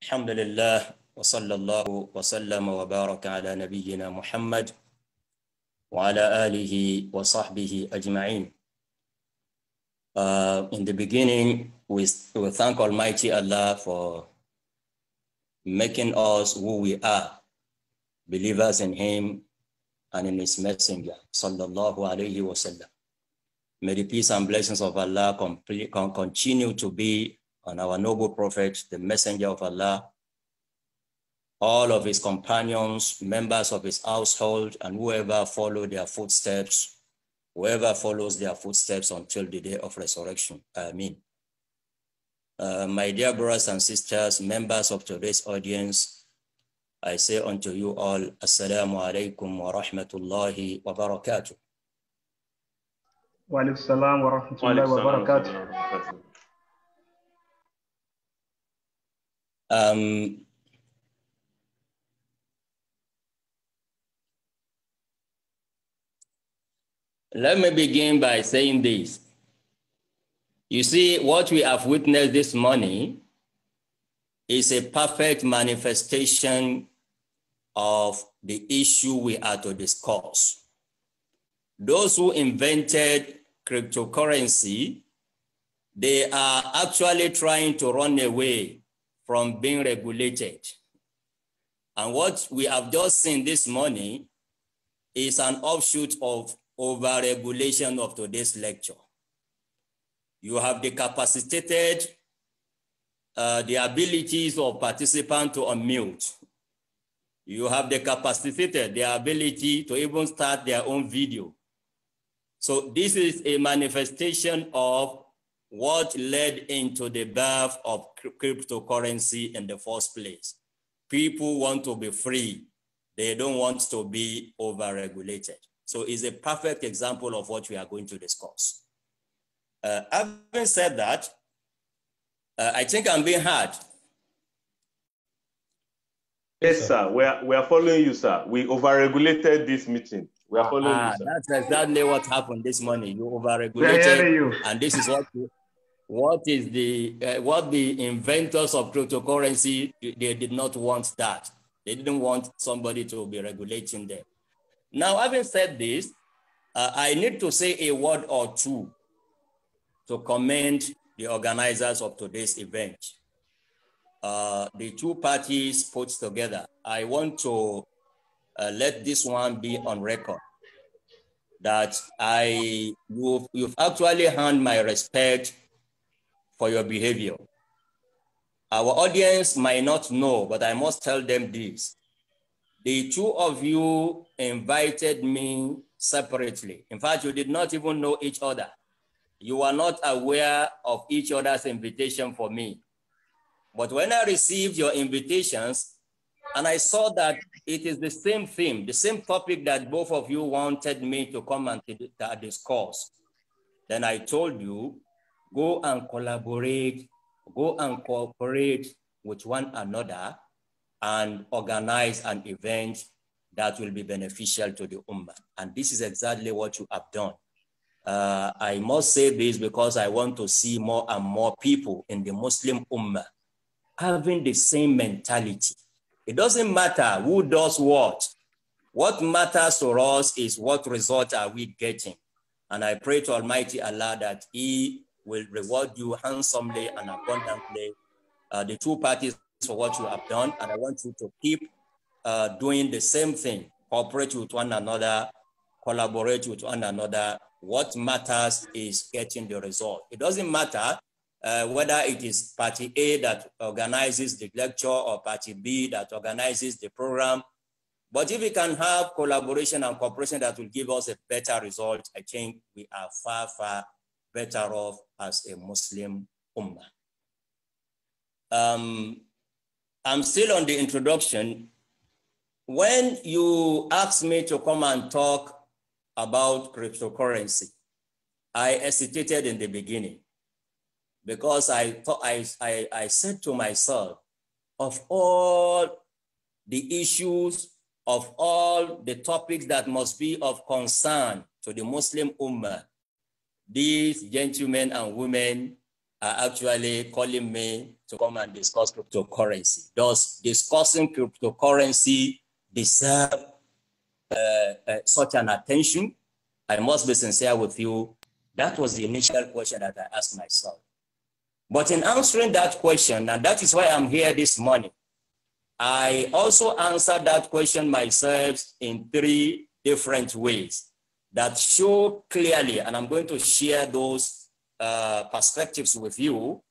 الحمد لله وصلى الله وسلم وبارك على نبينا محمد وعلى آله وصحبه أجمعين. In the beginning, we thank Almighty Allah for making us who we are, believers in Him and in His Messenger, sallallahu alayhi wa sallam. May the peace and blessings of Allah continue to be on our noble Prophet, the Messenger of Allah, all of his companions, members of his household, and whoever follows their footsteps until the day of resurrection. Ameen. My dear brothers and sisters, members of today's audience, I say unto you all, Assalamu alaikum wa rahmatullahi wa barakatuh. Wa alaikum salam wa rahmatullahi wa barakatuh. Let me begin by saying this. You see, what we have witnessed this morning is a perfect manifestation of the issue we are to discuss. Those who invented cryptocurrency, they are actually trying to run away from being regulated. And what we have just seen this morning is an offshoot of over-regulation of today's lecture. You have decapacitated the abilities of participants to unmute. You have decapacitated their ability to even start their own video. So this is a manifestation of what led into the birth of cryptocurrency in the first place. People want to be free. They don't want to be over-regulated. So it's a perfect example of what we are going to discuss. Having said that, I think I'm being heard. Yes, sir. We are following you, sir. We over-regulated this meeting. We are following you, sir. That's exactly what happened this morning. You over-regulated, and this is what the inventors of cryptocurrency, they did not want that. They didn't want somebody to be regulating them. Now, having said this, I need to say a word or two to commend the organizers of today's event. The two parties put together. I want to let this one be on record that you've actually earned my respect for your behavior. Our audience might not know, but I must tell them this. The two of you invited me separately. In fact, you did not even know each other. You were not aware of each other's invitation for me. But when I received your invitations and I saw that it is the same theme, the same topic that both of you wanted me to come and discuss, then I told you, go and collaborate, go and cooperate with one another and organize an event that will be beneficial to the Ummah. And this is exactly what you have done. I must say this because I want to see more and more people in the Muslim Ummah having the same mentality. It doesn't matter who does what. What matters to us is what result are we getting. And I pray to Almighty Allah that He will reward you handsomely and abundantly, the two parties, for what you have done. And I want you to keep doing the same thing. Cooperate with one another, collaborate with one another. What matters is getting the result. It doesn't matter whether it is party A that organizes the lecture or party B that organizes the program. But if we can have collaboration and cooperation that will give us a better result, I think we are far, far better off as a Muslim Ummah. I'm still on the introduction. When you asked me to come and talk about cryptocurrency, I hesitated in the beginning because I thought I said to myself, of all the issues, of all the topics that must be of concern to the Muslim Ummah, these gentlemen and women are actually calling me to come and discuss cryptocurrency. Does discussing cryptocurrency deserve such an attention? I must be sincere with you. That was the initial question that I asked myself. But in answering that question, and that is why I'm here this morning, I also answered that question myself in 3 different ways that show clearly, and I'm going to share those perspectives with you,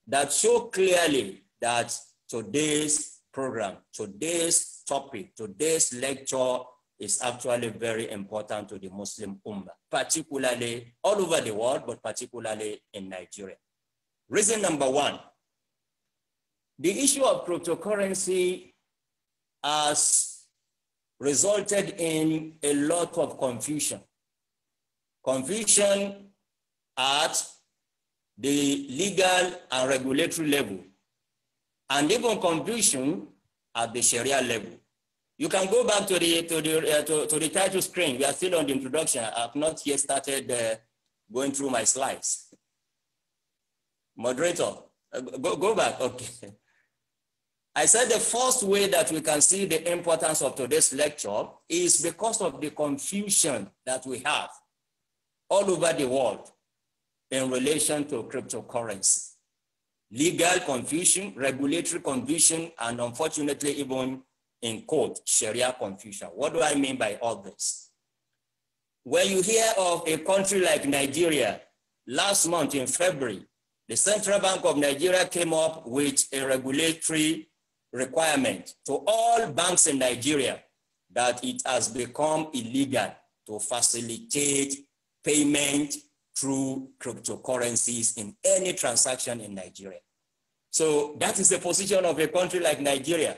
that show clearly that today's program, today's topic, today's lecture is actually very important to the Muslim Ummah, particularly all over the world, but particularly in Nigeria. Reason number 1, the issue of cryptocurrency has resulted in a lot of confusion. Confusion at the legal and regulatory level, and even confusion at the Sharia level. You can go back to the title screen. We are still on the introduction. I have not yet started going through my slides. Moderator, go back. Okay. I said the first way that we can see the importance of today's lecture is because of the confusion that we have all over the world in relation to cryptocurrency. Legal confusion, regulatory confusion, and unfortunately even in quote, Sharia confusion. What do I mean by all this? When you hear of a country like Nigeria, last month in February, the Central Bank of Nigeria came up with a regulatory requirement to all banks in Nigeria that it has become illegal to facilitate payment through cryptocurrencies in any transaction in Nigeria. So that is the position of a country like Nigeria.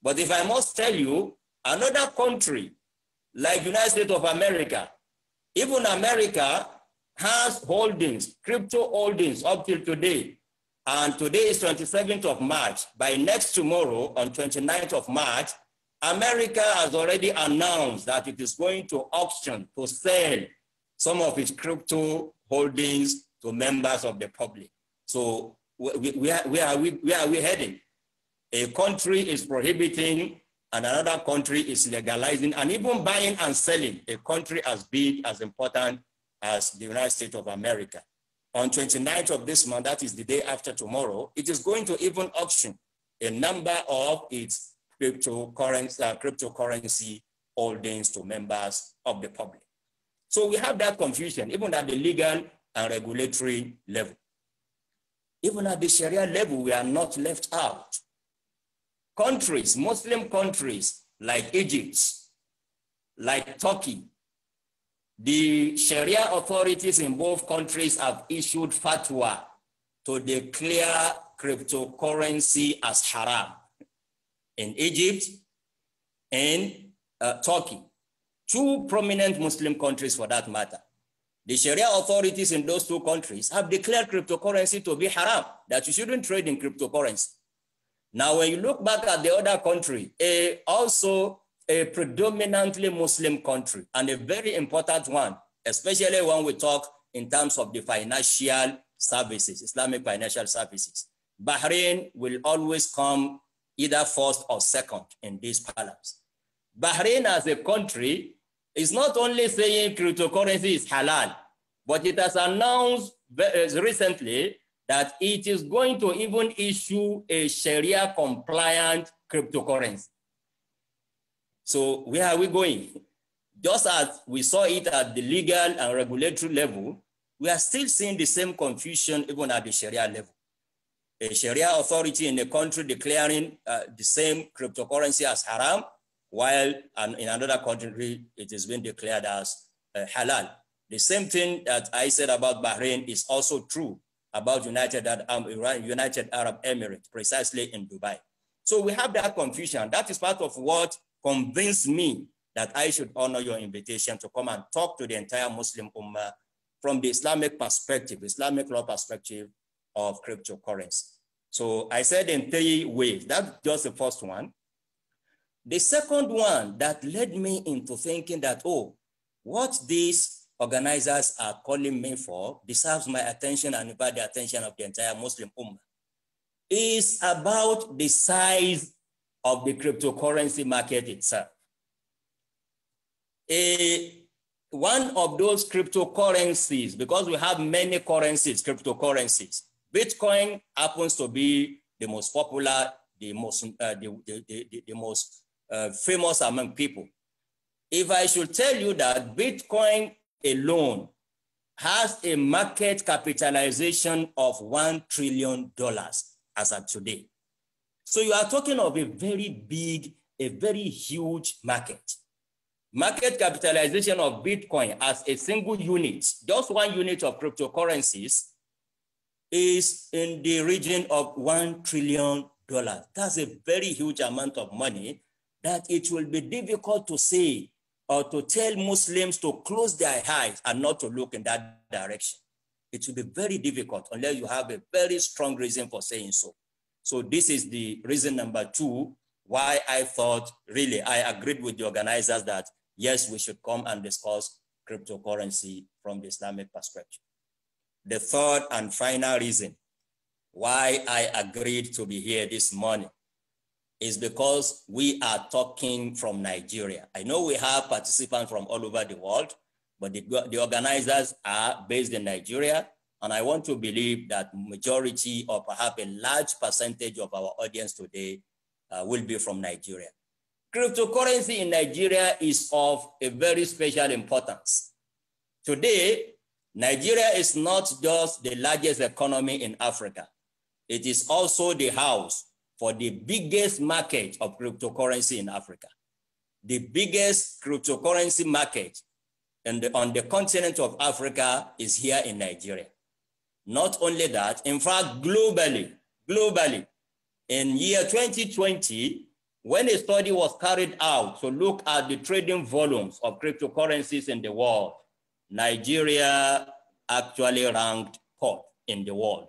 But if I must tell you, another country like United States of America, even America has holdings, crypto holdings up till today. And today is 27th of March. By next tomorrow, on 29th of March, America has already announced that it is going to auction to sell some of its crypto holdings to members of the public. So where are we heading? A country is prohibiting and another country is legalizing, and even buying and selling a country as big, as important as the United States of America. On 29th of this month, that is the day after tomorrow, it is going to even auction a number of its cryptocurrency holdings to members of the public. So we have that confusion, even at the legal and regulatory level. Even at the Sharia level, we are not left out. Countries, Muslim countries like Egypt, like Turkey, the Sharia authorities in both countries have issued fatwa to declare cryptocurrency as haram. In Egypt and Turkey, 2 prominent Muslim countries for that matter. The Sharia authorities in those 2 countries have declared cryptocurrency to be haram, that you shouldn't trade in cryptocurrency. Now, when you look back at the other country, also a predominantly Muslim country and a very important one, especially when we talk in terms of the financial services, Islamic financial services. Bahrain will always come either first or second in this balance. Bahrain as a country is not only saying cryptocurrency is halal, but it has announced recently that it is going to even issue a Sharia compliant cryptocurrency. So where are we going? Just as we saw it at the legal and regulatory level, we are still seeing the same confusion even at the Sharia level. A Sharia authority in a country declaring the same cryptocurrency as haram, while in another country it is being declared as halal. The same thing that I said about Bahrain is also true about United Arab Emirates, precisely in Dubai. So we have that confusion. That is part of what convinced me that I should honor your invitation to come and talk to the entire Muslim Ummah from the Islamic perspective, Islamic law perspective of cryptocurrency. So I said in 3 ways. That's just the first one. The second one that led me into thinking that, oh, what this organizers are calling me for deserves my attention and invite the attention of the entire Muslim Ummah is about the size of the cryptocurrency market itself. One of those cryptocurrencies, because we have many currencies, cryptocurrencies, Bitcoin happens to be the most popular, the most famous among people. If I should tell you that Bitcoin alone has a market capitalization of $1 trillion as of today. So you are talking of a very big, a very huge market. Market capitalization of Bitcoin as a single unit, just one unit of cryptocurrencies, is in the region of $1 trillion. That's a very huge amount of money that it will be difficult to say or to tell Muslims to close their eyes and not to look in that direction. It will be very difficult unless you have a very strong reason for saying so. So this is the reason number two why I thought, really, I agreed with the organizers that, yes, we should come and discuss cryptocurrency from the Islamic perspective. The third and final reason why I agreed to be here this morning is because we are talking from Nigeria. I know we have participants from all over the world, but the organizers are based in Nigeria, and I want to believe that majority or perhaps a large percentage of our audience today will be from Nigeria. Cryptocurrency in Nigeria is of a very special importance. Today, Nigeria is not just the largest economy in Africa. It is also the house for the biggest market of cryptocurrency in Africa. The biggest cryptocurrency market on the continent of Africa is here in Nigeria. Not only that, in fact, globally, in year 2020, when a study was carried out to look at the trading volumes of cryptocurrencies in the world, Nigeria actually ranked third in the world.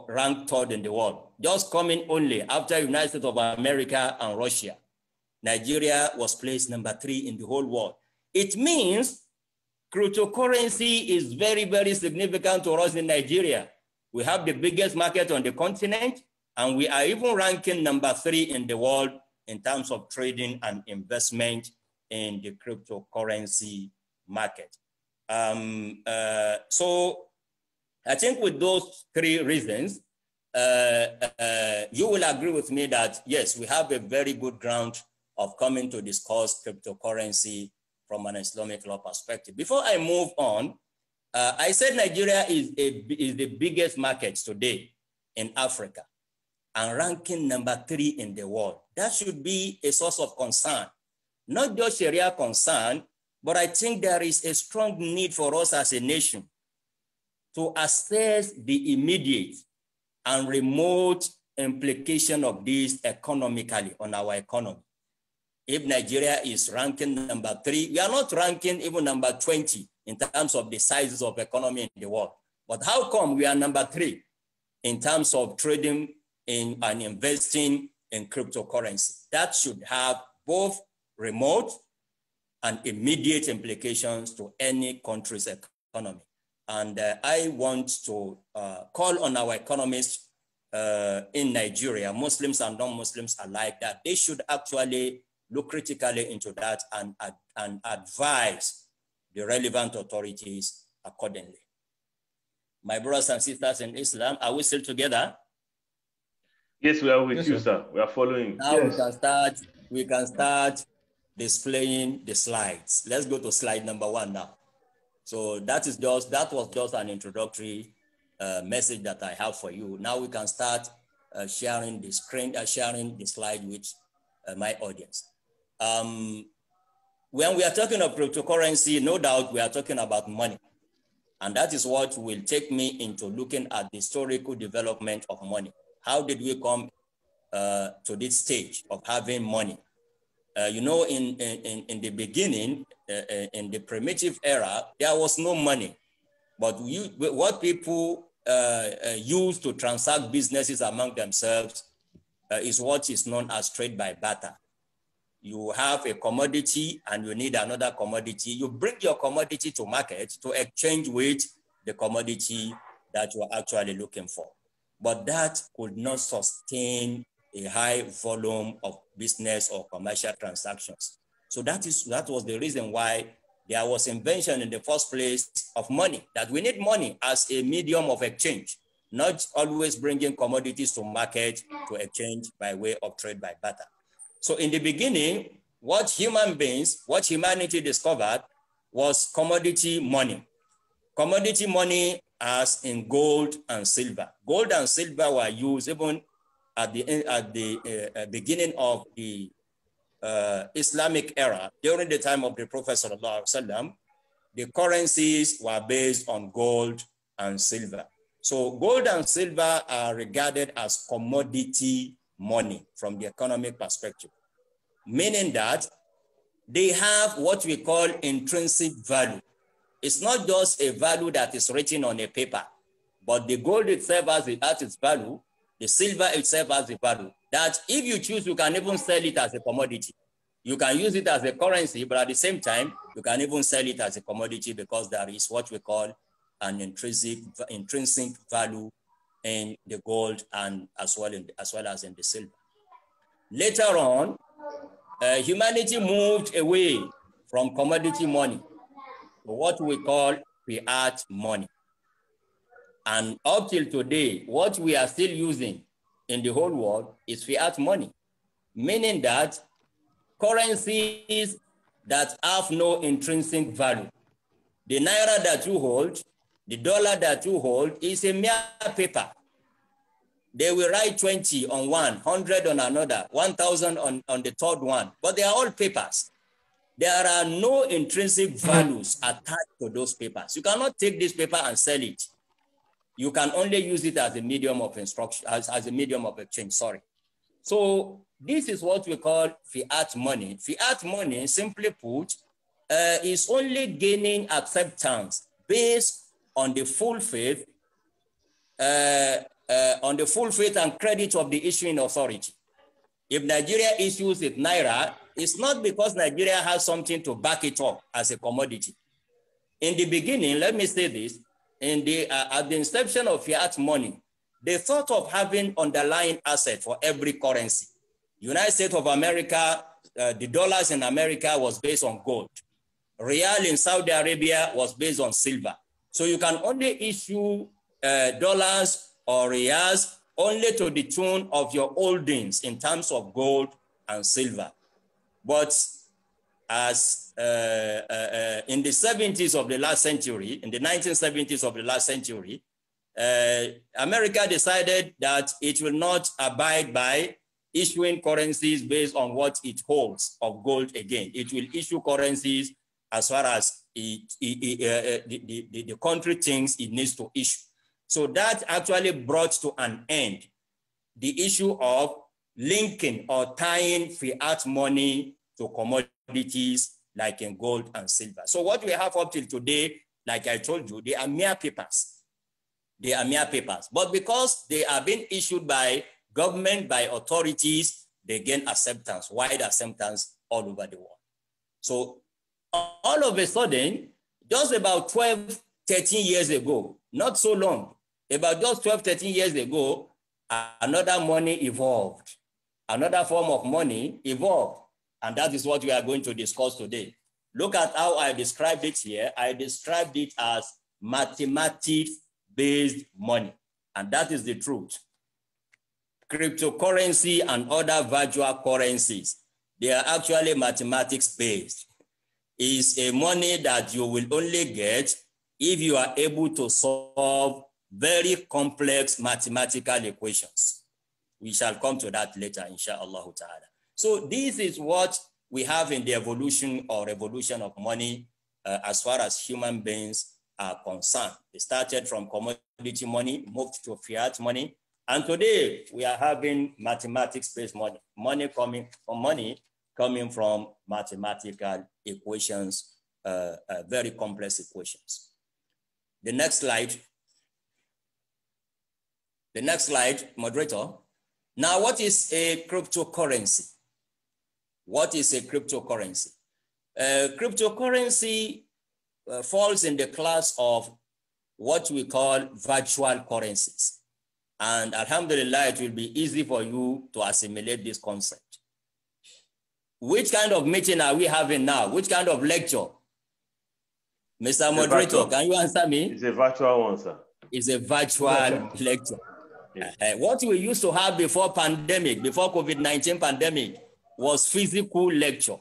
Ranked third in the world. Just coming only after United States of America and Russia, Nigeria was placed number 3 in the whole world. It means cryptocurrency is very, very significant to us in Nigeria. We have the biggest market on the continent, and we are even ranking number 3 in the world in terms of trading and investment in the cryptocurrency market. So I think with those 3 reasons, you will agree with me that, yes, we have a very good ground of coming to discuss cryptocurrency from an Islamic law perspective. Before I move on, I said Nigeria is the biggest market today in Africa and ranking number 3 in the world. That should be a source of concern, not just Sharia concern, but I think there is a strong need for us as a nation to assess the immediate and remote implication of this economically on our economy. If Nigeria is ranking number 3, we are not ranking even number 20 in terms of the sizes of economy in the world. But how come we are number 3 in terms of trading in and investing in cryptocurrency? That should have both remote and immediate implications to any country's economy. And I want to call on our economists in Nigeria, Muslims and non-Muslims alike, that they should actually look critically into that and advise the relevant authorities accordingly. My brothers and sisters in Islam, are we still together? Yes, we are with you, sir. We are following. Now we can start displaying the slides. Let's go to slide number 1 now. So that was just an introductory message that I have for you. Now we can start sharing the screen, sharing the slide with my audience. When we are talking of cryptocurrency, no doubt we are talking about money. And that is what will take me into looking at the historical development of money. How did we come to this stage of having money? You know, in the beginning, in the primitive era, there was no money. But what people use to transact businesses among themselves is what is known as trade by barter. You have a commodity and you need another commodity. You bring your commodity to market to exchange with the commodity that you are actually looking for. But that could not sustain a high volume of business or commercial transactions. So that was the reason why there was invention in the first place of money, that we need money as a medium of exchange, not always bringing commodities to market to exchange by way of trade by barter. So in the beginning, what humanity discovered was commodity money. Commodity money as in gold and silver. Gold and silver were used even at the beginning of the Islamic era. During the time of the Prophet ﷺ, the currencies were based on gold and silver. So gold and silver are regarded as commodity money from the economic perspective, meaning that they have what we call intrinsic value. It's not just a value that is written on a paper, but the gold itself has its value, the silver itself has a value, that if you choose, you can even sell it as a commodity. You can use it as a currency, but at the same time, you can even sell it as a commodity because there is what we call an intrinsic value in the gold and as well as in the silver. Later on, humanity moved away from commodity money to what we call fiat money. And up till today, what we are still using in the whole world is fiat money, meaning that currencies that have no intrinsic value. The naira that you hold, the dollar that you hold is a mere paper. They will write 20 on one, 100 on another, 1,000 on the third one, but they are all papers. There are no intrinsic values attached to those papers. You cannot take this paper and sell it. You can only use it as a medium of instruction, as a medium of exchange, sorry. So this is what we call fiat money. Fiat money, simply put, is only gaining acceptance based on the full faith, and credit of the issuing authority. If Nigeria issues it naira, it's not because Nigeria has something to back it up as a commodity. In the beginning, let me say this, at the inception of fiat money, they thought of having underlying asset for every currency. United States of America, the dollars in America was based on gold. Real in Saudi Arabia was based on silver. So you can only issue dollars or reals only to the tune of your holdings in terms of gold and silver. But as in the 70s of the last century, in the 1970s of the last century, America decided that it will not abide by issuing currencies based on what it holds of gold again. It will issue currencies as far as the country thinks it needs to issue. So that actually brought to an end the issue of linking or tying fiat money to commodities like in gold and silver. So what we have up till today, like I told you, they are mere papers. They are mere papers. But because they are being issued by government, by authorities, they gain acceptance, wide acceptance all over the world. So all of a sudden, just about 12, 13 years ago, not so long, about just 12, 13 years ago, another money evolved. Another form of money evolved. And that is what we are going to discuss today. Look at how I described it here. I described it as mathematics-based money. And that is the truth. Cryptocurrency and other virtual currencies, they are actually mathematics-based. It's a money that you will only get if you are able to solve very complex mathematical equations. We shall come to that later, inshallah ta'ala. So this is what we have in the evolution or revolution of money as far as human beings are concerned. It started from commodity money, moved to fiat money, and today we are having mathematics-based money. Money coming from mathematical equations, very complex equations. The next slide. The next slide, moderator. Now, what is a cryptocurrency? What is a cryptocurrency? Cryptocurrency falls in the class of what we call virtual currencies. And alhamdulillah, it will be easy for you to assimilate this concept. Which kind of meeting are we having now? Which kind of lecture? Mr. Moderator, can you answer me? It's a virtual one, sir. It's a virtual lecture. Yes. What we used to have before pandemic, before COVID-19 pandemic, was physical lecture.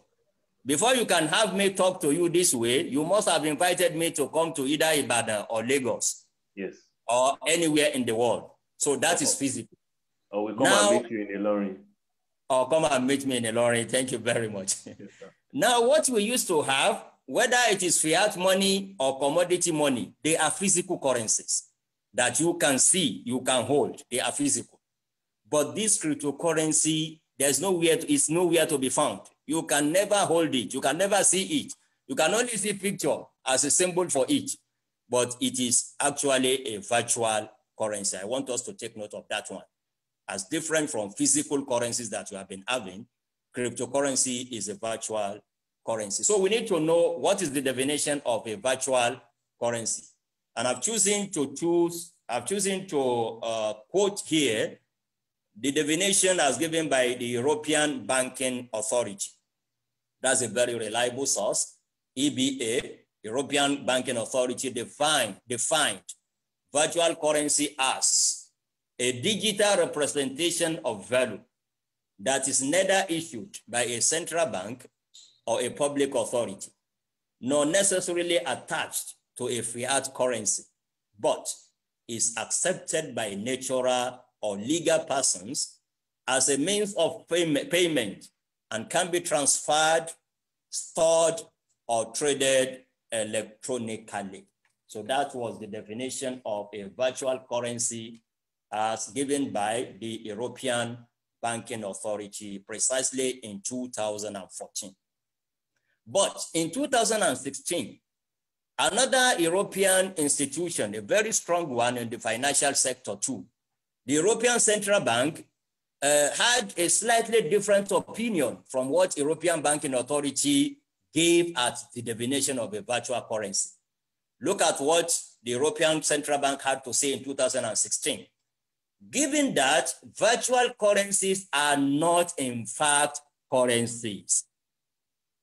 Before you can have me talk to you this way, you must have invited me to come to either Ibadan or Lagos. Yes. Or anywhere in the world. So that is physical. Or we come and meet you in Ilorin. Or come and meet me in Ilorin. Thank you very much. Yes, now, what we used to have, whether it is fiat money or commodity money, they are physical currencies that you can see, you can hold. They are physical. But this cryptocurrency, it's nowhere to be found. You can never hold it. You can never see it. You can only see picture as a symbol for it. But it is actually a virtual currency. I want us to take note of that one. As different from physical currencies that you have been having, cryptocurrency is a virtual currency. So we need to know what is the definition of a virtual currency. And I've chosen to quote here the definition as given by the European Banking Authority. That's a very reliable source. EBA, European Banking Authority, defined virtual currency as a digital representation of value that is neither issued by a central bank or a public authority, nor necessarily attached to a fiat currency, but is accepted by natural or legal persons as a means of payment and can be transferred, stored, or traded electronically. So that was the definition of a virtual currency as given by the European Banking Authority precisely in 2014. But in 2016, another European institution, a very strong one in the financial sector too, the European Central Bank had a slightly different opinion from what European Banking Authority gave at the definition of a virtual currency. Look at what the European Central Bank had to say in 2016. Given that virtual currencies are not in fact currencies.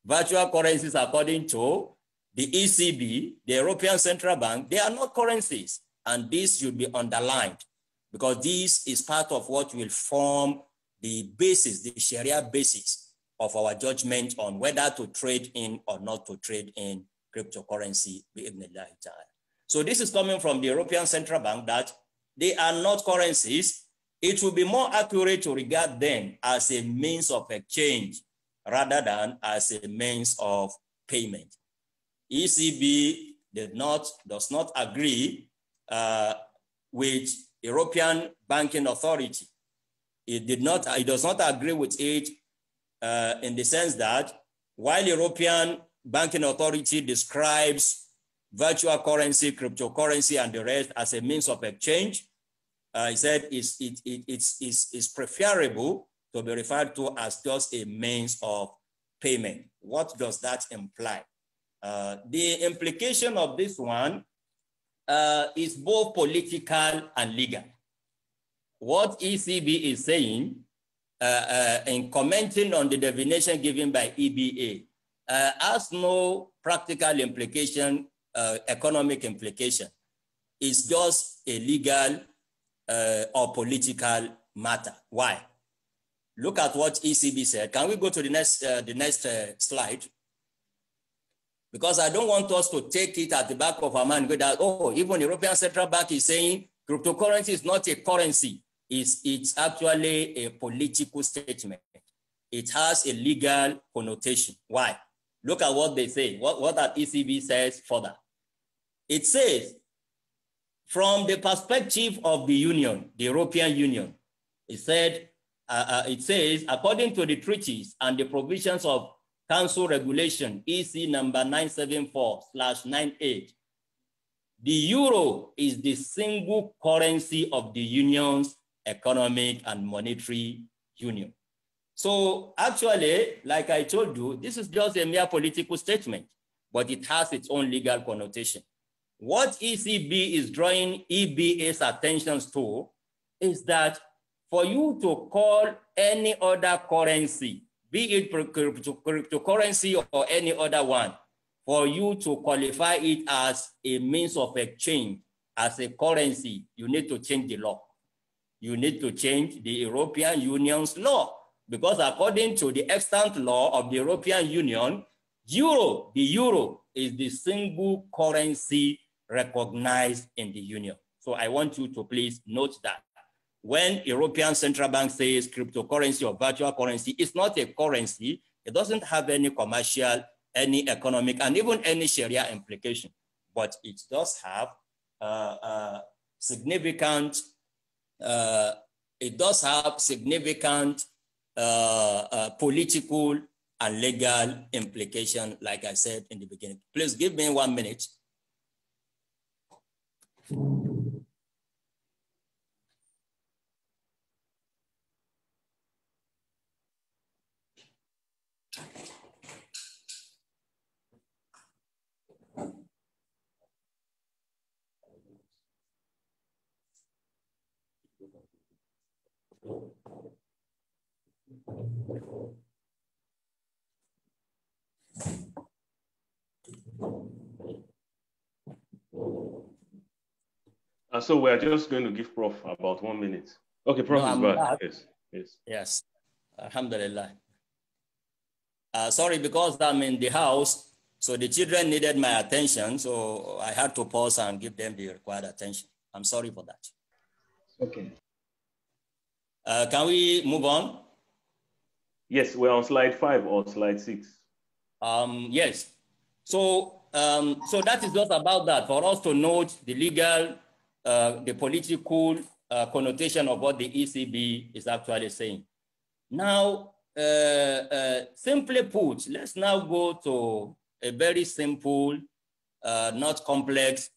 Virtual currencies, according to the ECB, the European Central Bank, they are not currencies. And this should be underlined because this is part of what will form the basis, the Sharia basis of our judgment on whether to trade in or not to trade in cryptocurrency. So this is coming from the European Central Bank that they are not currencies. It will be more accurate to regard them as a means of exchange rather than as a means of payment. ECB does not agree with European Banking Authority. It does not agree with it in the sense that while European Banking Authority describes virtual currency, cryptocurrency, and the rest as a means of exchange, he said it's preferable to be referred to as just a means of payment. What does that imply? The implication of this one is both political and legal. What ECB is saying in commenting on the definition given by EBA has no practical implication, economic implication. It's just a legal or political matter. Why? Look at what ECB said. Can we go to the next slide? Because I don't want us to take it at the back of our mind. That, oh, even European Central Bank is saying cryptocurrency is not a currency. It's actually a political statement. It has a legal connotation. Why? Look at what they say. What that ECB says further. It says, from the perspective of the Union, the European Union, it says, according to the treaties and the provisions of Council Regulation EC number 974/98, the euro is the single currency of the Union's economic and monetary union. So actually, like I told you, this is just a mere political statement, but it has its own legal connotation. What ECB is drawing EBA's attention to is that for you to call any other currency, be it cryptocurrency or any other one, for you to qualify it as a means of exchange, as a currency, you need to change the law. You need to change the European Union's law, because according to the extant law of the European Union, the euro is the single currency recognized in the Union. So I want you to please note that when European Central Bank says cryptocurrency or virtual currency, it's not a currency. It doesn't have any commercial, any economic, and even any Sharia implication, but it does have significant political and legal implication, like I said in the beginning. Please give me 1 minute. So we're just going to give Prof about 1 minute. Okay, Prof is back. Yes. Alhamdulillah. Sorry, because I'm in the house, so the children needed my attention, so I had to pause and give them the required attention. I'm sorry for that. Okay. Can we move on? Yes, we're on slide 5 or slide 6. Yes. So that is just about that, for us to note the legal, the political connotation of what the ECB is actually saying. Now, simply put, let's now go to a very simple, not complex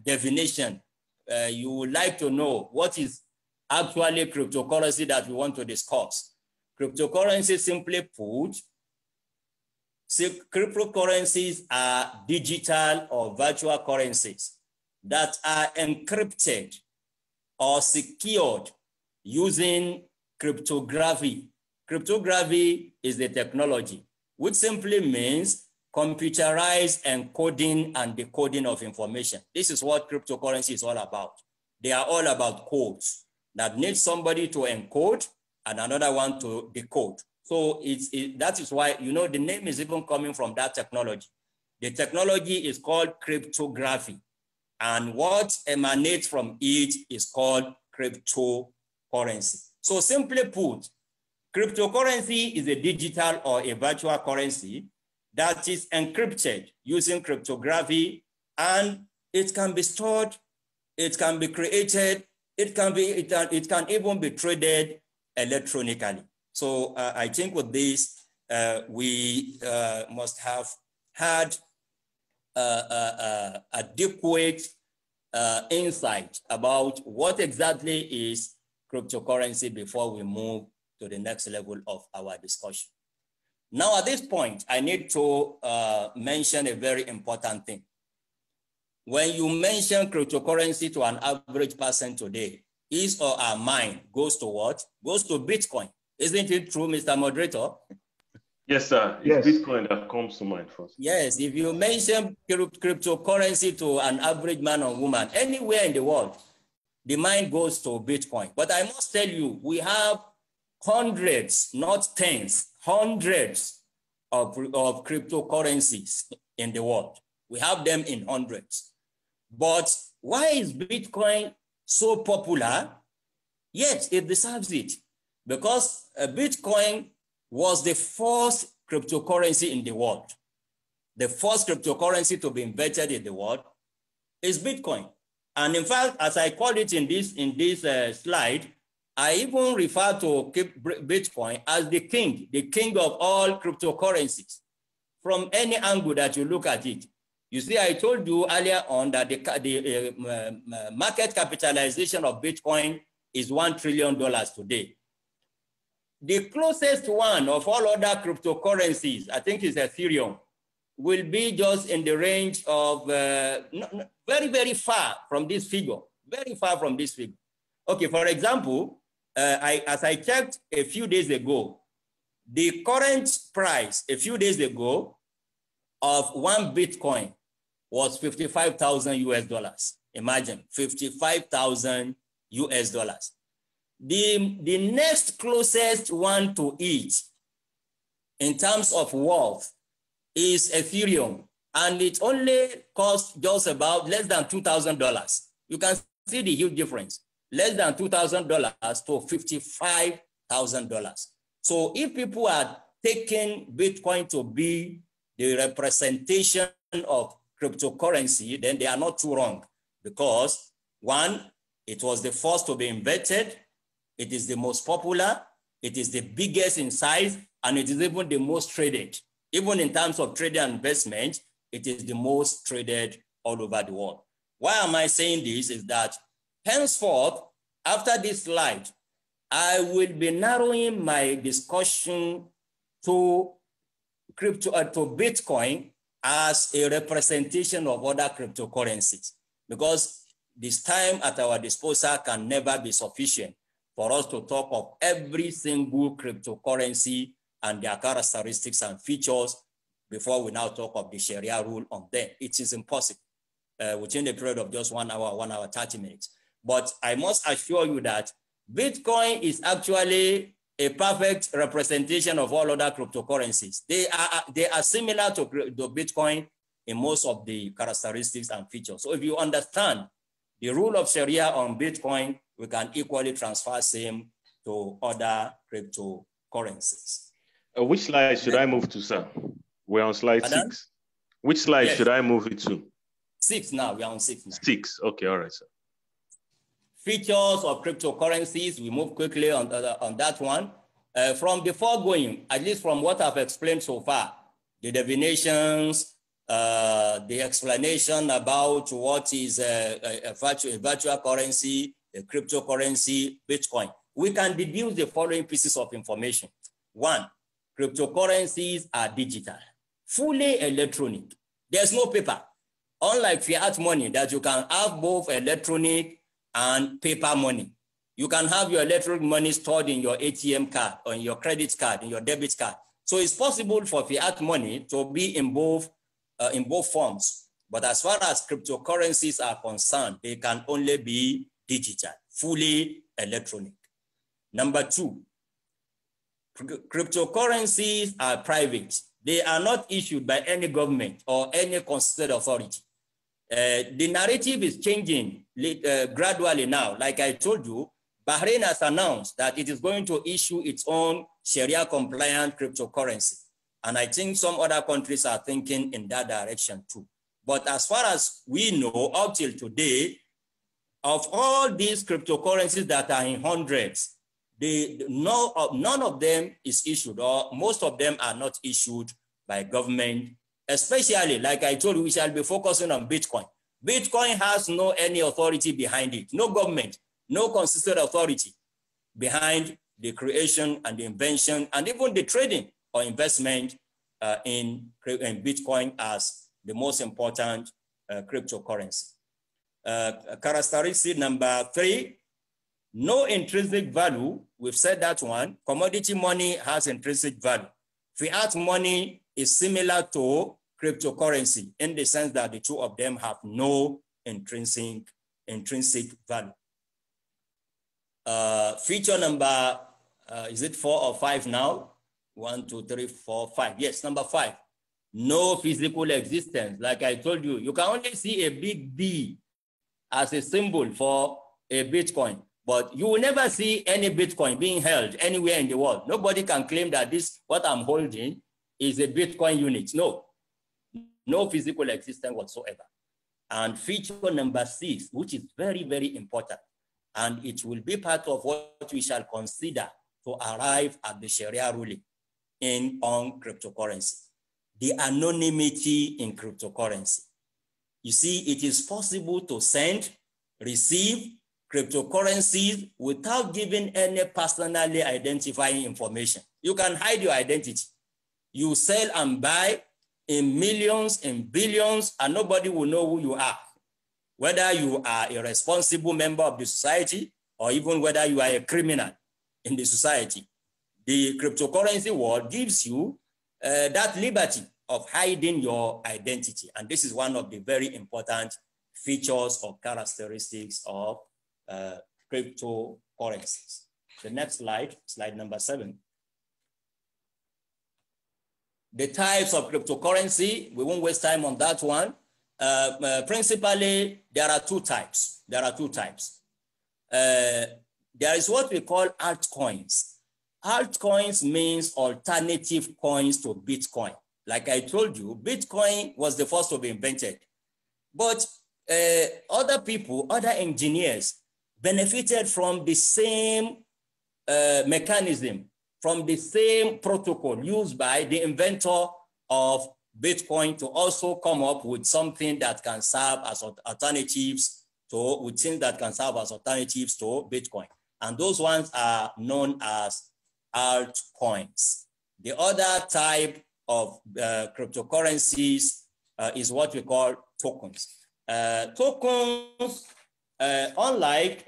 definition. You would like to know what is actually cryptocurrency that we want to discuss. Cryptocurrency, simply put, cryptocurrencies are digital or virtual currencies that are encrypted or secured using cryptography. Cryptography is the technology, which simply means computerized encoding and decoding of information. This is what cryptocurrency is all about. They are all about codes that need somebody to encode and another one to decode. So that is why, you know, the name is even coming from that technology. The technology is called cryptography, and what emanates from it is called cryptocurrency. So simply put, cryptocurrency is a digital or a virtual currency that is encrypted using cryptography, and it can be stored, it can be created, it can even be traded electronically. So I think with this, we must have had adequate insight about what exactly is cryptocurrency before we move to the next level of our discussion. Now, at this point, I need to mention a very important thing. When you mention cryptocurrency to an average person today, his or her mind goes to what? Goes to Bitcoin. Isn't it true, Mr. Moderator? Yes, sir. It's Bitcoin that comes to mind first. Yes, if you mention cryptocurrency to an average man or woman anywhere in the world, the mind goes to Bitcoin. But I must tell you, we have hundreds, not tens, hundreds of cryptocurrencies in the world. We have them in hundreds. But why is Bitcoin so popular? Yet it deserves it, because Bitcoin was the first cryptocurrency in the world. The first cryptocurrency to be invented in the world is Bitcoin. And in fact, as I call it in this slide, I even refer to Bitcoin as the king of all cryptocurrencies. From any angle that you look at it. You see, I told you earlier on that the market capitalization of Bitcoin is $1 trillion today. the closest one of all other cryptocurrencies, I think is Ethereum, will be just in the range of very, very far from this figure, very far from this figure. Okay, for example, as I checked a few days ago, the current price a few days ago of one Bitcoin was 55,000 US dollars. Imagine 55,000 US dollars. The next closest one to it in terms of wealth is Ethereum, and it only costs just about less than $2,000. You can see the huge difference, less than $2,000 to $55,000. So if people are taking Bitcoin to be the representation of cryptocurrency, then they are not too wrong, because one, it was the first to be invented, it is the most popular, it is the biggest in size, and it is even the most traded. Even in terms of trade and investment, it is the most traded all over the world. Why am I saying this? Is that henceforth, after this slide, I will be narrowing my discussion to Bitcoin as a representation of other cryptocurrencies, because this time at our disposal can never be sufficient for us to talk of every single cryptocurrency and their characteristics and features before we now talk of the Sharia rule on them. It is impossible within a period of just 1 hour, 1 hour, 30 minutes. But I must assure you that Bitcoin is actually a perfect representation of all other cryptocurrencies. They are similar to Bitcoin in most of the characteristics and features. So if you understand the rule of Sharia on Bitcoin, we can equally transfer same to other cryptocurrencies. Which slide should I move to, sir? We're on slide 6. Which slide should I move it to? 6 now. We're on 6 now. 6. Okay, all right, sir. Features of cryptocurrencies. We move quickly on that one. From the foregoing, at least from what I've explained so far, the definitions, the explanation about what is a virtual currency, a cryptocurrency, Bitcoin, we can deduce the following pieces of information. 1, cryptocurrencies are digital, fully electronic. There's no paper. Unlike fiat money that you can have both electronic and paper money. You can have your electronic money stored in your ATM card or in your credit card, in your debit card. So it's possible for fiat money to be in both forms. But as far as cryptocurrencies are concerned, they can only be digital, fully electronic. Number 2, cryptocurrencies are private. They are not issued by any government or any constituted authority. The narrative is changing gradually now. Like I told you, Bahrain has announced that it is going to issue its own Sharia-compliant cryptocurrency. And I think some other countries are thinking in that direction too. But as far as we know, up till today, of all these cryptocurrencies that are in hundreds, none of them is issued, or most of them are not issued by government, especially, like I told you, we shall be focusing on Bitcoin. Bitcoin has no any authority behind it, no government, no constituted authority behind the creation and the invention and even the trading or investment in Bitcoin as the most important cryptocurrency. Characteristic number 3, no intrinsic value. We've said that one. Commodity money has intrinsic value. Fiat money is similar to cryptocurrency in the sense that the two of them have no intrinsic value. Feature number, is it 4 or 5 now? 1, 2, 3, 4, 5. Yes, number 5. No physical existence. Like I told you, you can only see a big B as a symbol for a Bitcoin, but you will never see any Bitcoin being held anywhere in the world. Nobody can claim that what I'm holding is a Bitcoin unit. No physical existence whatsoever. And feature number 6, which is very, very important, and it will be part of what we shall consider to arrive at the Sharia ruling on cryptocurrency, the anonymity in cryptocurrency. You see, it is possible to send, receive, cryptocurrencies without giving any personally identifying information. You can hide your identity. You sell and buy in millions, in billions, and nobody will know who you are. Whether you are a responsible member of the society or even whether you are a criminal in the society. The cryptocurrency world gives you that liberty of hiding your identity. And this is one of the very important features or characteristics of cryptocurrencies. The next slide, slide number 7. The types of cryptocurrency, we won't waste time on that one. Principally, there are two types. There is what we call altcoins. Altcoins means alternative coins to Bitcoin. Like I told you, Bitcoin was the first to be invented. But other people, other engineers benefited from the same mechanism, from the same protocol used by the inventor of Bitcoin to also come up with something that can serve as alternatives to, Bitcoin. And those ones are known as altcoins. The other type of cryptocurrencies is what we call tokens. Tokens, unlike,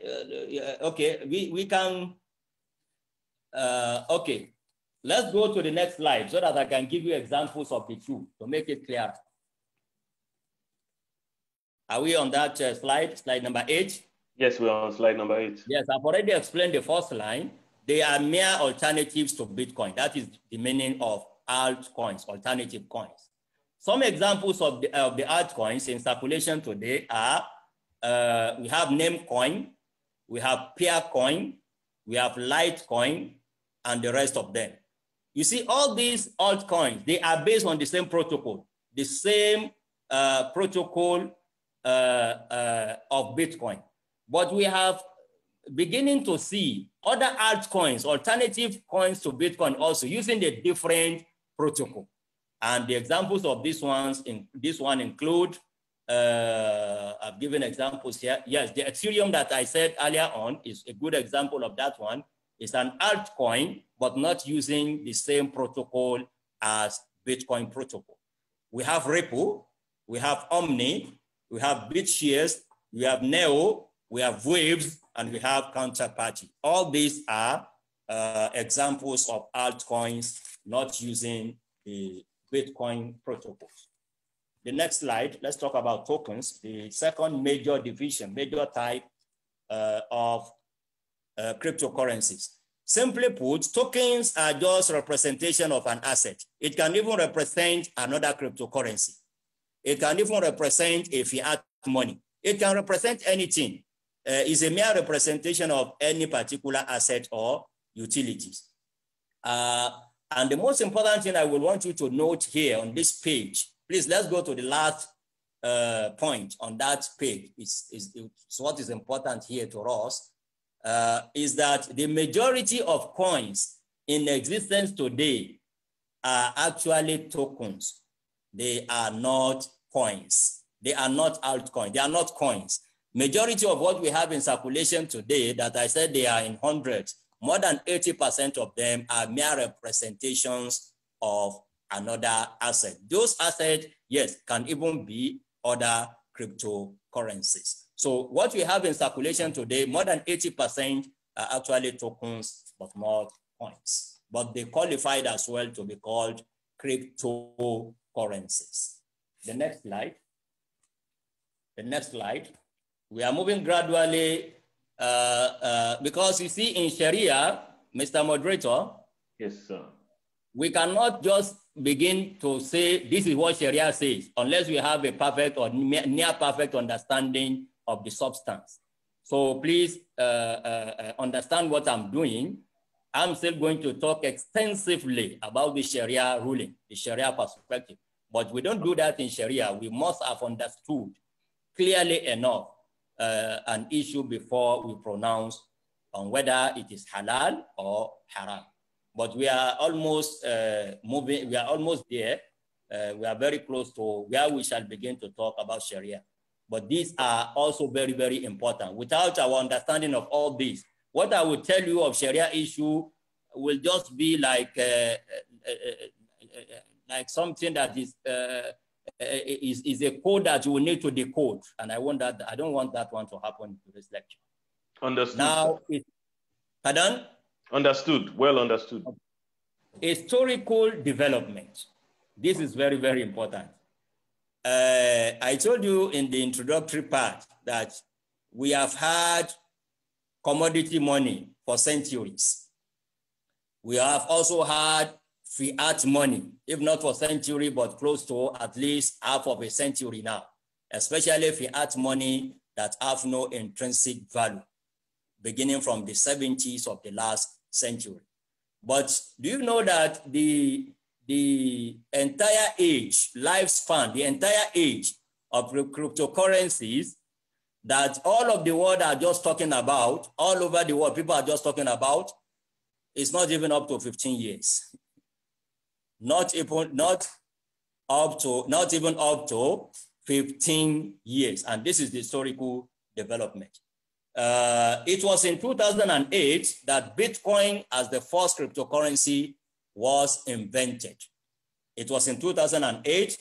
we can, let's go to the next slide so that I can give you examples of the two to make it clear. Are we on that slide, slide number 8? Yes, we're on slide number 8. Yes, I've already explained the first line. They are mere alternatives to Bitcoin. That is the meaning of altcoins, alternative coins. Some examples of the altcoins in circulation today are, we have Namecoin, we have Peercoin, we have Litecoin, and the rest of them. You see, all these altcoins, they are based on the same protocol, the same protocol of Bitcoin. But we have beginning to see other altcoins, alternative coins to Bitcoin also using the different protocol. And the examples of these ones, this one include, I've given examples here. Yes, the Ethereum that I said earlier on is a good example of that one. It's an altcoin, but not using the same protocol as Bitcoin protocol. We have Ripple, we have Omni, we have BitShares, we have Neo, we have Waves, and we have Counterparty. All these are examples of altcoins not using the Bitcoin protocols. The next slide, let's talk about tokens, the second major division, major type of cryptocurrencies. Simply put, tokens are just representation of an asset. It can even represent another cryptocurrency. It can even represent a fiat money. It can represent anything. It's a mere representation of any particular asset or utilities. And the most important thing I will want you to note here on this page, please, let's go to the last point on that page. It's what is important here to us, is that the majority of coins in existence today are actually tokens. They are not coins. They are not altcoins. They are not coins. Majority of what we have in circulation today that I said they are in hundreds, more than 80% of them are mere representations of another asset. Those assets, yes, can even be other cryptocurrencies. So what we have in circulation today, more than 80% are actually tokens, but not coins. But they qualified as well to be called cryptocurrencies. The next slide. The next slide. We are moving gradually because you see in Sharia, Mr. Moderator. Yes, sir. We cannot just begin to say this is what Sharia says unless we have a perfect or near perfect understanding of the substance. So please understand what I'm doing. I'm still going to talk extensively about the Sharia ruling, the Sharia perspective. But we don't do that in Sharia. We must have understood clearly enough an issue before we pronounce on whether it is halal or haram. But we are almost moving, we are almost there. We are very close to where we shall begin to talk about Sharia. But these are also very, very important. Without our understanding of all this, what I will tell you of Sharia issue will just be like something that is a code that you will need to decode. And I don't want that one to happen to this lecture. Understood. Now, pardon? Understood. Well understood. Historical development. This is very, very important. I told you in the introductory part that we have had commodity money for centuries. We have also had fiat money, if not for century, but close to at least half of a century now, especially fiat money that have no intrinsic value, beginning from the 70s of the last century. But do you know that the entire age, lifespan, the entire age of cryptocurrencies that all of the world are just talking about, all over the world, people are just talking about, is not even up to 15 years. Not even up to 15 years. And this is the historical development. It was in 2008 that Bitcoin as the first cryptocurrency was invented. It was in 2008,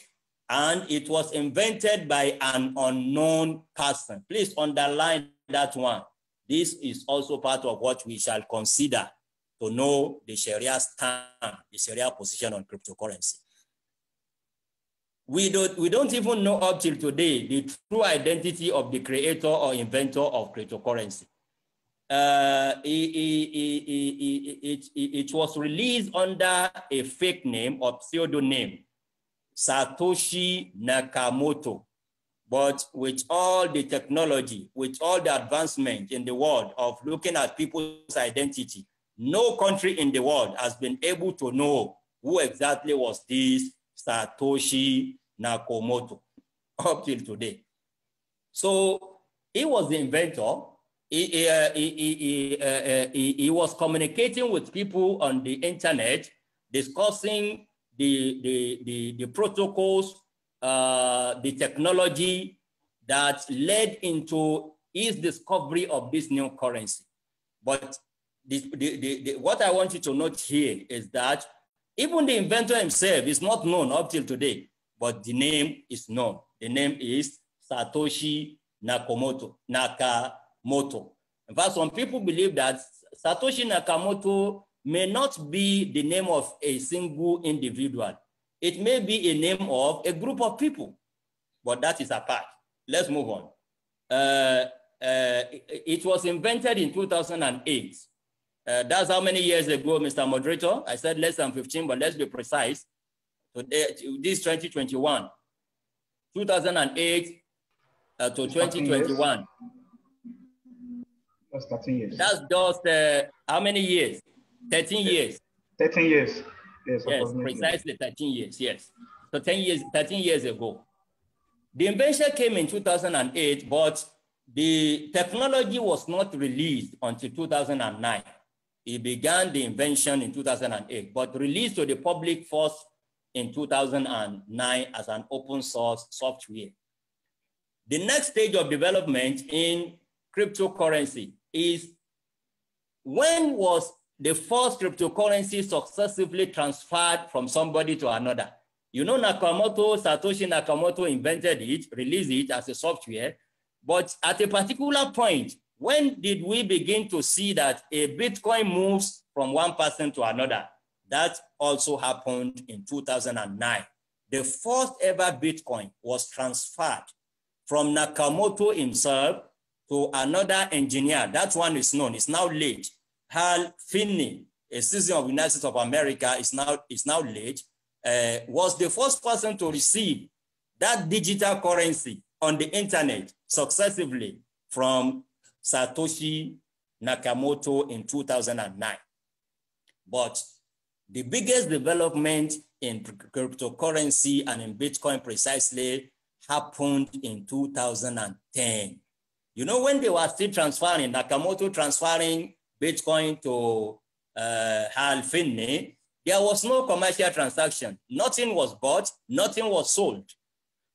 and it was invented by an unknown person. Please underline that one. This is also part of what we shall consider to know the Sharia stand, the Sharia position on cryptocurrency. We don't even know up till today the true identity of the creator or inventor of cryptocurrency. It was released under a fake name or pseudonym, Satoshi Nakamoto. But with all the technology, with all the advancement in the world of looking at people's identity, no country in the world has been able to know who exactly was this Satoshi Nakamoto up till today. So he was the inventor. He was communicating with people on the internet, discussing the protocols, the technology that led into his discovery of this new currency. But what I want you to note here is that even the inventor himself is not known up till today, but the name is known. The name is Satoshi Nakamoto. In fact, some people believe that Satoshi Nakamoto may not be the name of a single individual. It may be a name of a group of people, but that is apart. Let's move on. It was invented in 2008. That's how many years ago, Mr. Moderator? I said less than 15, but let's be precise. Today, this 2021, 2008 to 2021. That's 13 years. That's just how many years? 13 years. 13 years. Yes, precisely 13 years, yes. So 13 years ago. The invention came in 2008, but the technology was not released until 2009. It began the invention in 2008, but released to the public first in 2009 as an open source software. The next stage of development in cryptocurrency is when was the first cryptocurrency successively transferred from somebody to another. You know, Satoshi Nakamoto invented it, released it as a software, but at a particular point, when did we begin to see that a Bitcoin moves from one person to another? That also happened in 2009. The first ever Bitcoin was transferred from Nakamoto himself to another engineer. That one is known, it's now late. Hal Finney, a citizen of the United States of America, is now late, was the first person to receive that digital currency on the internet successively from Satoshi Nakamoto in 2009. But the biggest development in cryptocurrency and in Bitcoin precisely happened in 2010. You know, when they were still transferring, Nakamoto transferring Bitcoin to Hal Finney, there was no commercial transaction. Nothing was bought, nothing was sold.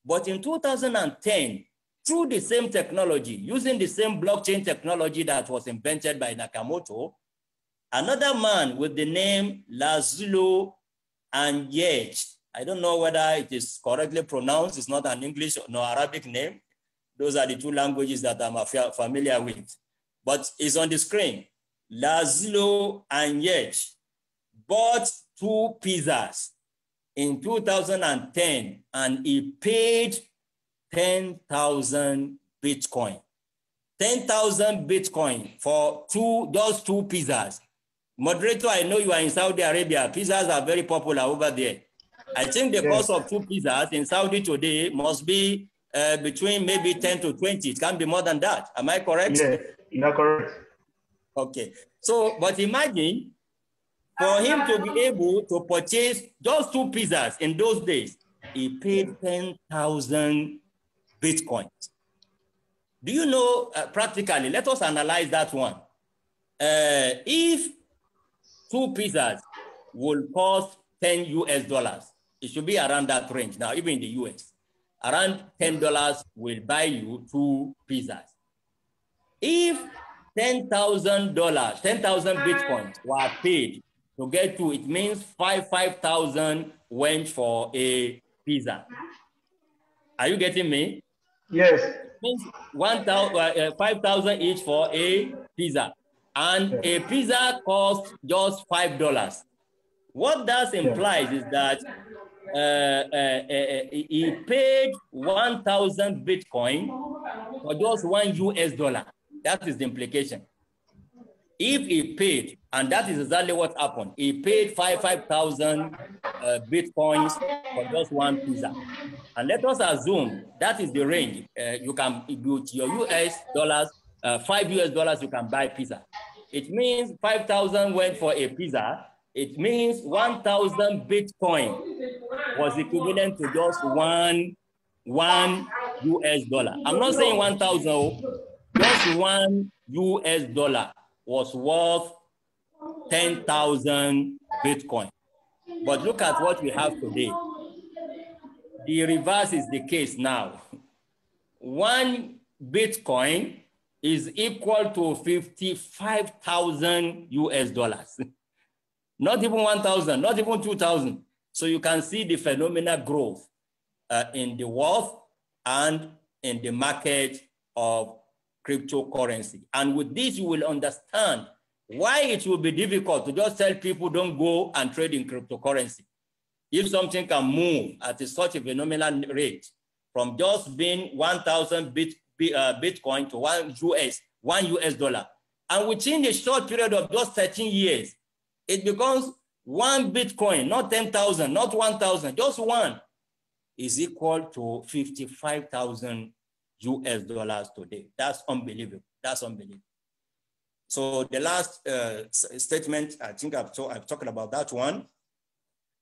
But in 2010, through the same technology, using the same blockchain technology that was invented by Nakamoto, another man with the name Laszlo Anyech, I don't know whether it is correctly pronounced, it's not an English nor Arabic name. Those are the two languages that I'm familiar with, but it's on the screen. Laszlo Anyech bought 2 pizzas in 2010 and he paid 10,000 Bitcoin. 10,000 Bitcoin for those 2 pizzas. Moderator, I know you are in Saudi Arabia. Pizzas are very popular over there. I think the cost of 2 pizzas in Saudi today must be between maybe 10 to 20. It can be more than that. Am I correct? Yes, you're correct. Okay. So, but imagine for him to be able to purchase those 2 pizzas in those days, he paid 10,000 Bitcoins. Do you know, practically, let us analyze that one. If 2 pizzas will cost $10 US, it should be around that range. Now, even in the US, around $10 will buy you 2 pizzas. If $10,000, 10,000 Bitcoins were paid to get 2, it means 5,000 went for a pizza. Are you getting me? Yes. It means 5,000 each for a pizza. And a pizza costs just $5. What that implies is that he paid 1,000 Bitcoin for just $1 US. That is the implication. If he paid, and that is exactly what happened, he paid 5,000 Bitcoins for just 1 pizza. And let us assume that is the range. You can, with your US dollars, $5 US, you can buy pizza. It means 5,000 went for a pizza. It means 1,000 Bitcoin was equivalent to just one US dollar. I'm not saying 1,000, just $1 US was worth 10,000 Bitcoin. But look at what we have today. The reverse is the case now. 1 Bitcoin is equal to 55,000 US. Not even 1,000, not even 2,000. So you can see the phenomenal growth in the wealth and in the market of cryptocurrency. And with this, you will understand why it will be difficult to just tell people don't go and trade in cryptocurrency. If something can move at such a phenomenal rate from just being 1,000 Bitcoin to $1 US, and within a short period of just 13 years, it becomes 1 Bitcoin, not 10,000, not 1,000, just 1 is equal to 55,000 US today. That's unbelievable. That's unbelievable. So the last statement, I think I've talked about that one.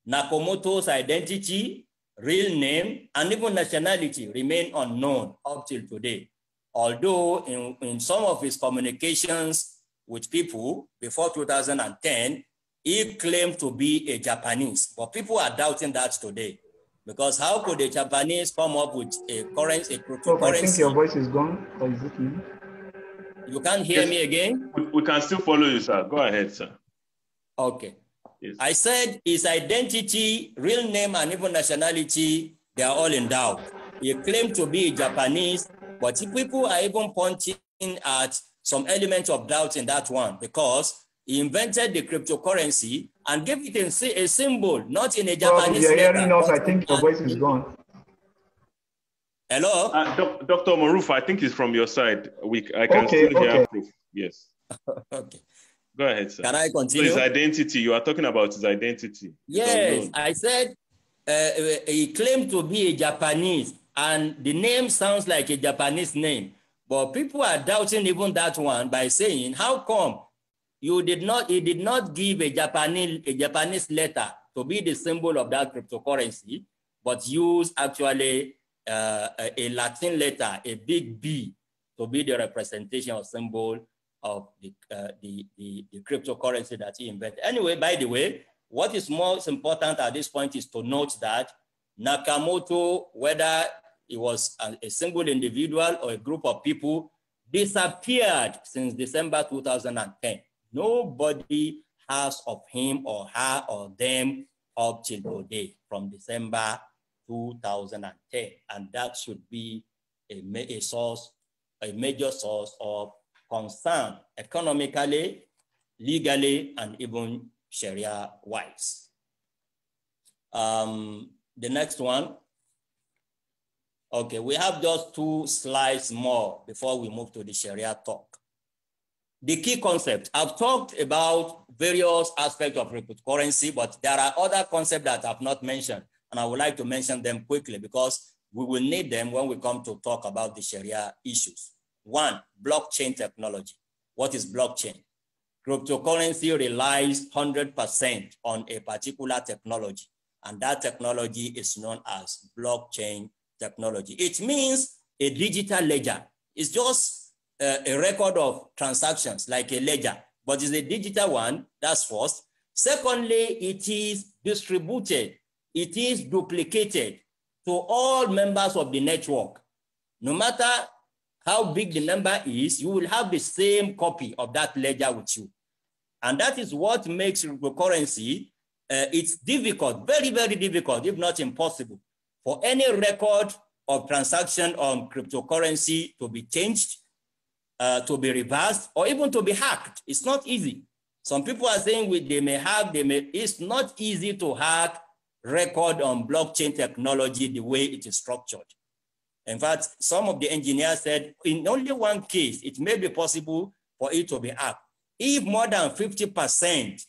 Nakamoto's identity, real name, and even nationality remain unknown up till today. Although in some of his communications with people before 2010, he claimed to be a Japanese, but people are doubting that today. Because how could a Japanese come up with a currency, a cryptocurrency? I think your voice is gone, or is it me? You can't hear me again? We can still follow you, sir. Go ahead, sir. Okay. Yes. I said his identity, real name, and even nationality, they are all in doubt. He claimed to be Japanese, but people are even pointing at some elements of doubt in that one because he invented the cryptocurrency and gave it a symbol, not in a Japanese letter. You're hearing us, I but think your voice is gone. Hello? Dr. Maruf, I think it's from your side. I can still hear Prof. Yes. Okay. Go ahead, sir. Can I continue? So his identity, you are talking about his identity. Yes, I said he claimed to be a Japanese, and the name sounds like a Japanese name, but people are doubting even that one by saying, how come he did not give a Japanese letter to be the symbol of that cryptocurrency, but use actually a Latin letter, a big B, to be the representation or symbol of the cryptocurrency that he invented. Anyway, by the way, what is most important at this point is to note that Nakamoto, whether it was a single individual or a group of people, disappeared since December 2010. Nobody has of him or her or them up till today from December 2010. And that should be a major source of concern economically, legally, and even Sharia-wise. The next one. Okay, we have just 2 slides more before we move to the Sharia talk. The key concept. I've talked about various aspects of cryptocurrency, but there are other concepts that I've not mentioned, and I would like to mention them quickly because we will need them when we come to talk about the Sharia issues. 1, blockchain technology. What is blockchain? Cryptocurrency relies 100% on a particular technology, and that technology is known as blockchain technology. It means a digital ledger. It's just a record of transactions like a ledger, but it's a digital one. That's first. Secondly, it is distributed. It is duplicated to all members of the network. No matter how big the number is, you will have the same copy of that ledger with you. And that is what makes cryptocurrency, it's difficult, very, very difficult, if not impossible, for any record of transaction on cryptocurrency to be changed, to be reversed, or even to be hacked. It's not easy. Some people are saying it's not easy to hack record on blockchain technology the way it is structured. In fact, some of the engineers said in only one case, it may be possible for it to be hacked. If more than 50%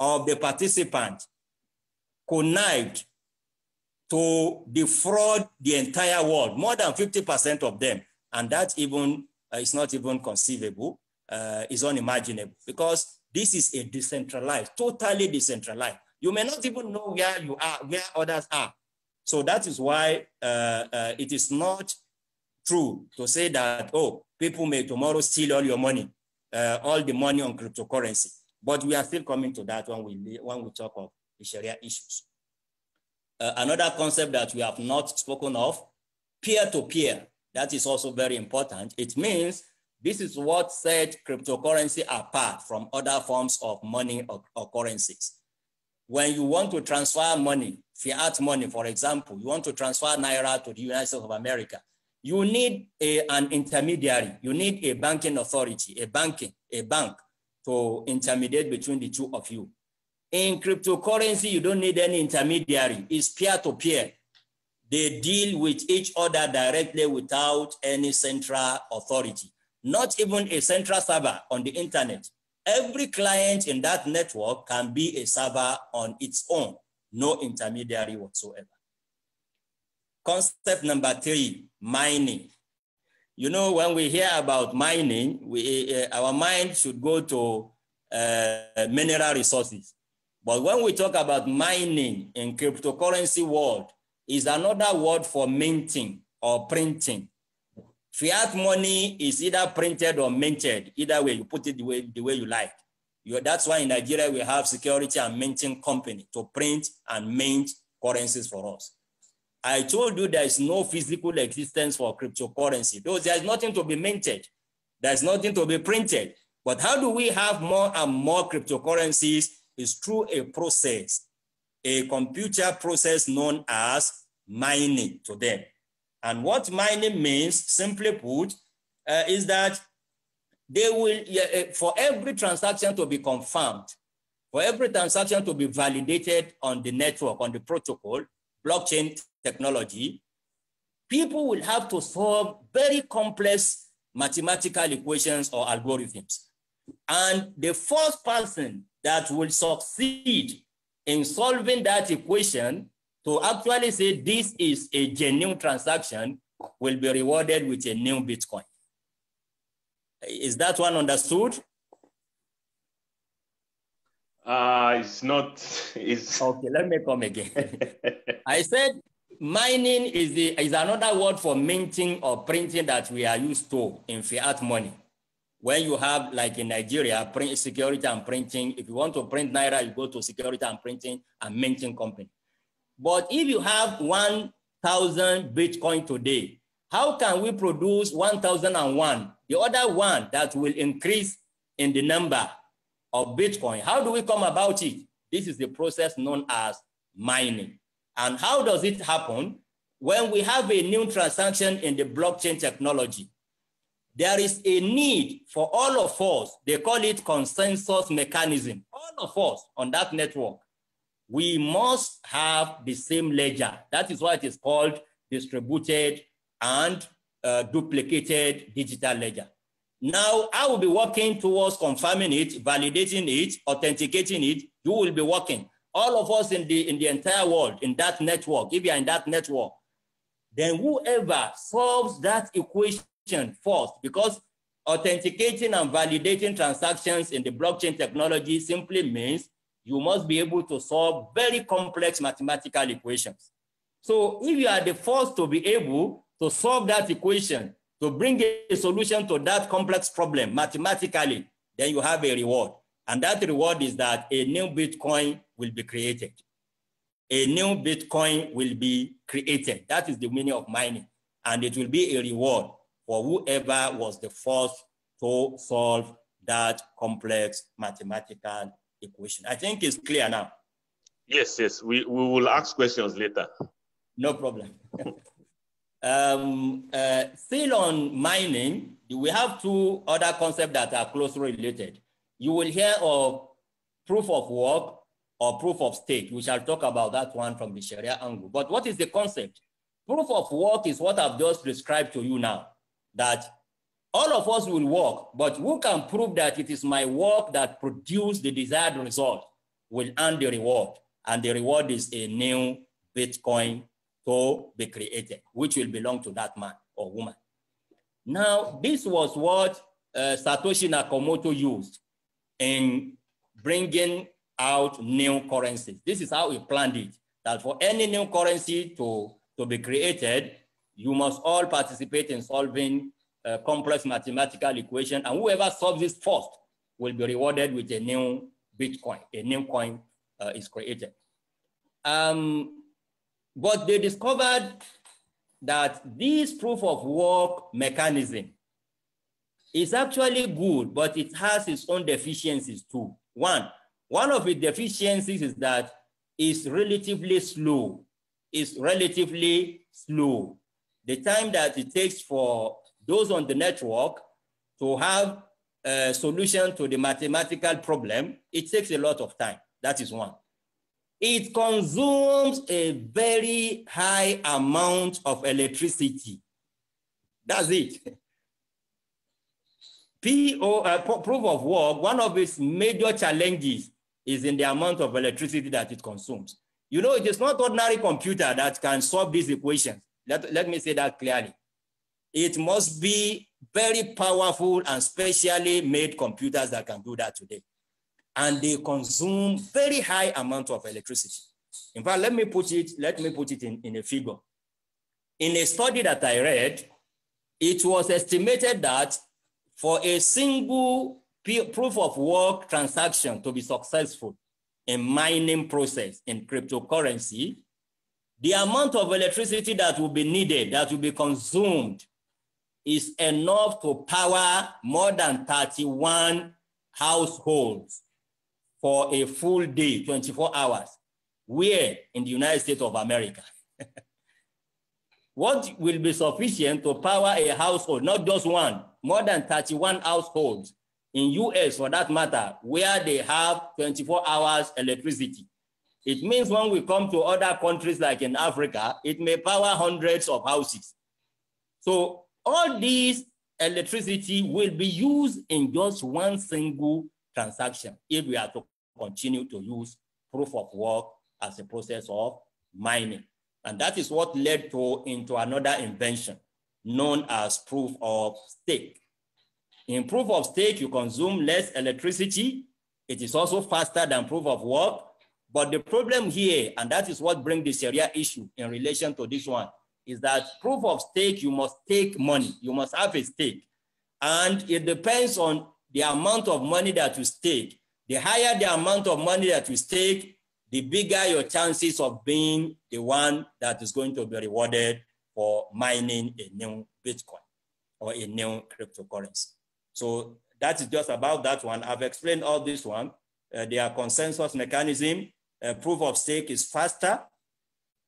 of the participants connived to defraud the entire world, more than 50% of them, and that even is not even conceivable, is unimaginable, because this is a decentralized, totally decentralized. You may not even know where you are, where others are. So that is why it is not true to say that, oh, people may tomorrow steal all your money, all the money on cryptocurrency. But we are still coming to that when we talk of the Sharia issues. Another concept that we have not spoken of, peer-to-peer. That is also very important. It means this is what set cryptocurrency apart from other forms of money or currencies. When you want to transfer money, fiat money, for example, you want to transfer Naira to the United States of America, you need an intermediary. You need a banking authority, a bank to intermediate between the two of you. In cryptocurrency, you don't need any intermediary. It's peer-to-peer. They deal with each other directly without any central authority, not even a central server on the internet. Every client in that network can be a server on its own, no intermediary whatsoever. Concept number 3, mining. You know, when we hear about mining, our mind should go to mineral resources. But when we talk about mining in cryptocurrency world, is another word for minting or printing. Fiat money is either printed or minted. Either way, you put it the way you like. That's why in Nigeria, we have security and minting company to print and mint currencies for us. I told you there is no physical existence for cryptocurrency. There is nothing to be minted. There's nothing to be printed. But how do we have more and more cryptocurrencies? Is through a process, a computer process known as mining to them. And what mining means, simply put, is that they will, for every transaction to be confirmed, for every transaction to be validated on the network, on the protocol, blockchain technology, people will have to solve very complex mathematical equations or algorithms. And the first person that will succeed in solving that equation to actually say this is a genuine transaction will be rewarded with a new Bitcoin. Is that one understood? It's not. It's okay. Let me come again. I said mining is another word for minting or printing that we are used to in fiat money. When you have, like in Nigeria, print security and printing, if you want to print Naira, you go to security and printing and minting company. But if you have one 1,000 Bitcoin today. How can we produce 1,001, the other one that will increase in the number of Bitcoin? How do we come about it? This is the process known as mining. And how does it happen? When we have a new transaction in the blockchain technology, there is a need for all of us, they call it consensus mechanism, all of us on that network, we must have the same ledger. That is why it is called distributed and duplicated digital ledger. Now, I will be working towards confirming it, validating it, authenticating it. You will be working. All of us in the entire world, in that network, if you are in that network, then whoever solves that equation first, because authenticating and validating transactions in the blockchain technology simply means you must be able to solve very complex mathematical equations. So if you are the first to be able to solve that equation, to bring a solution to that complex problem mathematically, then you have a reward. And that reward is that a new Bitcoin will be created. A new Bitcoin will be created. That is the meaning of mining. And it will be a reward for whoever was the first to solve that complex mathematical equation. I think it's clear now. Yes, yes. We will ask questions later. No problem. Still on mining, we have two other concepts that are closely related. You will hear of proof of work or proof of stake. We shall talk about that one from the Sharia angle. But what is the concept? Proof of work is what I've just described to you now, that all of us will work, but who can prove that it is my work that produced the desired result will earn the reward. And the reward is a new Bitcoin to be created, which will belong to that man or woman. Now, this was what Satoshi Nakamoto used in bringing out new currencies. This is how he planned it, that for any new currency to be created, you must all participate in solving a complex mathematical equation, and whoever solves this first will be rewarded with a new Bitcoin. A new coin is created. But they discovered that this proof of work mechanism is actually good, but it has its own deficiencies too. One of its deficiencies is that it's relatively slow. It's relatively slow. The time that it takes for those on the network to have a solution to the mathematical problem, it takes a lot of time. That is one. It consumes a very high amount of electricity. That's it. Proof of work, one of its major challenges is in the amount of electricity that it consumes. You know, it is not ordinary computer that can solve these equations. Let me say that clearly. It must be very powerful and specially made computers that can do that today. And they consume very high amount of electricity. In fact, let me put it in a figure. In a study that I read, it was estimated that for a single proof of work transaction to be successful in mining process in cryptocurrency, the amount of electricity that will be needed, that will be consumed, is enough to power more than 31 households for a full day, 24 hours. Where? In the United States of America. What will be sufficient to power a household, not just one, more than 31 households in US for that matter, where they have 24 hours electricity. It means when we come to other countries like in Africa, it may power hundreds of houses. So all these electricity will be used in just one single transaction if we are to continue to use proof of work as a process of mining. And that is what led into another invention known as proof of stake. In proof of stake, you consume less electricity. It is also faster than proof of work. But the problem here, and that is what brings the Sharia issue in relation to this one, is that proof of stake, you must take money. You must have a stake. And it depends on the amount of money that you stake. The higher the amount of money that you stake, the bigger your chances of being the one that is going to be rewarded for mining a new Bitcoin or a new cryptocurrency. So that is just about that one. I've explained all this one. Their consensus mechanism, proof of stake is faster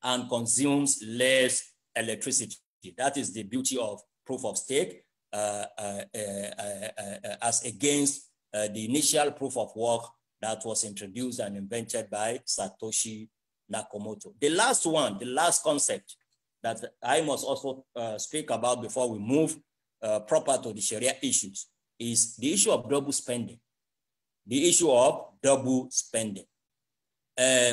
and consumes less electricity. That is the beauty of proof of stake as against the initial proof of work that was introduced and invented by Satoshi Nakamoto. The last one, the last concept that I must also speak about before we move proper to the Sharia issues is the issue of double spending. The issue of double spending.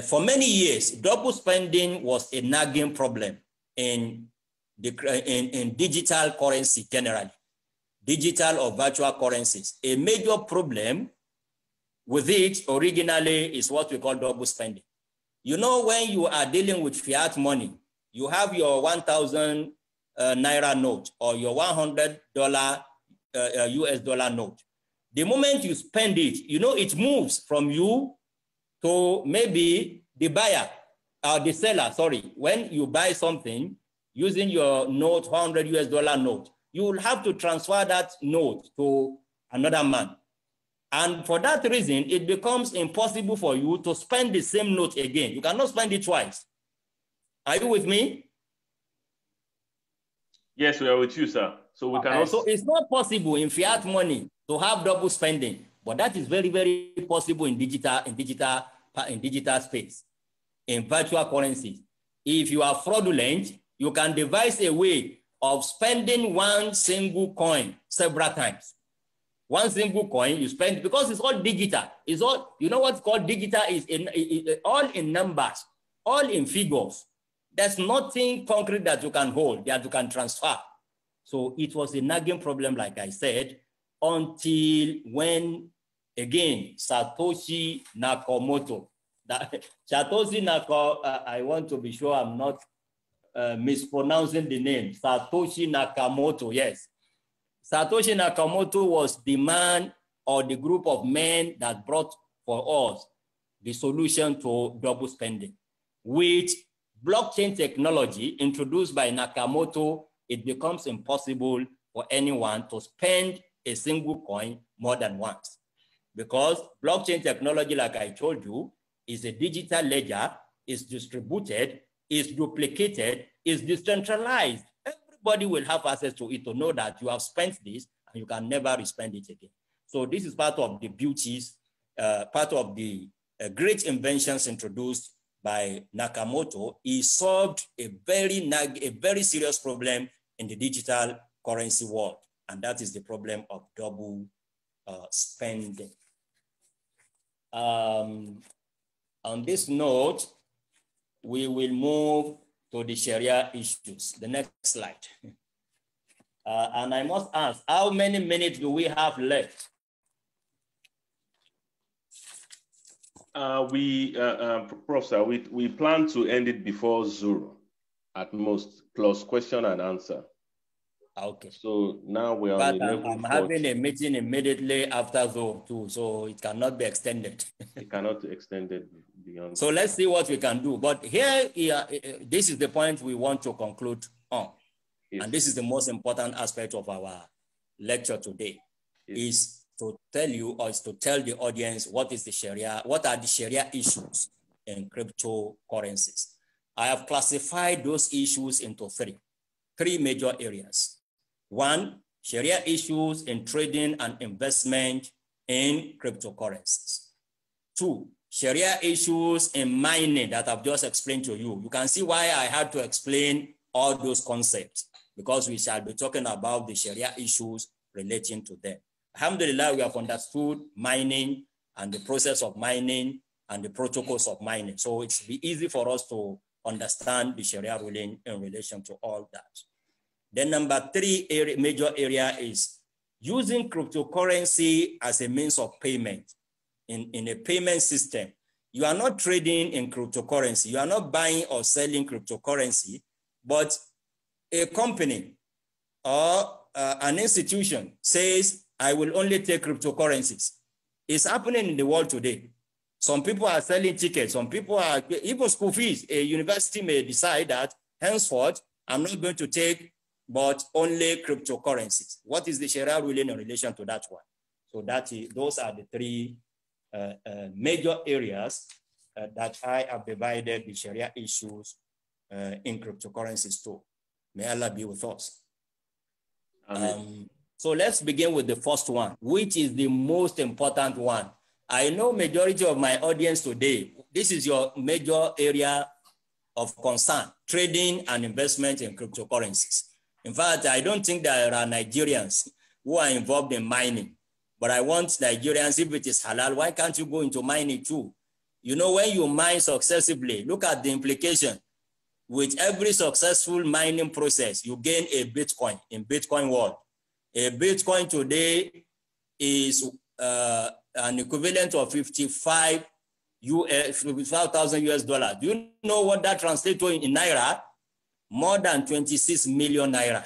For many years, double spending was a nagging problem in digital currency generally, digital or virtual currencies. A major problem with it originally is what we call double spending. You know, when you are dealing with fiat money, you have your 1,000 Naira note or your $100 US dollar note. The moment you spend it, you know, it moves from you to maybe the buyer or the seller, sorry. When you buy something using your note, 100 US dollar note, you will have to transfer that note to another man. And for that reason, it becomes impossible for you to spend the same note again. You cannot spend it twice. Are you with me? Yes, we are with you, sir. So we cannot. So it's not possible in fiat money to have double spending, but that is very, very possible in digital space, in virtual currencies. If you are fraudulent, you can devise a way of spending one single coin several times. One single coin you spend, because it's all digital. It's all, you know what's called digital is all in numbers, all in figures. There's nothing concrete that you can hold, that you can transfer. So it was a nagging problem, like I said, until when, again, Satoshi Nakamoto, I want to be sure I'm not mispronouncing the name, Satoshi Nakamoto, yes. Satoshi Nakamoto was the man or the group of men that brought for us the solution to double spending. With blockchain technology introduced by Nakamoto, it becomes impossible for anyone to spend a single coin more than once. Because blockchain technology, like I told you, is a digital ledger, is distributed, is duplicated, is decentralized. Everybody will have access to it to know that you have spent this and you can never respend it again. So this is part of the beauties, part of the great inventions introduced by Nakamoto. He solved a very serious problem in the digital currency world, and that is the problem of double spending. On this note, we will move to the Sharia issues. The next slide. And I must ask, how many minutes do we have left? Prof, sir, we plan to end it before Zuhr at most, plus question and answer. Okay. So now we are but I'm having a meeting immediately after Zuhr too, so it cannot be extended. It cannot be extended beyond. So let's see what we can do. But here, this is the point we want to conclude on. Yes. And this is the most important aspect of our lecture today, yes, is to tell you, or is to tell the audience what is the Sharia, what are the Sharia issues in cryptocurrencies. I have classified those issues into three major areas. One, Sharia issues in trading and investment in cryptocurrencies. Two, Sharia issues in mining that I've just explained to you. You can see why I had to explain all those concepts, because we shall be talking about the Sharia issues relating to them. Alhamdulillah, we have understood mining and the process of mining and the protocols of mining. So it's be easy for us to understand the Sharia ruling in relation to all that. Then number three major area is using cryptocurrency as a means of payment in a payment system. You are not trading in cryptocurrency. You are not buying or selling cryptocurrency, but a company or an institution says, I will only take cryptocurrencies. It's happening in the world today. Some people are selling tickets. Some people are, even school fees. A university may decide that henceforth, I'm not going to take but only cryptocurrencies. What is the Sharia ruling in relation to that one? So those are the three major areas that I have divided the Sharia issues in cryptocurrencies too. May Allah be with us. So let's begin with the first one, which is the most important one. I know majority of my audience today, this is your major area of concern, trading and investment in cryptocurrencies. In fact, I don't think there are Nigerians who are involved in mining, but I want Nigerians, if it is halal, why can't you go into mining too? You know, when you mine successively, look at the implication. With every successful mining process, you gain a Bitcoin in Bitcoin world. A Bitcoin today is an equivalent of 55,000 US dollars. Do you know what that translates to in Naira? More than 26 million Naira.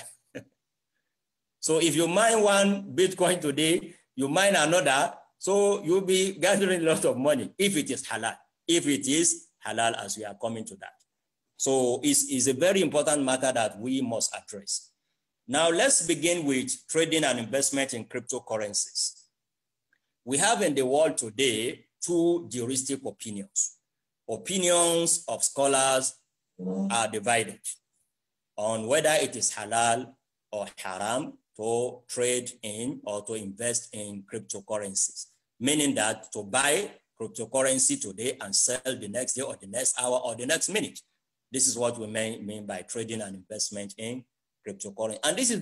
So if you mine one Bitcoin today, you mine another, so you'll be gathering a lot of money if it is halal. If it is halal, as we are coming to that. So it's a very important matter that we must address. Now let's begin with trading and investment in cryptocurrencies. We have in the world today two juristic opinions. Opinions of scholars are divided on whether it is halal or haram to trade in or to invest in cryptocurrencies, meaning that to buy cryptocurrency today and sell the next day or the next hour or the next minute. This is what we mean by trading and investment in cryptocurrency. And this is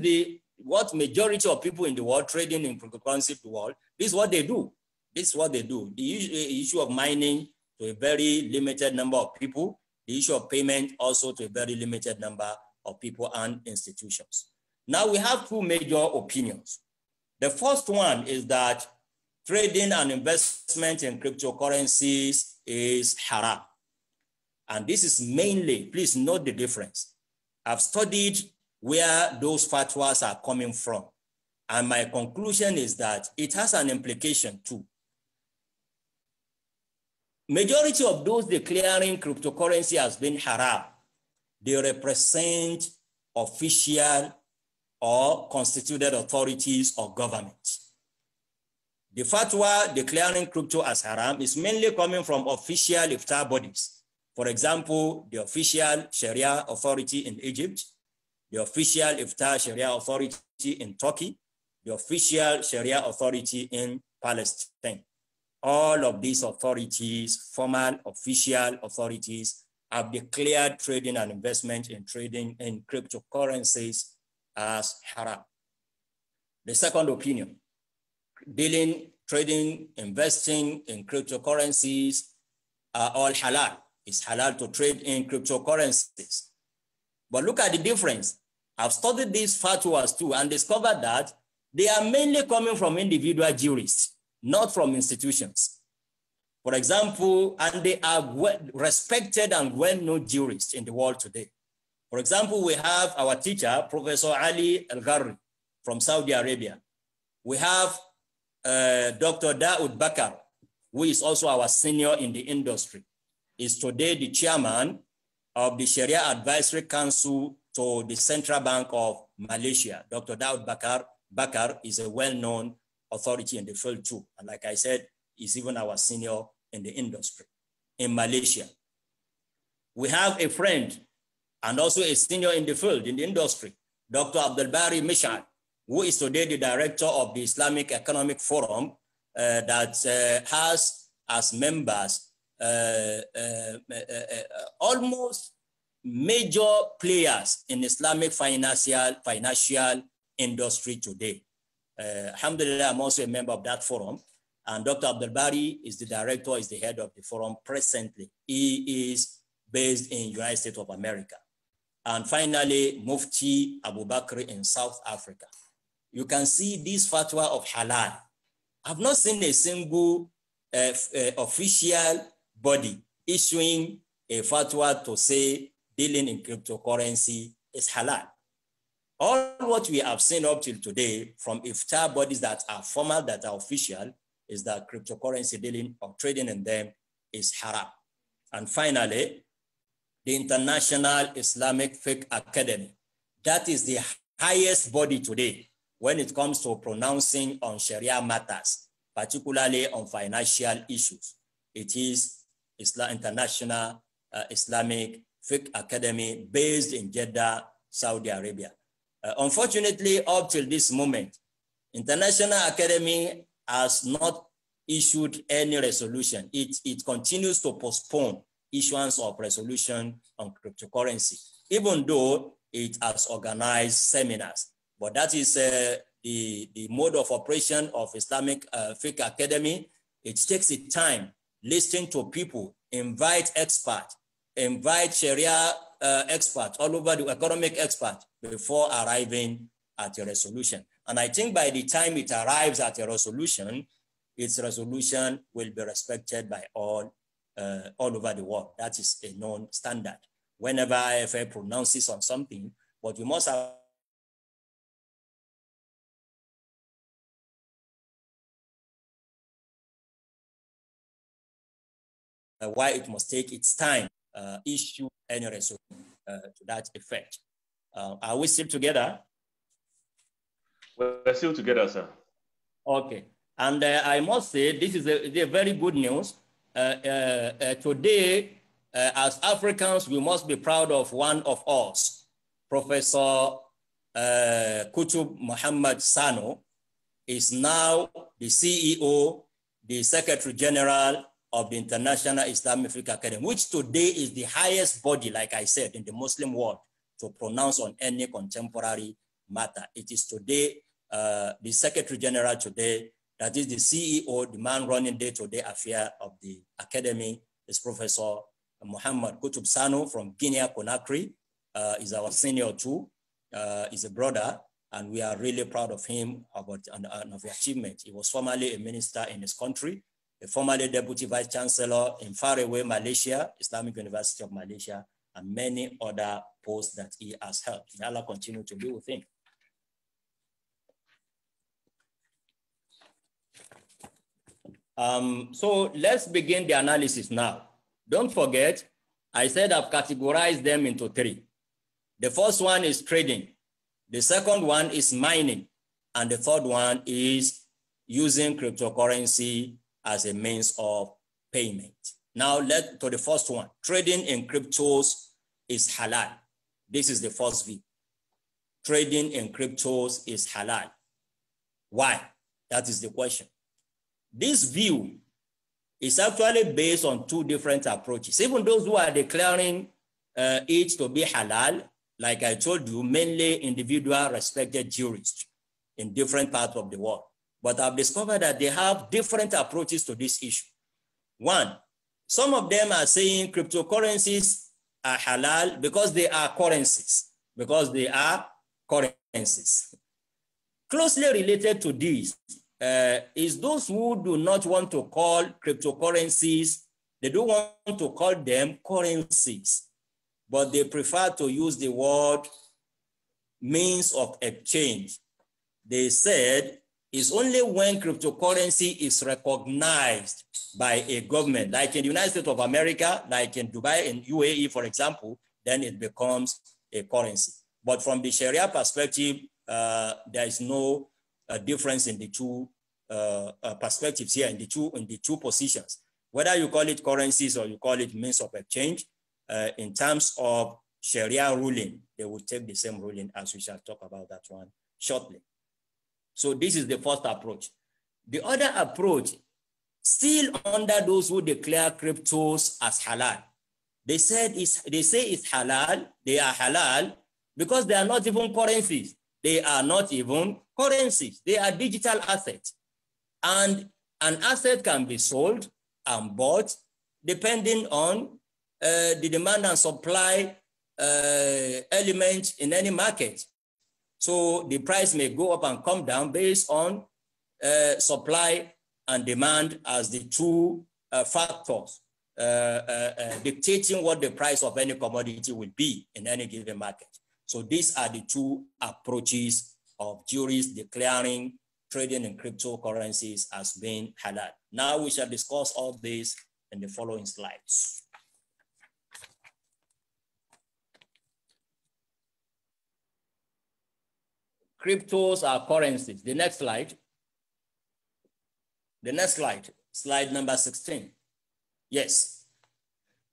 what majority of people in the world trading in cryptocurrency in the world, this is what they do. This is what they do. The issue of mining to a very limited number of people, the issue of payment also to a very limited number of people and institutions. Now we have two major opinions. The first one is that trading and investment in cryptocurrencies is haram. And this is mainly, please note the difference. I've studied where those fatwas are coming from. And my conclusion is that it has an implication too. Majority of those declaring cryptocurrency as being haram, they represent official or constituted authorities or governments. The fatwa declaring crypto as haram is mainly coming from official iftar bodies. For example, the official Sharia authority in Egypt, the official iftar Sharia authority in Turkey, the official Sharia authority in Palestine. All of these authorities, formal official authorities, have declared trading and investment in trading in cryptocurrencies as haram. The second opinion, trading, investing in cryptocurrencies are all halal. It's halal to trade in cryptocurrencies. But look at the difference. I've studied these fatwas too and discovered that they are mainly coming from individual jurists, not from institutions. For example, and they are respected and well-known jurists in the world today. For example, we have our teacher, Professor Ali Al-Gharri from Saudi Arabia. We have Dr. Daoud Bakar, who is also our senior in the industry, is today the chairman of the Sharia Advisory Council to the Central Bank of Malaysia. Dr. Daoud Bakar is a well-known authority in the field too. And like I said, he's even our senior in the industry in Malaysia. We have a friend and also a senior in the field, in the industry, Dr. Abdul-Bari Mishal, who is today the director of the Islamic Economic Forum that has as members almost major players in Islamic financial industry today. Alhamdulillah, I'm also a member of that forum. And Dr. Abdul Bari is the director, is the head of the forum presently. He is based in United States of America. And finally, Mufti Abu Bakr in South Africa. You can see this fatwa of halal. I've not seen a single official body issuing a fatwa to say dealing in cryptocurrency is halal. All what we have seen up till today from iftar bodies that are formal, that are official, is that cryptocurrency dealing or trading in them is haram. And finally, the International Islamic Fiqh Academy. That is the highest body today when it comes to pronouncing on Sharia matters, particularly on financial issues. It is International Islamic Fiqh Academy based in Jeddah, Saudi Arabia. Unfortunately, up till this moment, International Academy has not issued any resolution. It continues to postpone issuance of resolution on cryptocurrency, even though it has organized seminars. But that is the mode of operation of Islamic Fiqh Academy. It takes its time, listening to people, invite experts, invite Sharia experts, all over the economic experts before arriving at a resolution. And I think by the time it arrives at a resolution, its resolution will be respected by all over the world. That is a known standard. Whenever IFA pronounces on something, but we must have why it must take its time issue any resolution to that effect. Are we still together? We're still together, sir. Okay. And I must say, this is a very good news. Today, as Africans, we must be proud of one of us, Professor Qutb Muhammad Sano is now the CEO, the Secretary General of the International Islamic Fiqh Academy, which today is the highest body, like I said, in the Muslim world to pronounce on any contemporary matter. It is today, the Secretary General today, that is the CEO, the man running day-to-day affair of the academy, is Professor Muhammad Qutb Sano from Guinea-Conakry. Is our senior too, is a brother, and we are really proud of him of the achievement. He was formerly a minister in his country, a formerly deputy vice chancellor in faraway Malaysia, Islamic University of Malaysia, and many other posts that he has held. May Allah continue to be with him. So let's begin the analysis now. Don't forget, I said I've categorized them into three. The first one is trading. The second one is mining. And the third one is using cryptocurrency as a means of payment. Now let's to the first one. Trading in cryptos is halal. This is the first view. Trading in cryptos is halal. Why? That is the question. This view is actually based on two different approaches. Even those who are declaring it to be halal, like I told you, mainly individual respected jurists in different parts of the world. But I've discovered that they have different approaches to this issue. One, some of them are saying cryptocurrencies are halal because they are currencies, Closely related to this is those who do not want to call cryptocurrencies, they don't want to call them currencies, but they prefer to use the word means of exchange. They said it's only when cryptocurrency is recognized by a government, like in the United States of America, like in Dubai and UAE, for example, then it becomes a currency. But from the Sharia perspective, there is no difference in the two perspectives here, in the two positions. Whether you call it currencies or you call it means of exchange, in terms of Sharia ruling, they will take the same ruling, as we shall talk about that one shortly. So this is the first approach. The other approach, still under those who declare cryptos as halal, they say it's halal, they are halal because they are not even currencies. They are not even currencies. They are digital assets. And an asset can be sold and bought depending on the demand and supply element in any market. So the price may go up and come down based on supply and demand as the two factors dictating what the price of any commodity will be in any given market. So these are the two approaches of jurists declaring trading in cryptocurrencies as being halal. Now we shall discuss all this in the following slides. Cryptos are currencies. The next slide. The next slide, slide number 16. Yes.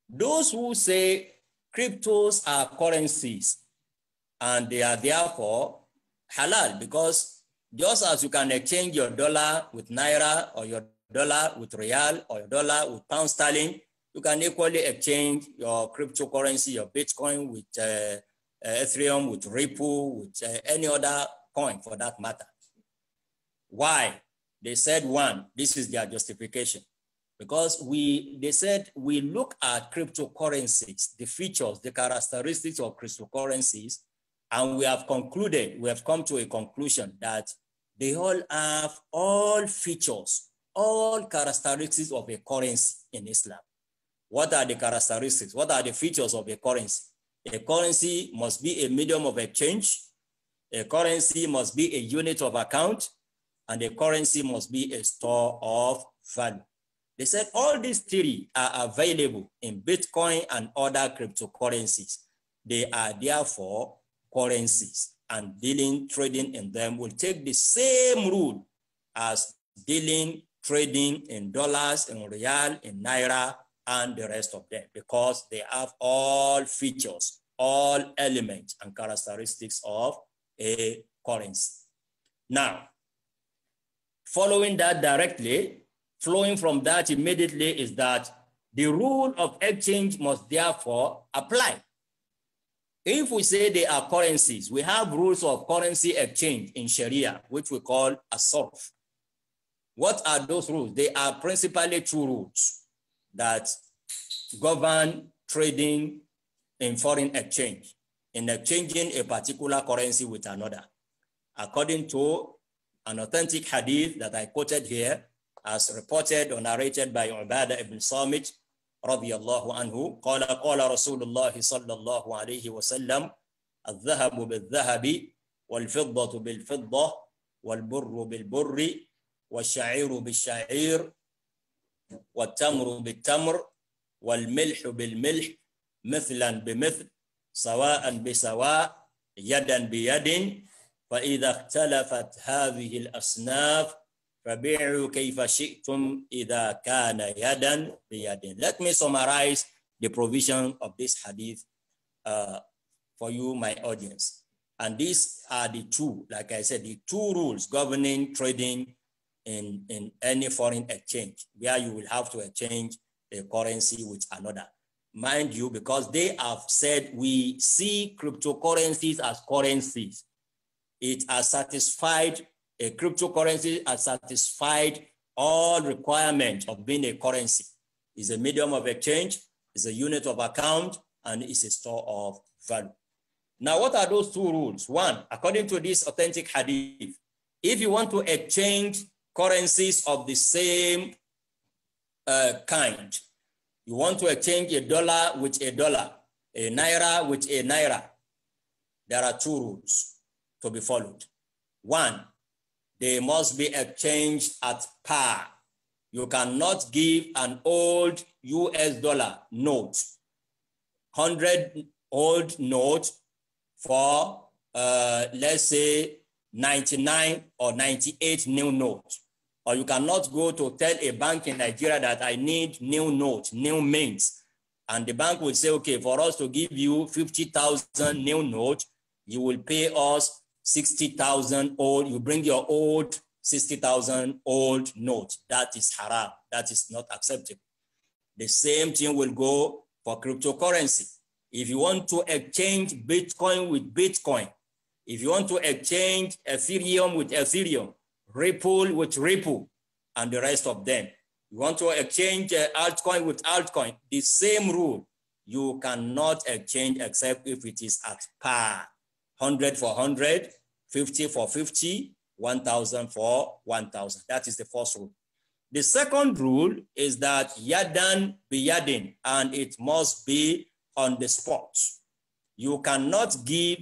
Those who say cryptos are currencies and they are therefore halal, because just as you can exchange your dollar with naira or your dollar with real or your dollar with pound sterling, you can equally exchange your cryptocurrency, your Bitcoin with Ethereum, with Ripple, with any other coin for that matter. Why? They said, one, this is their justification. Because they said we look at cryptocurrencies, the features, the characteristics of cryptocurrencies, and we have concluded, we have come to a conclusion that they all have all features, all characteristics of a currency in Islam. What are the characteristics? What are the features of a currency? A currency must be a medium of exchange. A currency must be a unit of account, and a currency must be a store of value. They said all these three are available in Bitcoin and other cryptocurrencies. They are therefore currencies, and trading in them will take the same rule as trading in dollars, in real, in naira, and the rest of them, because they have all features, all elements and characteristics of a currency. Now, following that directly, flowing from that immediately is that the rule of exchange must therefore apply. If we say they are currencies, we have rules of currency exchange in Sharia, which we call a sarf. What are those rules? They are principally two rules that govern trading in foreign exchange, in exchanging a particular currency with another. According to an authentic hadith that I quoted here, as reported or narrated by Ubadah ibn Samit, radiyallahu anhu, قال رسول الله صلى الله عليه وسلم الذهب بالذهب والفضة بالفضة والبر بالبر والشعير بالشعير والتمر بالتمر والملح بالملح مثلا بمثل سواء بسواء يدا بيد فإذا اختلفت هذه الأصناف فبيعوا كيف شئتم إذا كان يدا بيد. Let me summarize the provision of this hadith for you, my audience. And these are the two, like I said, the two rules governing trading in any foreign exchange, where you will have to exchange a currency with another. Mind you, because they have said we see cryptocurrencies as currencies. It has satisfied, a cryptocurrency has satisfied all requirements of being a currency. It's a medium of exchange, it's a unit of account, and it's a store of value. Now, what are those two rules? One, according to this authentic hadith, if you want to exchange currencies of the same kind, you want to exchange a dollar with a dollar, a naira with a naira, there are two rules to be followed. One, they must be exchanged at par. You cannot give an old US dollar note, 100 old note for, let's say, 99 or 98 new notes. Or you cannot go to tell a bank in Nigeria that I need new notes, new mints. And the bank will say, okay, for us to give you 50,000 new notes, you will pay us 60,000 old, you bring your old 60,000 old note. That is haram. That is not acceptable. The same thing will go for cryptocurrency. If you want to exchange Bitcoin with Bitcoin, if you want to exchange Ethereum with Ethereum, Ripple with Ripple, and the rest of them, you want to exchange altcoin with altcoin, the same rule. You cannot exchange except if it is at par. 100 for 100, 50 for 50, 1,000 for 1,000. That is the first rule. The second rule is that yadan biyadin, and it must be on the spot. You cannot give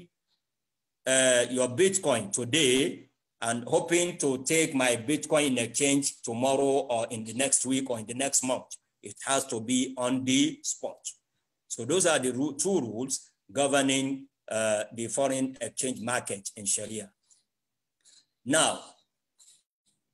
your Bitcoin today and hoping to take my Bitcoin in exchange tomorrow or in the next week or in the next month. it has to be on the spot. So those are the two rules governing the foreign exchange market in Sharia. Now,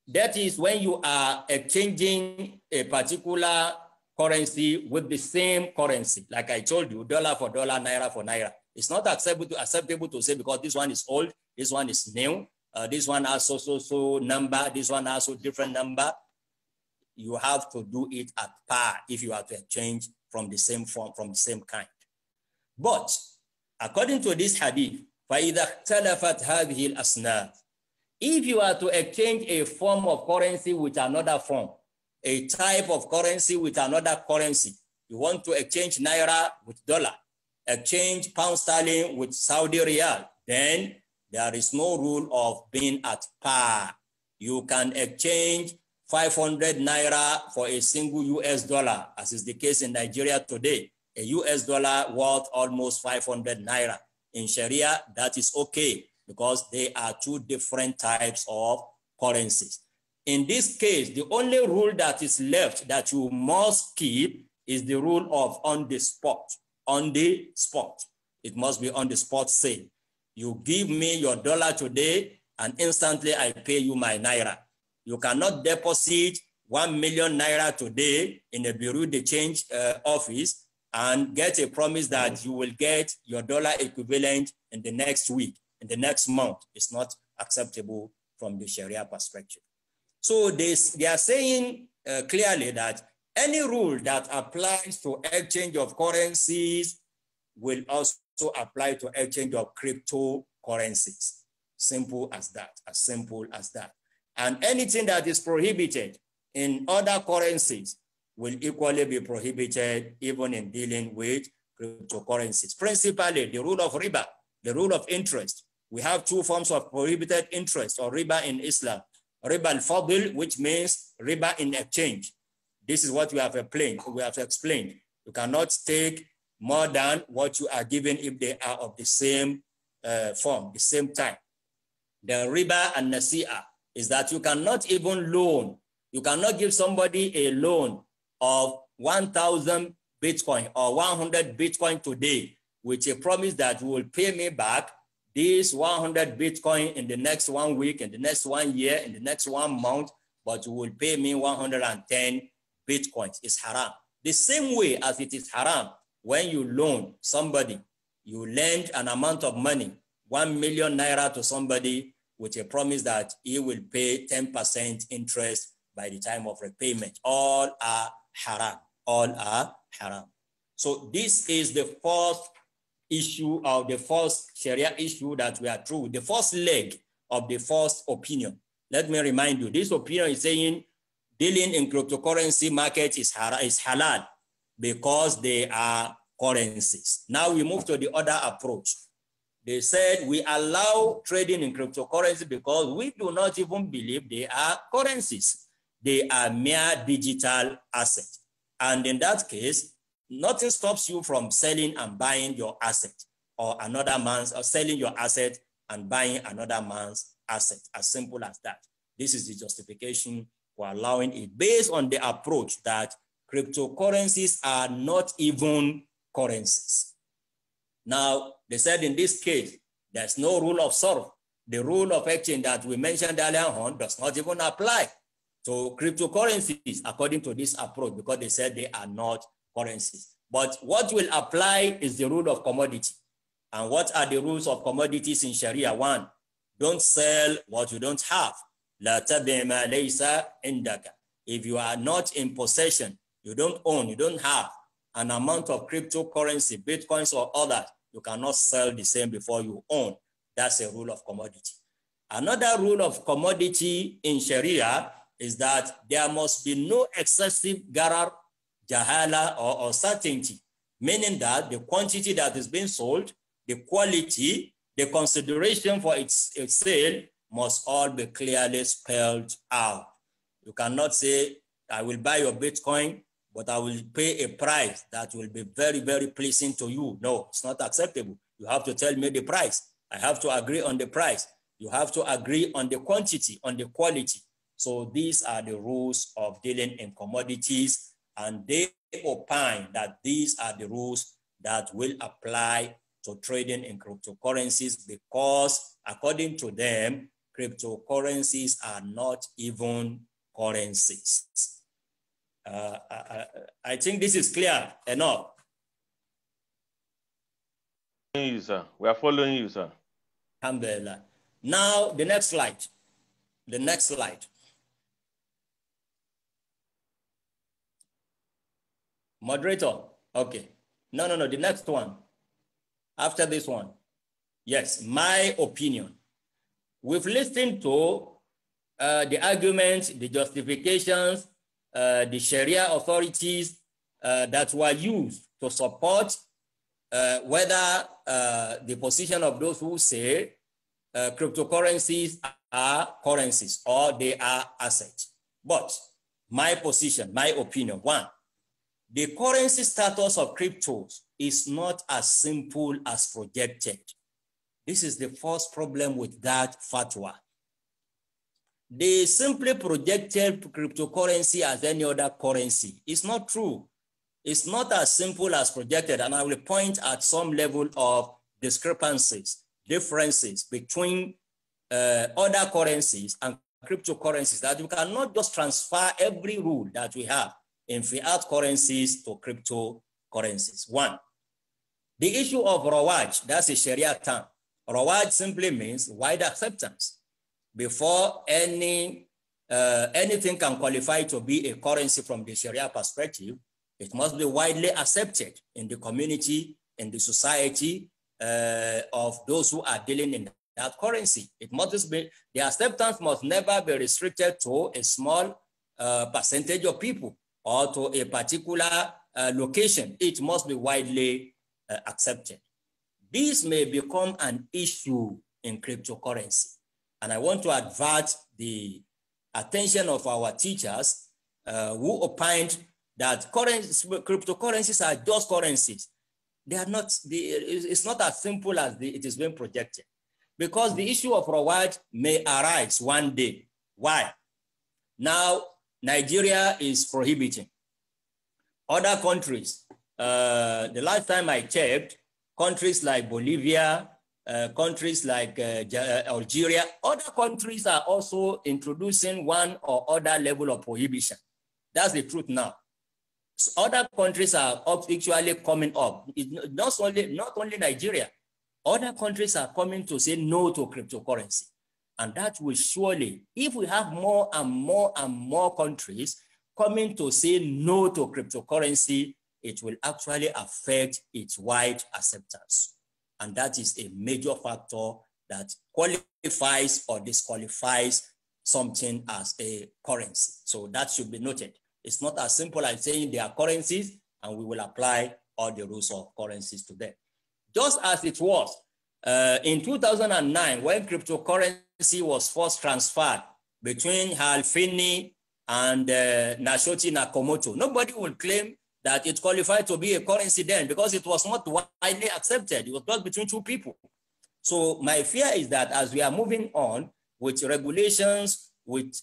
that is when you are exchanging a particular currency with the same currency. Like I told you, dollar for dollar, naira for naira. It's not acceptable to say because this one is old, this one is new, this one has so number, this one has a different number. You have to do it at par if you are to exchange from the same form, from the same kind. But according to this hadith, فَإِذَا اخْتَلَفَتْ هَذِهِ الْأَصْنَافِ, if you are to exchange a form of currency with another form, a type of currency with another currency, you want to exchange naira with dollar, exchange pound sterling with Saudi riyal, then there is no rule of being at par. You can exchange 500 naira for a single US dollar, as is the case in Nigeria today. A US dollar worth almost 500 naira. In Sharia, that is okay because they are two different types of currencies. In this case, the only rule that is left that you must keep is the rule of on the spot. On the spot. It must be on the spot sale. You give me your dollar today and instantly I pay you my naira. You cannot deposit 1 million naira today in a bureau de change office and get a promise that you will get your dollar equivalent in the next week, in the next month. It's not acceptable from the Sharia perspective. So they are saying clearly that any rule that applies to exchange of currencies will also apply to exchange of cryptocurrencies. Simple as that, as simple as that. And anything that is prohibited in other currencies will equally be prohibited even in dealing with cryptocurrencies. Principally, the rule of riba, the rule of interest. We have two forms of prohibited interest or riba in Islam. Riba al-fadl, which means riba in exchange. This is what we have explained. You cannot take more than what you are given if they are of the same form, the same type. The riba and nasi'ah is that you cannot even loan. You cannot give somebody a loan of 1,000 Bitcoin or 100 Bitcoin today with a promise that you will pay me back this 100 Bitcoin in the next 1 week, in the next 1 year, in the next 1 month, but you will pay me 110 Bitcoins. It's haram. The same way as it is haram when you loan somebody, you lend an amount of money, 1 million naira to somebody with a promise that he will pay 10% interest by the time of repayment. All are haram. All are haram. So this is the first issue of the first Sharia issue that we are through, the first leg of the first opinion. Let me remind you, this opinion is saying dealing in cryptocurrency market is halal because they are currencies. Now we move to the other approach. They said we allow trading in cryptocurrency because we do not even believe they are currencies. They are mere digital assets. And in that case, nothing stops you from selling and buying your asset or another man's, or selling your asset and buying another man's asset. As simple as that. This is the justification for allowing it based on the approach that cryptocurrencies are not even currencies. Now, they said in this case, there's no rule of sarf. The rule of exchange that we mentioned earlier on does not even apply to cryptocurrencies according to this approach because they said they are not currencies. But what will apply is the rule of commodity. And what are the rules of commodities in Sharia? 1, don't sell what you don't have. La tabi' ma laysa indaka. If you are not in possession, you don't own, you don't have an amount of cryptocurrency, Bitcoins or others, you cannot sell the same before you own. That's a rule of commodity. Another rule of commodity in Sharia is that there must be no excessive gharar, jahala, or certainty, meaning that the quantity that is being sold, the quality, the consideration for its sale must all be clearly spelled out. You cannot say, I will buy your Bitcoin, but I will pay a price that will be very, very pleasing to you. No, it's not acceptable. You have to tell me the price. I have to agree on the price. You have to agree on the quantity, on the quality. So these are the rules of dealing in commodities. and they opine that these are the rules that will apply to trading in cryptocurrencies because, according to them, cryptocurrencies are not even currencies. I think this is clear enough. You, sir. We are following you, sir. Alhamdulillah. Now, the next slide. The next slide. Moderator. Okay. No, the next one. After this one. Yes, my opinion. We've listened to the arguments, the justifications, the Sharia authorities that were used to support whether the position of those who say cryptocurrencies are currencies or they are assets. But my position, my opinion, one, the currency status of cryptos is not as simple as projected. This is the first problem with that fatwa. They simply projected cryptocurrency as any other currency. It's not true. It's not as simple as projected, and I will point at some level of discrepancies, differences between other currencies and cryptocurrencies, that you cannot just transfer every rule that we have in fiat currencies to cryptocurrencies. One, the issue of rawaj, that's a Sharia term. Rawaj simply means wide acceptance. Before anything can qualify to be a currency from the Sharia perspective, it must be widely accepted in the community, in the society of those who are dealing in that currency. It must be, the acceptance must never be restricted to a small percentage of people or to a particular location. It must be widely accepted. This may become an issue in cryptocurrency. And I want to advert the attention of our teachers who opined that cryptocurrencies are just currencies. They are not, it's not as simple as it is being projected. Because the issue of reward may arise one day. Why? Now, Nigeria is prohibiting. Other countries, the last time I checked, countries like Bolivia, countries like Algeria, other countries are also introducing one or other level of prohibition. That's the truth now. So other countries are actually coming up. It's not only Nigeria. Other countries are coming to say no to cryptocurrency. And that will surely, if we have more and more and more countries coming to say no to cryptocurrency, it will actually affect its wide acceptance. And that is a major factor that qualifies or disqualifies something as a currency. So that should be noted. It's not as simple as saying they are currencies and we will apply all the rules of currencies to them. Just as it was in 2009 when cryptocurrency was first transferred between Al-Fini and Nashoti Nakamoto. Nobody will claim that it qualified to be a currency then because it was not widely accepted. It was just between two people. So my fear is that as we are moving on with regulations, with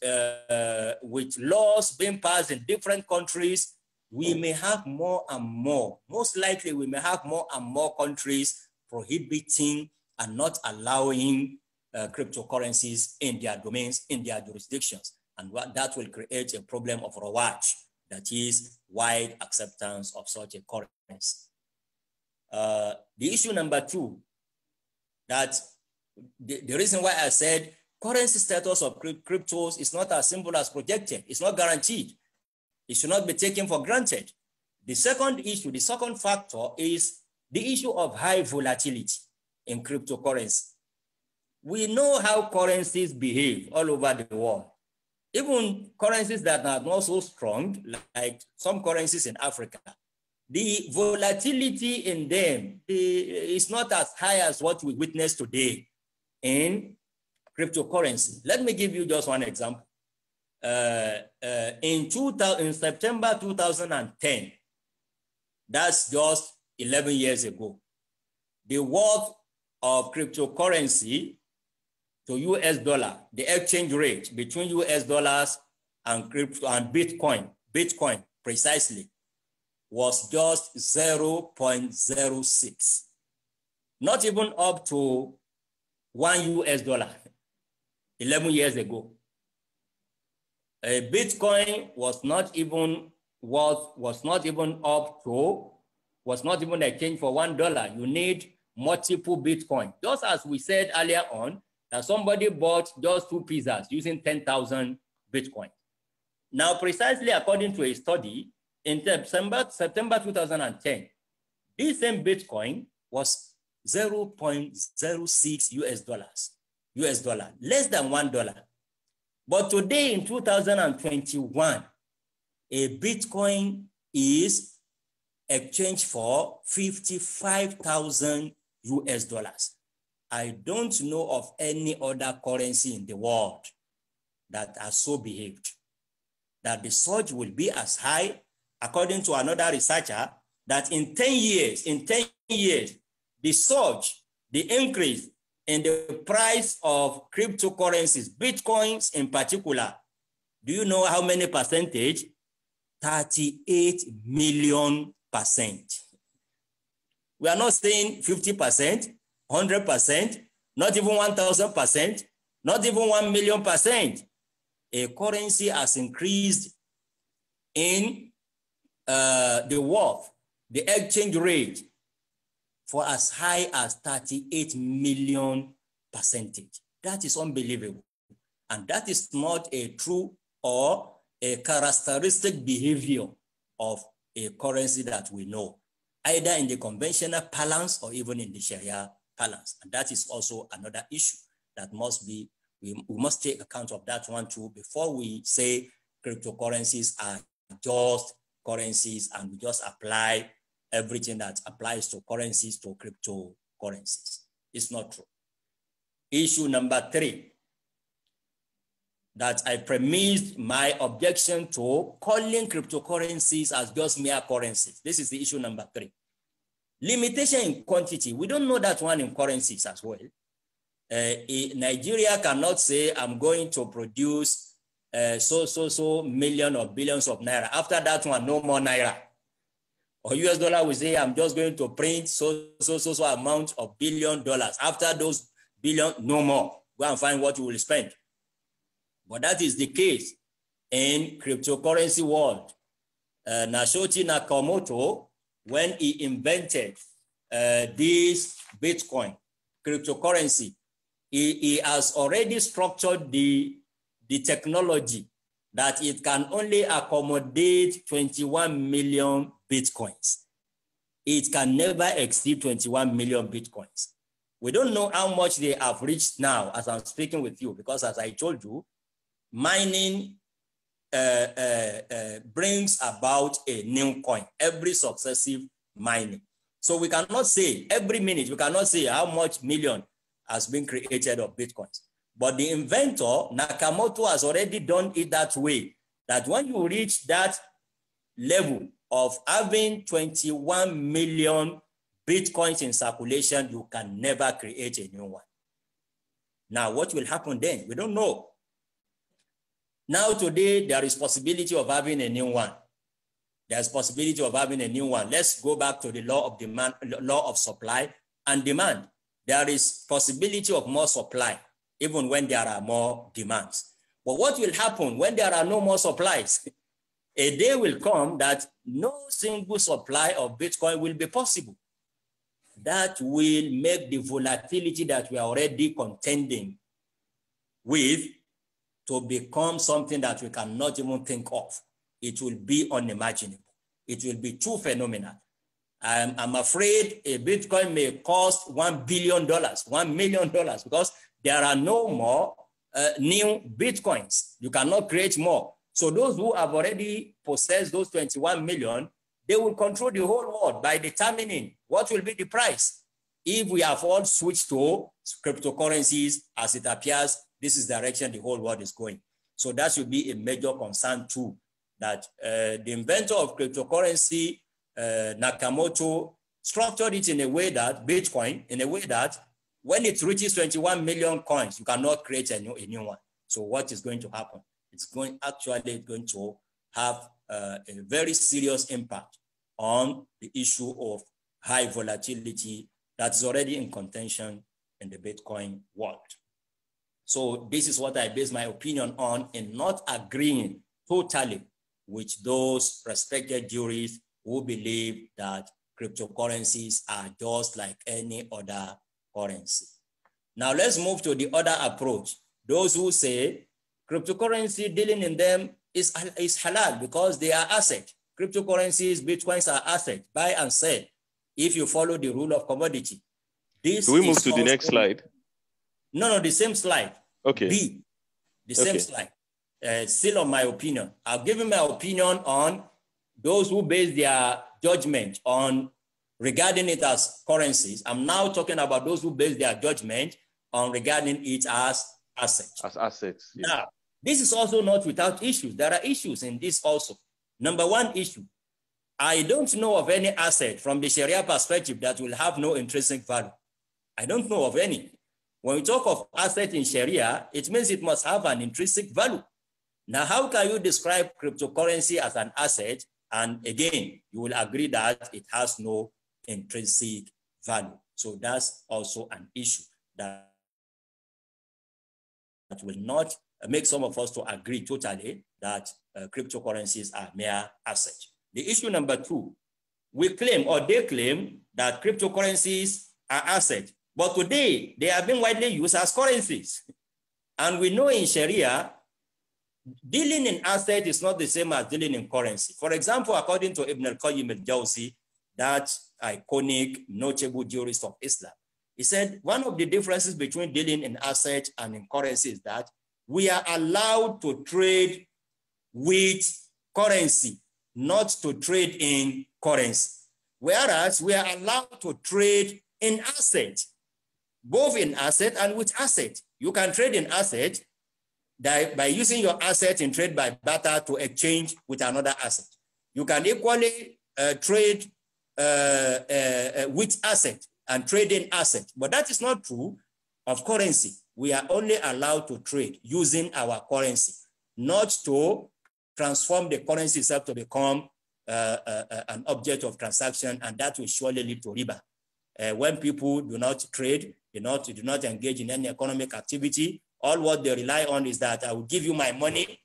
laws being passed in different countries, we may have more and more, most likely we may have more and more countries prohibiting and not allowing cryptocurrencies in their domains, in their jurisdictions. And that will create a problem of rawaj, that is wide acceptance of such a currency. The issue number two, that the reason why I said currency status of cryptos is not as simple as projected. It's not guaranteed. It should not be taken for granted. The second issue, the second factor is the issue of high volatility in cryptocurrency. We know how currencies behave all over the world. Even currencies that are not so strong, like some currencies in Africa, the volatility in them is not as high as what we witness today in cryptocurrency. Let me give you just one example. In September 2010, that's just 11 years ago, the worth of cryptocurrency to US dollar, the exchange rate between US dollars and crypto and Bitcoin precisely was just 0.06, not even up to $1 11 years ago. A Bitcoin was not even exchanged for $1. You need multiple Bitcoin. Just as we said earlier on, that somebody bought just 2 pizzas using 10,000 Bitcoin. Now, precisely according to a study in September 2010, this same Bitcoin was 0.06 US dollar, less than $1. But today in 2021, a Bitcoin is exchanged for 55,000 US dollars. I don't know of any other currency in the world that has so behaved, that the surge will be as high, according to another researcher, that in 10 years, the surge, the increase in the price of cryptocurrencies, Bitcoins in particular, do you know how many percentage? 38 million%. We are not saying 50%, 100%, not even 1,000%, not even 1,000,000%. A currency has increased in the worth, the exchange rate, for as high as 38 million%. That is unbelievable. And that is not a true or a characteristic behavior of a currency that we know, either in the conventional parlance or even in the Sharia parlance. And that is also another issue that must be, we must take account of that one too before we say cryptocurrencies are just currencies and we just apply everything that applies to currencies to cryptocurrencies. It's not true. Issue number 3, that I premised my objection to calling cryptocurrencies as just mere currencies. This is the issue number 3. Limitation in quantity. We don't know that one in currencies as well. Nigeria cannot say, I'm going to produce so million or billions of naira. After that one, no more naira. Or US dollar will say, I'm just going to print so amount of $1 billion. After those billion, no more. Go and find what you will spend. But that is the case in cryptocurrency world. Satoshi Nakamoto, when he invented this Bitcoin cryptocurrency, he has already structured the technology that it can only accommodate 21 million Bitcoins. It can never exceed 21 million Bitcoins. We don't know how much they have reached now as I'm speaking with you, because as I told you, mining brings about a new coin every successive mining. So we cannot say every minute, we cannot say how much million has been created of Bitcoins. But the inventor, Nakamoto, has already done it that way, that when you reach that level of having 21 million Bitcoins in circulation, you can never create a new one. Now, what will happen then? We don't know. Now, today, there is possibility of having a new one. There's possibility of having a new one. Let's go back to the law of demand, law of supply and demand. There is possibility of more supply, even when there are more demands. But what will happen when there are no more supplies? A day will come that no single supply of Bitcoin will be possible. That will make the volatility that we are already contending with to become something that we cannot even think of. It will be unimaginable. It will be too phenomenal. I'm afraid a Bitcoin may cost $1 billion, $1 million, because there are no more new Bitcoins. You cannot create more. So those who have already possessed those 21 million, they will control the whole world by determining what will be the price. If we have all switched to cryptocurrencies, as it appears, this is the direction the whole world is going. So that should be a major concern too, that the inventor of cryptocurrency, Nakamoto, structured it in a way that, Bitcoin, in a way that when it reaches 21 million coins, you cannot create a new one. So what is going to happen? It's going to have a very serious impact on the issue of high volatility that's already in contention in the Bitcoin world. So this is what I base my opinion on, in not agreeing totally with those respected jurists who believe that cryptocurrencies are just like any other currency. Now let's move to the other approach. Those who say cryptocurrency, dealing in them is halal because they are assets. Cryptocurrencies, Bitcoins are assets, buy and sell, if you follow the rule of commodity. This Do we move to the next slide? No, the same slide. Okay. The same slide. Still on my opinion. I'll give you my opinion on those who base their judgment on regarding it as currencies. I'm now talking about those who base their judgment on regarding it as assets. As assets. Yes. Now, this is also not without issues. There are issues in this also. Number one issue, I don't know of any asset from the Sharia perspective that will have no intrinsic value. I don't know of any. When we talk of asset in Sharia, it means it must have an intrinsic value. Now, how can you describe cryptocurrency as an asset? And again, you will agree that it has no intrinsic value. So that's also an issue that will not make some of us to agree totally that cryptocurrencies are mere assets. The issue number two, we claim, or they claim, that cryptocurrencies are assets, but today they are being widely used as currencies. And we know in Sharia, dealing in asset is not the same as dealing in currency. For example, according to Ibn al-Qayyim al-Jawzi, that iconic, notable jurist of Islam, he said one of the differences between dealing in asset and in currency is that we are allowed to trade with currency, not to trade in currency. Whereas we are allowed to trade in asset, both in asset and with asset. You can trade in asset by using your asset in trade by barter to exchange with another asset. You can equally trade with asset and trade in asset, but that is not true of currency. We are only allowed to trade using our currency, not to transform the currency itself to become an object of transaction, and that will surely lead to riba. When people do not trade, do not engage in any economic activity, all what they rely on is that I will give you my money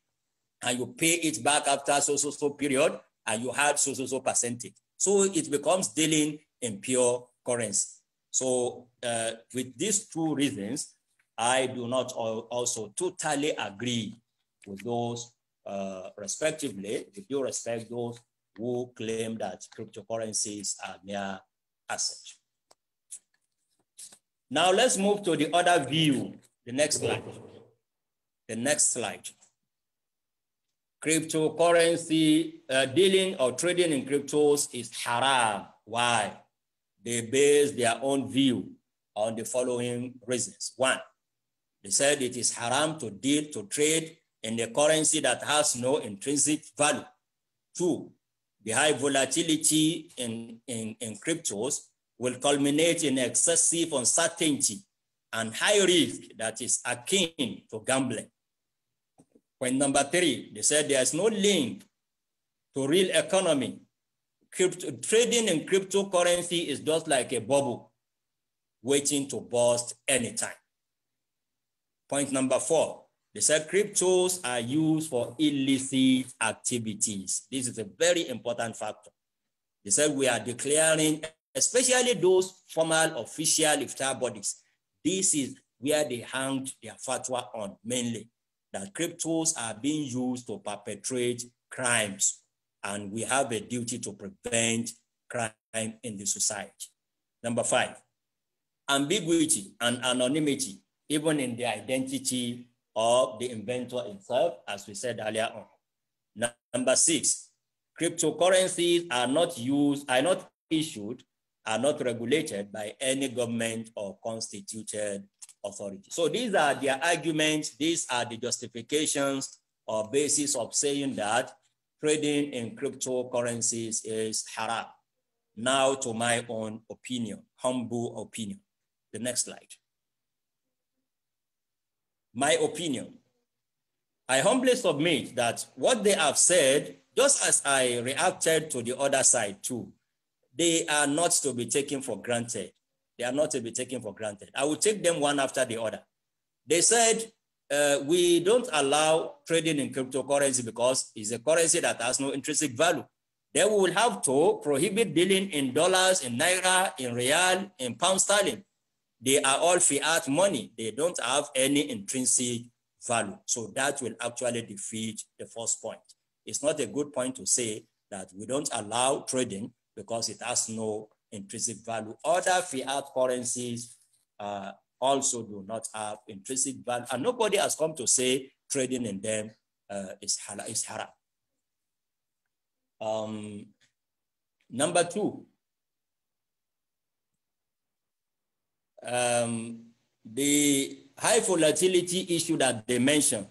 and you pay it back after so period, and you have so percentage. So it becomes dealing in pure currency. So with these two reasons, I do not also totally agree with those respectively, with due respect, those who claim that cryptocurrencies are mere assets. Now let's move to the other view, the next slide. The next slide. Cryptocurrency, dealing or trading in cryptos is haram. Why? They base their own view on the following reasons. One, they said it is haram to trade in the currency that has no intrinsic value. Two, the high volatility in cryptos will culminate in excessive uncertainty and high risk that is akin to gambling. Point number three, they said there is no link to real economy. Trading in cryptocurrency is just like a bubble waiting to burst anytime. Point number four, they said cryptos are used for illicit activities. This is a very important factor. They said we are declaring, especially those formal official iftar bodies, this is where they hanged their fatwa on mainly, that cryptos are being used to perpetrate crimes, and we have a duty to prevent crime in the society. Number five, ambiguity and anonymity, even in the identity of the inventor himself, as we said earlier on. Number six, cryptocurrencies are not issued, are not regulated by any government or constituted authority. So these are their arguments. These are the justifications or basis of saying that trading in cryptocurrencies is haram. Now to my own opinion, humble opinion. The next slide. My opinion. I humbly submit that what they have said just as I reacted to the other side too, they are not to be taken for granted. They are not to be taken for granted. I will take them one after the other. They said, we don't allow trading in cryptocurrency because it's a currency that has no intrinsic value. Then we will have to prohibit dealing in dollars, in naira, in real, in pound sterling. They are all fiat money. They don't have any intrinsic value. So that will actually defeat the first point. It's not a good point to say that we don't allow trading because it has no intrinsic value. Other fiat currencies also do not have intrinsic value, and nobody has come to say trading in them is haram. Number two, the high volatility issue that they mentioned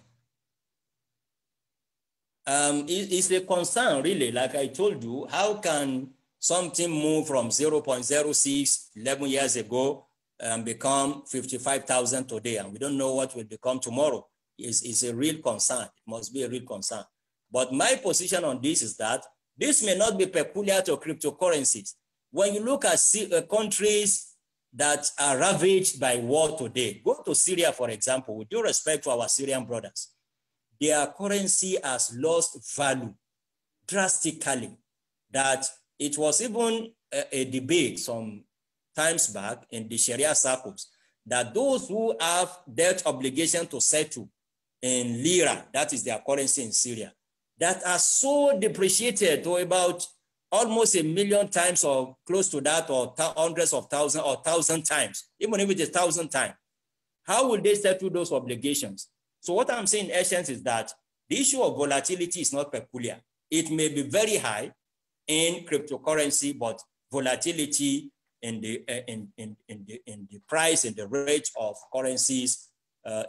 is a concern, really. Like I told you, how can something move from 0.06 11 years ago and become 55,000 today, and we don't know what will become tomorrow? Is a real concern. It must be a real concern. But my position on this is that this may not be peculiar to cryptocurrencies. When you look at countries that are ravaged by war today, go to Syria, for example. With due respect to our Syrian brothers, their currency has lost value drastically. That it was even a debate some times back in the Sharia circles that those who have debt obligation to settle in lira, that is their currency in Syria, that are so depreciated to about almost 1 million times or close to that, or hundreds of thousands or 1,000 times, even if it is 1,000 times. How will they settle those obligations? So what I'm saying in essence is that the issue of volatility is not peculiar. It may be very high in cryptocurrency, but volatility in the price and the rate of currencies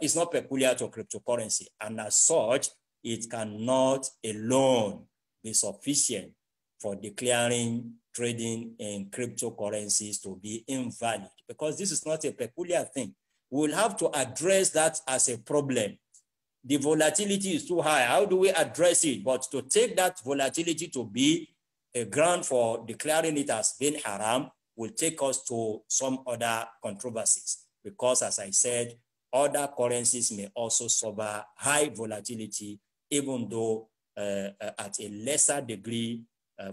is not peculiar to cryptocurrency. And as such, it cannot alone be sufficient for declaring trading in cryptocurrencies to be invalid, because this is not a peculiar thing. We will have to address that as a problem. The volatility is too high. How do we address it? But to take that volatility to be a ground for declaring it as being haram will take us to some other controversies, because as I said, other currencies may also suffer high volatility, even though at a lesser degree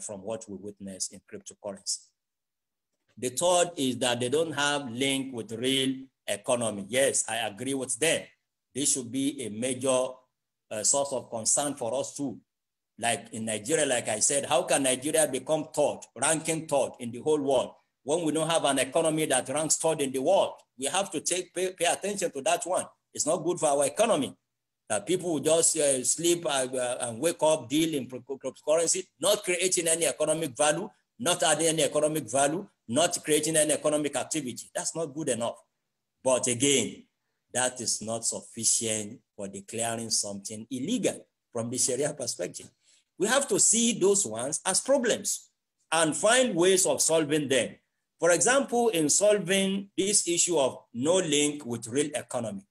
from what we witness in cryptocurrency. The third is that they don't have link with real economy. Yes, I agree with them. This should be a major source of concern for us too. Like in Nigeria, like I said, how can Nigeria become third, ranking third in the whole world when we don't have an economy that ranks third in the world? We have to pay attention to that one. It's not good for our economy. People will just sleep and wake up, deal in cryptocurrency, not creating any economic value, not adding any economic value, not creating any economic activity. That's not good enough. But again, that is not sufficient for declaring something illegal from the Sharia perspective. We have to see those ones as problems and find ways of solving them. For example, in solving this issue of no link with real economy,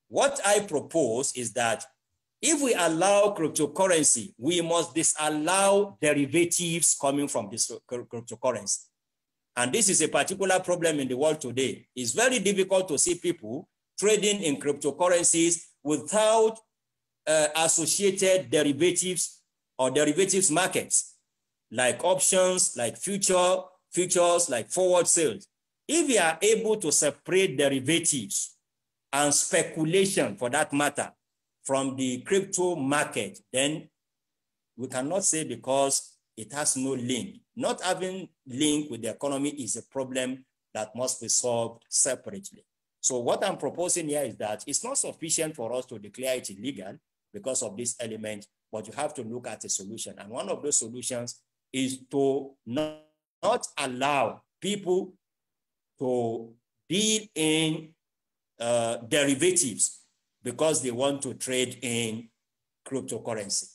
what I propose is that if we allow cryptocurrency, we must disallow derivatives coming from this cryptocurrency. And this is a particular problem in the world today. It's very difficult to see people trading in cryptocurrencies without associated derivatives or derivatives markets, like options, like futures, like forward sales. If we are able to separate derivatives and speculation, for that matter, from the crypto market, then we cannot say because it has no link. Not having link with the economy is a problem that must be solved separately. So what I'm proposing here is that it's not sufficient for us to declare it illegal because of this element, but you have to look at a solution. And one of those solutions is to not allow people to deal in derivatives because they want to trade in cryptocurrency.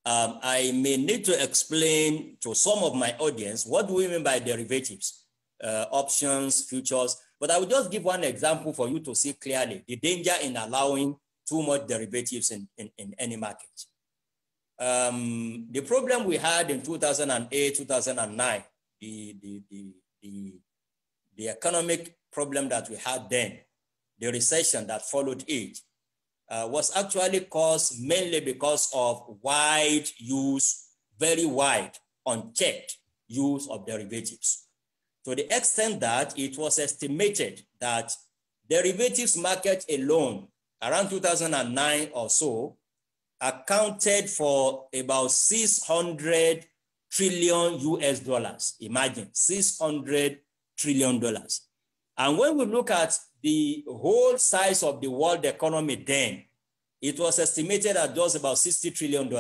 I may need to explain to some of my audience what do we mean by derivatives, options, futures, but I will just give one example for you to see clearly the danger in allowing too much derivatives in any market. The problem we had in 2008, 2009, the economic problem that we had then, the recession that followed it, was actually caused mainly because of wide use, very wide, unchecked use of derivatives. To the extent that it was estimated that derivatives market alone around 2009 or so accounted for about 600 trillion US dollars. Imagine, $600 trillion. And when we look at the whole size of the world economy then, it was estimated at just about $60 trillion.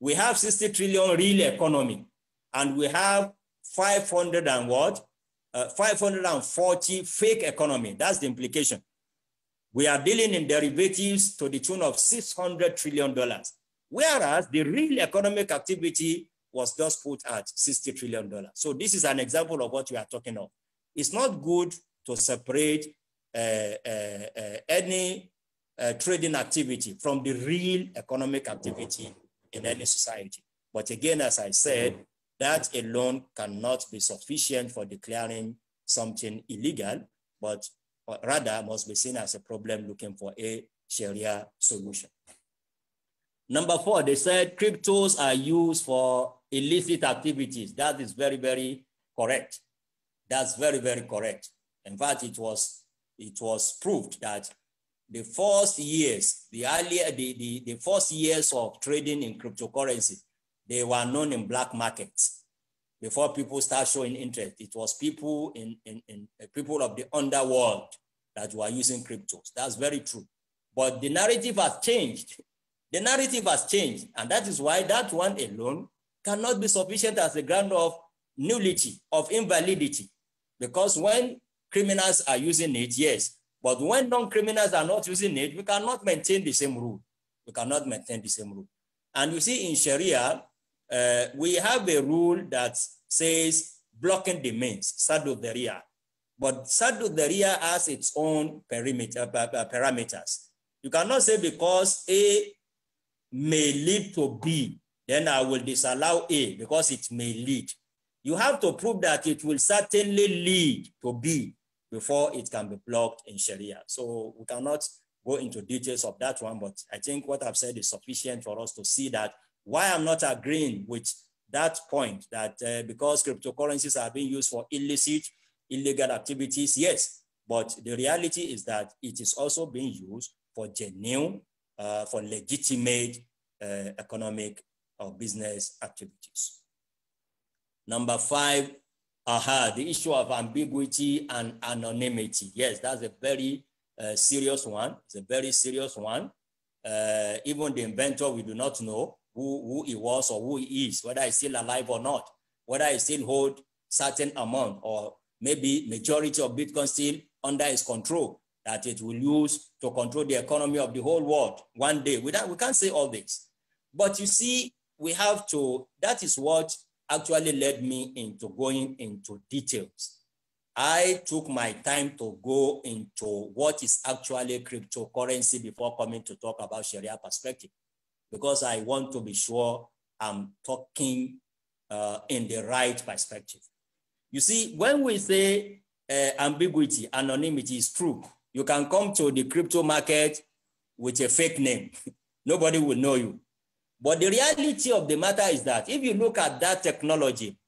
We have 60 trillion real economy, and we have 540 fake economy. That's the implication. We are dealing in derivatives to the tune of $600 trillion, whereas the real economic activity was just put at $60 trillion. So this is an example of what we are talking of. It's not good to separate any trading activity from the real economic activity in any society. But again, as I said, that alone cannot be sufficient for declaring something illegal, but rather must be seen as a problem looking for a Sharia solution. Number 4, they said cryptos are used for illicit activities. That is very, very correct. That's very, very correct. In fact, it was proved that the first years, the first years of trading in cryptocurrency, they were known in black markets. Before people start showing interest, it was people people of the underworld that were using cryptos. That's very true. But the narrative has changed. The narrative has changed, and that is why that one alone cannot be sufficient as a ground of nullity, of invalidity. Because when criminals are using it, yes, but when non-criminals are not using it, we cannot maintain the same rule. We cannot maintain the same rule. And you see in Sharia, we have a rule that says blocking the means, Saddu Dharia. But Saddu Dharia has its own parameters. You cannot say because A may lead to B, then I will disallow A because it may lead. You have to prove that it will certainly lead to B before it can be blocked in Sharia. So we cannot go into details of that one, but I think what I've said is sufficient for us to see that why I'm not agreeing with that point that because cryptocurrencies are being used for illicit, illegal activities, yes, but the reality is that it is also being used for genuine, for legitimate economic or business activities. Number 5, the issue of ambiguity and anonymity. Yes, that's a very serious one. It's a very serious one. Even the inventor, we do not know who he was or who he is, whether he's still alive or not, whether he still holds certain amount or maybe majority of Bitcoin still under his control that it will use to control the economy of the whole world one day. We can't say all this. But you see, we have to, that is what actually led me into going into details. I took my time to go into what is actually cryptocurrency before coming to talk about Sharia perspective, because I want to be sure I'm talking in the right perspective. You see, when we say ambiguity, anonymity is true. You can come to the crypto market with a fake name. Nobody will know you. But the reality of the matter is that if you look at that technology,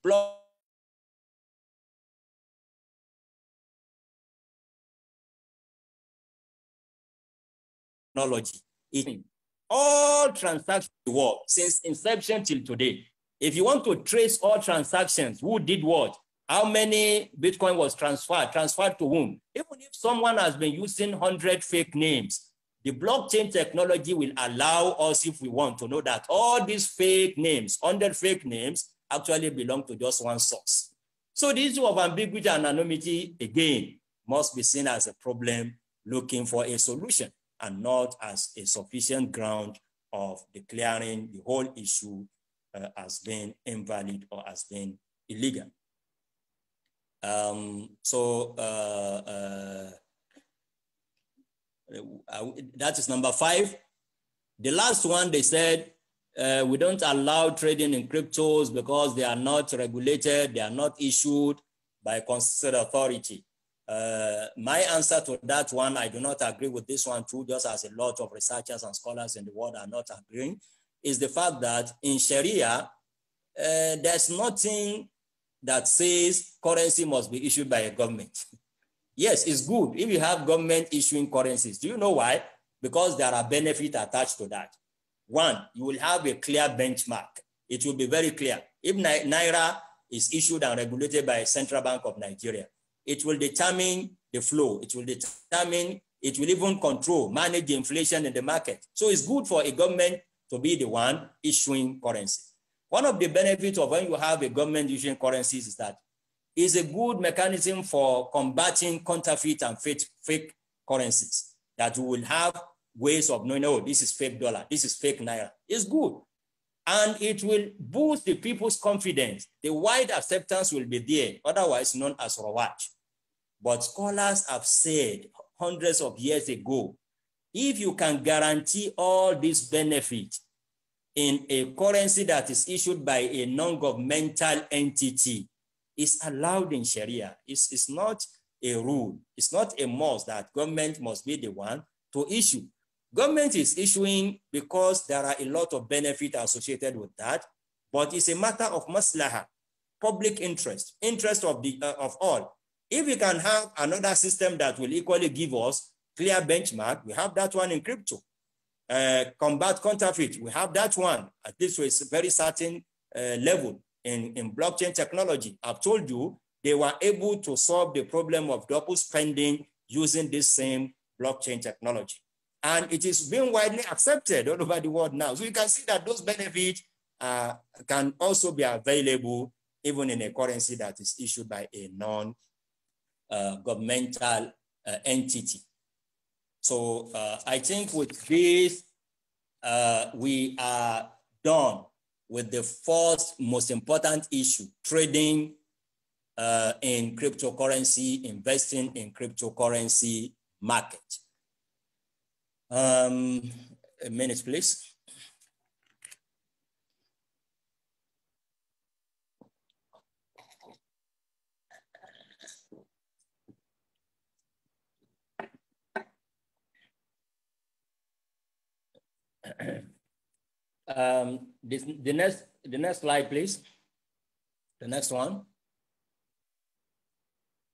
all transactions in the world since inception till today, if you want to trace all transactions, who did what, how many Bitcoin was transferred to whom, even if someone has been using 100 fake names, the blockchain technology will allow us, if we want, to know that all these fake names, 100 fake names, actually belong to just one source. So the issue of ambiguity and anonymity, again, must be seen as a problem looking for a solution and not as a sufficient ground of declaring the whole issue as being invalid or as being illegal. That is number 5. The last one, they said we don't allow trading in cryptos because they are not regulated, they are not issued by a constituted authority. My answer to that one, I do not agree with this one too, just as a lot of researchers and scholars in the world are not agreeing, is the fact that in Sharia, there's nothing that says currency must be issued by a government. Yes, it's good if you have government issuing currencies. Do you know why? Because there are benefits attached to that. One, you will have a clear benchmark. It will be very clear. If Naira is issued and regulated by Central Bank of Nigeria, it will determine the flow. It will determine, it will even control, manage the inflation in the market. So it's good for a government to be the one issuing currency. One of the benefits of when you have a government issuing currencies is that it's a good mechanism for combating counterfeit and fake currencies, that you will have ways of knowing, oh, this is fake dollar, this is fake Naira. It's good. And it will boost the people's confidence. The wide acceptance will be there, otherwise known as Rawaj. But scholars have said hundreds of years ago, if you can guarantee all these benefits in a currency that is issued by a non-governmental entity, it's allowed in Sharia. It's not a rule. It's not a must that government must be the one to issue. Government is issuing because there are a lot of benefit associated with that, but it's a matter of maslaha, public interest, interest of all. If we can have another system that will equally give us clear benchmark, we have that one in crypto. Combat counterfeit, we have that one, at least to a very certain level in blockchain technology. I've told you, they were able to solve the problem of double spending using this same blockchain technology. And it is being widely accepted all over the world now. So you can see that those benefits can also be available even in a currency that is issued by a non-governmental entity. So I think with this, we are done with the first most important issue, trading in cryptocurrency, investing in cryptocurrency market. A minute, please. The next slide, please. The next one.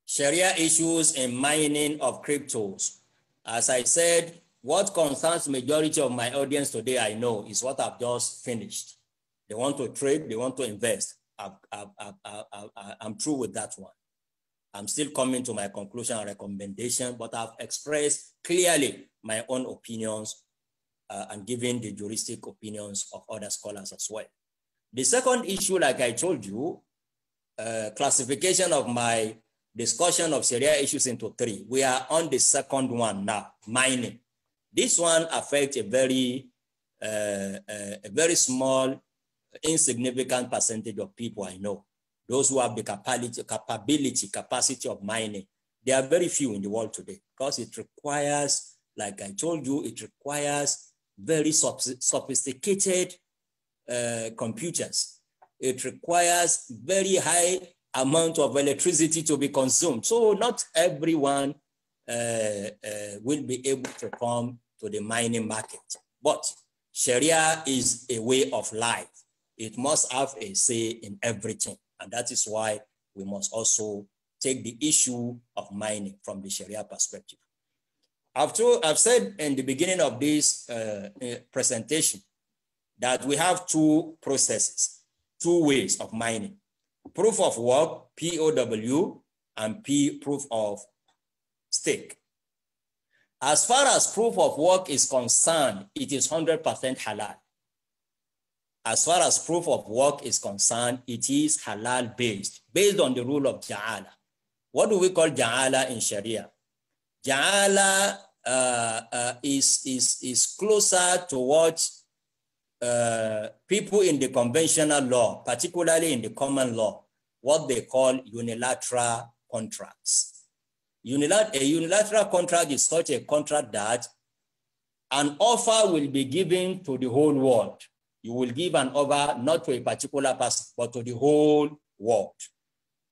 Sharia issues in mining of cryptos. As I said, what concerns majority of my audience today, I know, is what I've just finished. They want to trade, they want to invest. I'm through with that one. I'm still coming to my conclusion and recommendation, but I've expressed clearly my own opinions and given the juristic opinions of other scholars as well. The second issue, like I told you, classification of my discussion of Sharia issues into three. We are on the second one now, mining. This one affects a very small, insignificant percentage of people I know. Those who have the capacity of mining. There are very few in the world today because it requires, like I told you, it requires very sophisticated computers. It requires very high amount of electricity to be consumed. So not everyone will be able to come to the mining market. But Sharia is a way of life. It must have a say in everything. And that is why we must also take the issue of mining from the Sharia perspective. I've said in the beginning of this presentation that we have two processes, two ways of mining. Proof of work, POW, and proof of stake. As far as proof of work is concerned, it is 100% halal. As far as proof of work is concerned, it is halal based on the rule of Ja'ala. What do we call Ja'ala in Sharia? Ja'ala is closer to what people in the conventional law, particularly in the common law, what they call unilateral contracts. A unilateral contract is such a contract that an offer will be given to the whole world. you will give an offer not to a particular person, but to the whole world.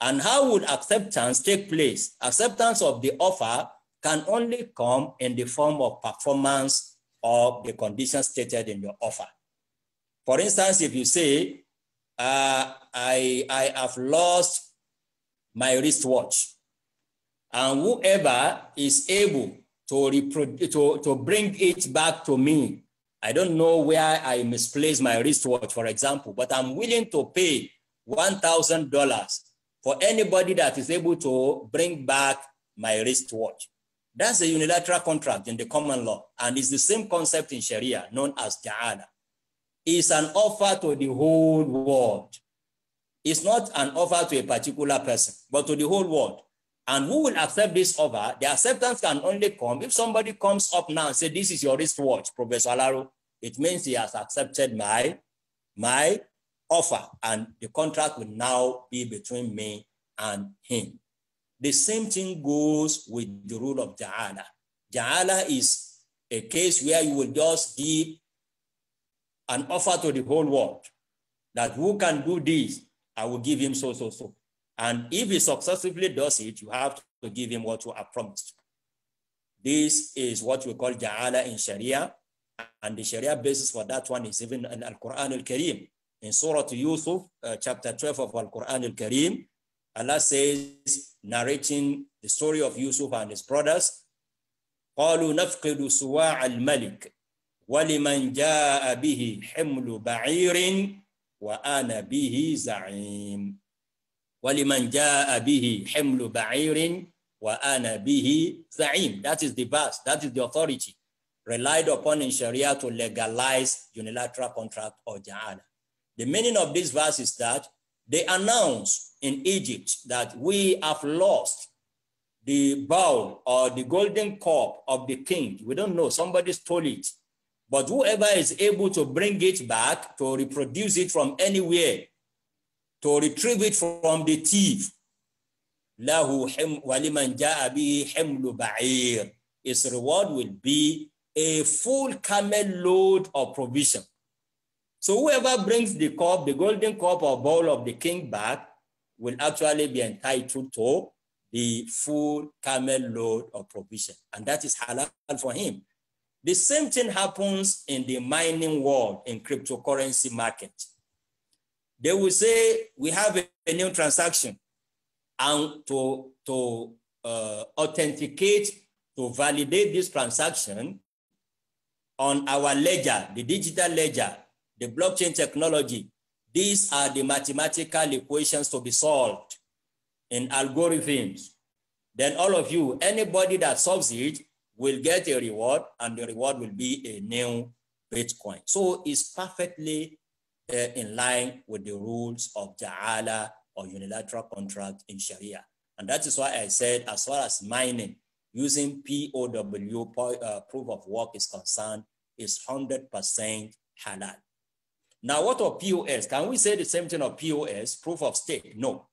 And how would acceptance take place? Acceptance of the offer can only come in the form of performance of the conditions stated in your offer. For instance, if you say, I have lost my wristwatch, and whoever is able to bring it back to me, I don't know where I misplaced my wristwatch, for example, but I'm willing to pay $1,000 for anybody that is able to bring back my wristwatch. That's a unilateral contract in the common law, and it's the same concept in Sharia, known as ja'ala. It's an offer to the whole world. It's not an offer to a particular person, but to the whole world. And who will accept this offer? The acceptance can only come if somebody comes up now and says, this is your wristwatch, Professor Alaro. It means he has accepted my offer, and the contract will now be between me and him. The same thing goes with the rule of ja'ala. Ja'ala is a case where you will just give an offer to the whole world that who can do this, I will give him so. And if he successfully does it, you have to give him what you have promised. This is what we call ja'ala in Sharia, and the Sharia basis for that one is even in Al-Quran Al-Kareem. In Surah Yusuf, chapter 12 of Al-Quran Al-Kareem, Allah says, narrating the story of Yusuf and his brothers, قَالُوا نَفْقِدُ سُوَاعَ الْمَلِكِ وَلِمَنْ جَاءَ بِهِ حِمْلُ بَعِيرٍ وَأَنَا بِهِ زَعِيمٌ. وَلِمَنْ جَاءَ بِهِ حِمْلُ بَعِيرٍ وَأَنَا بِهِ زَعِيمٌ. That is the verse, that is the authority relied upon in Sharia to legalize unilateral contract or ja'ala. The meaning of this verse is that they announce in Egypt that we have lost the bowl or the golden cup of the king. We don't know, somebody stole it. But whoever is able to bring it back, to reproduce it from anywhere, to retrieve it from the thief, وَلِمَنْ جَاءَ بِهِ حِمْلُ بَعِيرٍ, his reward will be a full camel load of provision. So whoever brings the cup, the golden cup or bowl of the king back, will actually be entitled to the full camel load of provision. And that is halal for him. The same thing happens in the mining world, in cryptocurrency market. They will say, we have a new transaction, and to authenticate, to validate this transaction on our ledger, the digital ledger, the blockchain technology, these are the mathematical equations to be solved in algorithms. Then all of you, anybody that solves it will get a reward, and the reward will be a new Bitcoin. So it's perfectly in line with the rules of ja'ala or unilateral contract in Sharia. And that is why I said, as far as mining, using POW, proof of work, is concerned, is 100% halal. Now, what of POS? Can we say the same thing of POS, proof of stake? No.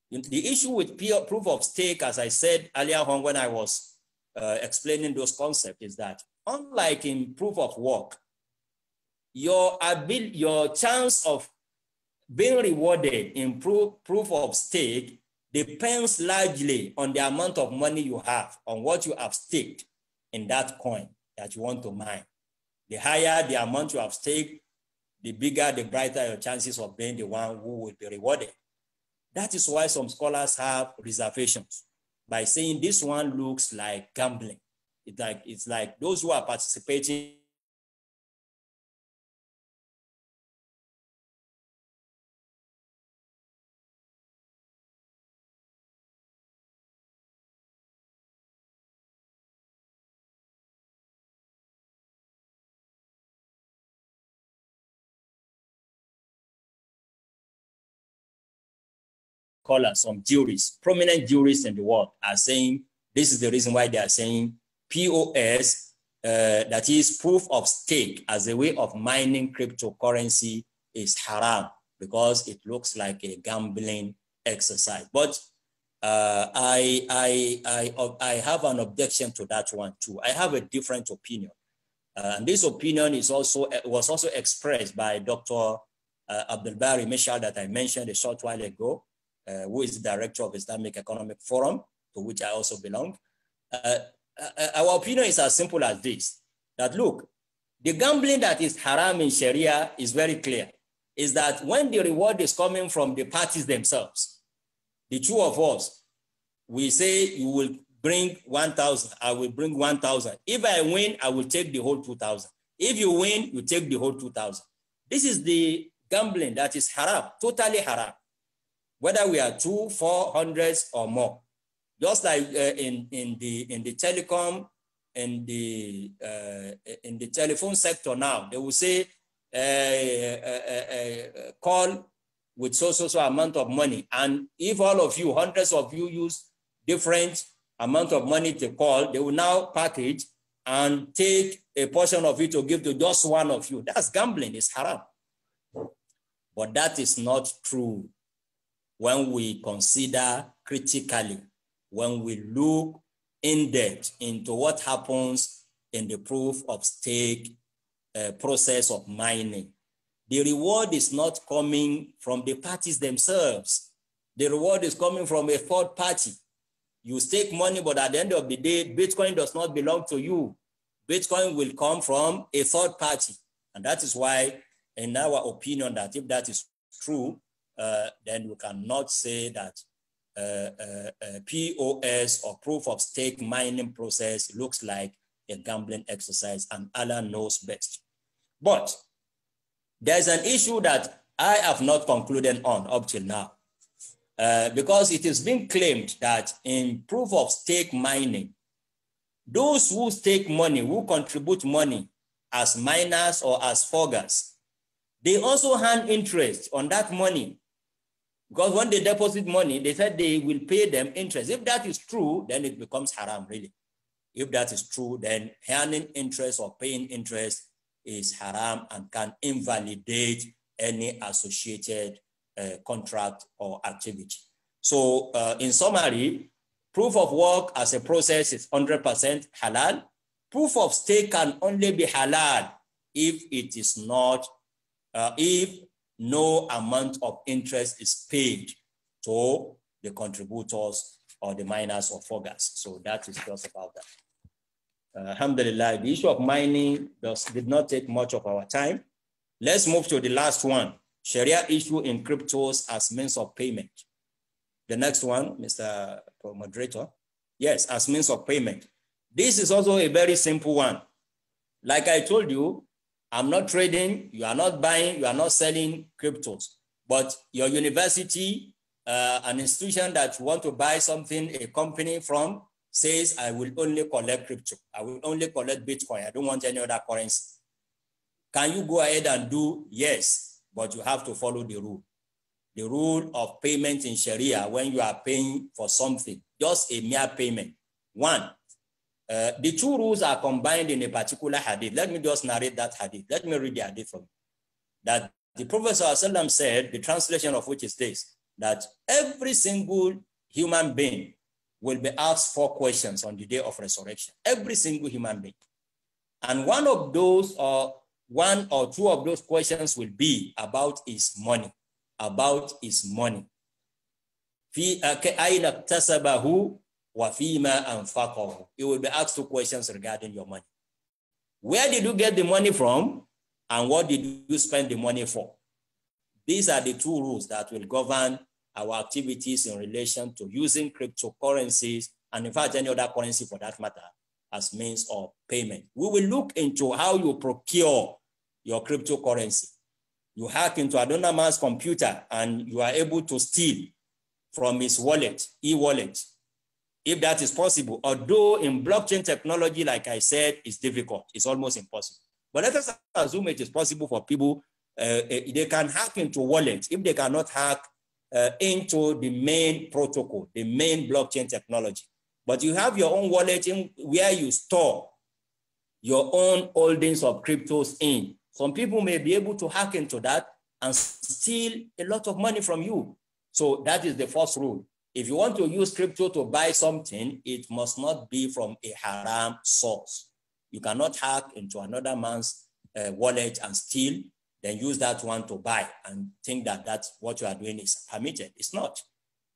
The issue with proof of stake, as I said earlier on when I was explaining those concepts, is that unlike in proof of work, your chance of being rewarded in proof of stake depends largely on the amount of money you have, on what you have staked in that coin that you want to mine. The higher the amount you have staked, the bigger, the brighter your chances of being the one who will be rewarded. That is why some scholars have reservations by saying this one looks like gambling. It's like those who are participating scholars, some jurists, prominent jurists in the world, are saying this is the reason why they are saying POS, that is proof of stake, as a way of mining cryptocurrency, is haram because it looks like a gambling exercise. But I have an objection to that one too. I have a different opinion. And this opinion is was also expressed by Dr. Abdul-Bari Mishal that I mentioned a short while ago, who is the director of Islamic Economic Forum, to which I also belong. Our opinion is as simple as this, that look, the gambling that is haram in Sharia is very clear, is that when the reward is coming from the parties themselves, the two of us, we say you will bring 1,000, I will bring 1,000. If I win, I will take the whole 2,000. If you win, you take the whole 2,000. This is the gambling that is haram, totally haram, whether we are 200, 400 or more. Just like in the telecom, in the telephone sector now, they will say call with so amount of money, and if all of you, hundreds of you, use different amount of money to call, they will now package and take a portion of it to give to just one of you. That's gambling, it's haram. But that is not true when we consider critically, when we look in depth into what happens in the proof of stake process of mining. The reward is not coming from the parties themselves. The reward is coming from a third party. You stake money, but at the end of the day, Bitcoin does not belong to you. Bitcoin will come from a third party. And that is why, in our opinion, that if that is true, then we cannot say that POS or proof of stake mining process looks like a gambling exercise, and Allah knows best. But there's an issue that I have not concluded on up till now, because it is being claimed that in proof of stake mining, those who stake money, who contribute money as miners or as forgers, they also earn interest on that money. Because when they deposit money, they said they will pay them interest. If that is true, then it becomes haram, really. If that is true, then earning interest or paying interest is haram and can invalidate any associated contract or activity. So in summary, proof of work as a process is 100% halal. Proof of stake can only be halal if it is not, if no amount of interest is paid to the contributors or the miners or forgers. So that is just about that. Alhamdulillah, the issue of mining did not take much of our time. Let's move to the last one, Sharia issue in cryptos as means of payment. The next one, Mr. Moderator. Yes, as means of payment. This is also a very simple one. Like I told you, I'm not trading, you are not buying, you are not selling cryptos, but your university, an institution that you want to buy something, a company from, says, I will only collect crypto. I will only collect Bitcoin. I don't want any other currency. Can you go ahead and do? Yes, but you have to follow the rule. The rule of payment in Sharia, when you are paying for something, just a mere payment. One, the two rules are combined in a particular hadith. Let me just narrate that hadith. Let me read the hadith from you. That the Prophet ﷺ said, the translation of which is this, that every single human being will be asked 4 questions on the day of resurrection. Every single human being. And one of those, or 1 or 2 of those questions will be about his money. About his money. He will be asked 2 questions regarding your money. Where did you get the money from? And what did you spend the money for? These are the 2 rules that will govern our activities in relation to using cryptocurrencies, and in fact, any other currency for that matter, as means of payment. We will look into how you procure your cryptocurrency. You hack into anonymous computer and you are able to steal from his wallet, e-wallet, if that is possible. Although in blockchain technology, like I said, it's difficult. It's almost impossible. But let us assume it is possible for people. They can hack into wallets if they cannot hack into the main protocol, the main blockchain technology. But you have your own wallet in where you store your own holdings of cryptos in. Some people may be able to hack into that and steal a lot of money from you. So that is the first rule. If you want to use crypto to buy something, it must not be from a haram source. You cannot hack into another man's wallet and steal, then use that one to buy and think that that's what you are doing is permitted. It's not.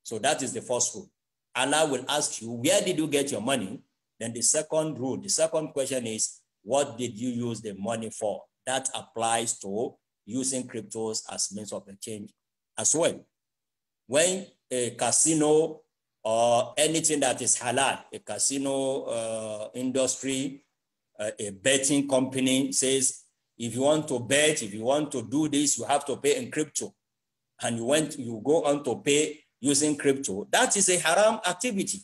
So that is the first rule. Allah will ask you, where did you get your money? Then the second rule, the second question is, what did you use the money for? That applies to using cryptos as means of exchange as well. When a casino or anything that is halal, a casino industry, a betting company says, if you want to bet, if you want to do this, you have to pay in crypto. And you go on to pay using crypto. That is a haram activity.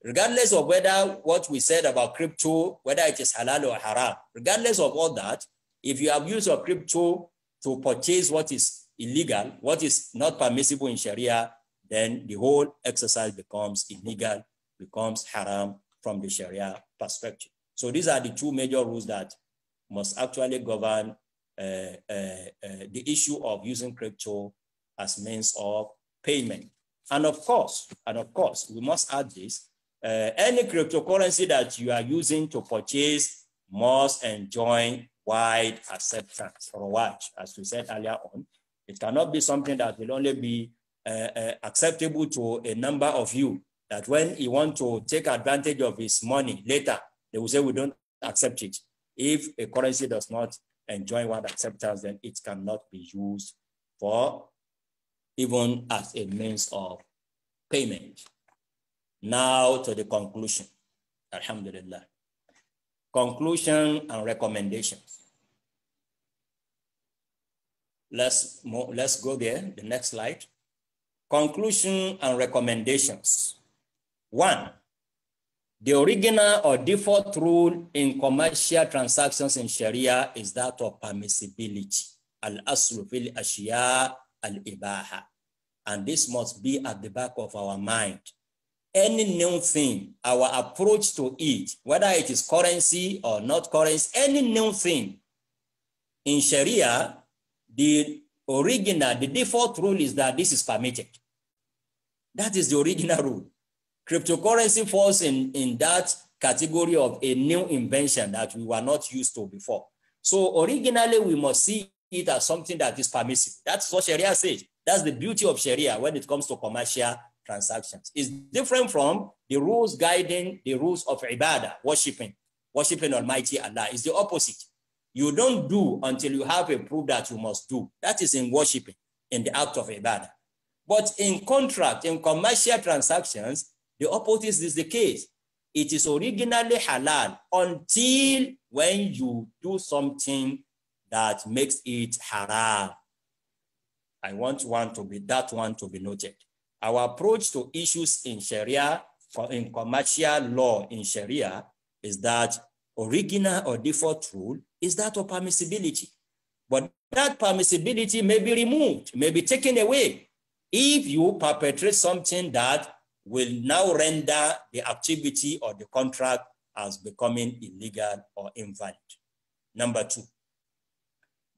Regardless of whether what we said about crypto, whether it is halal or haram, regardless of all that, if you have used your crypto to purchase what is illegal, what is not permissible in Sharia, then the whole exercise becomes illegal, becomes haram from the Sharia perspective. So these are the two major rules that must actually govern the issue of using crypto as means of payment. And of course, we must add this, any cryptocurrency that you are using to purchase must enjoy wide acceptance or wide, as we said earlier on. It cannot be something that will only be acceptable to a number of you, that when you want to take advantage of his money later, they will say we don't accept it. If a currency does not enjoy wide acceptance, then it cannot be used for even as a means of payment. Now to the conclusion, alhamdulillah. Conclusion and recommendations. Let's go there, the next slide. Conclusion and recommendations. 1, the original or default rule in commercial transactions in Sharia is that of permissibility. Al-aslu fil ashiya al-ibaha. And this must be at the back of our mind. Any new thing, our approach to it, whether it is currency or not currency, any new thing in Sharia, the original, the default rule is that this is permitted. That is the original rule. Cryptocurrency falls in that category of a new invention that we were not used to before. So originally, we must see it as something that is permissible. That's what Sharia says. That's the beauty of Sharia when it comes to commercial transactions. It's different from the rules guiding the rules of ibadah, worshiping Almighty Allah. It's the opposite. You don't do until you have a proof that you must do. That is in worshiping, in the act of ibadah. But in contract, in commercial transactions, the opposite is the case. It is originally halal until when you do something that makes it haram. I want that one to be noted. Our approach to issues in Sharia, in commercial law in Sharia, is that original or default rule is that of permissibility. But that permissibility may be removed, may be taken away if you perpetrate something that will now render the activity or the contract as becoming illegal or invalid. Number 2,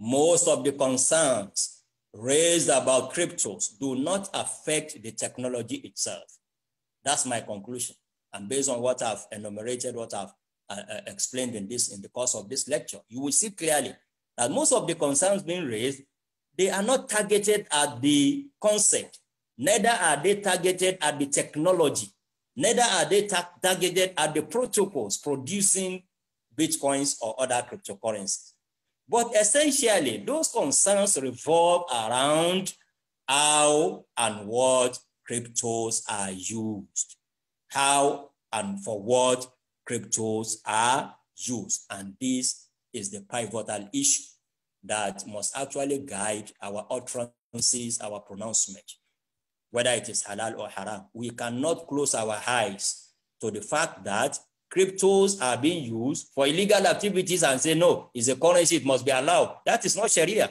most of the concerns raised about cryptos do not affect the technology itself. That's my conclusion. And based on what I've enumerated, what I've explained in the course of this lecture, you will see clearly that most of the concerns being raised, they are not targeted at the concept, neither are they targeted at the technology, neither are they targeted at the protocols producing Bitcoins or other cryptocurrencies. But essentially, those concerns revolve around how and what cryptos are used, how and for what cryptos are used. And this is the pivotal issue that must actually guide our utterances, our pronouncement, whether it is halal or haram. We cannot close our eyes to the fact that cryptos are being used for illegal activities and say, no, it's a currency, it must be allowed. That is not Sharia.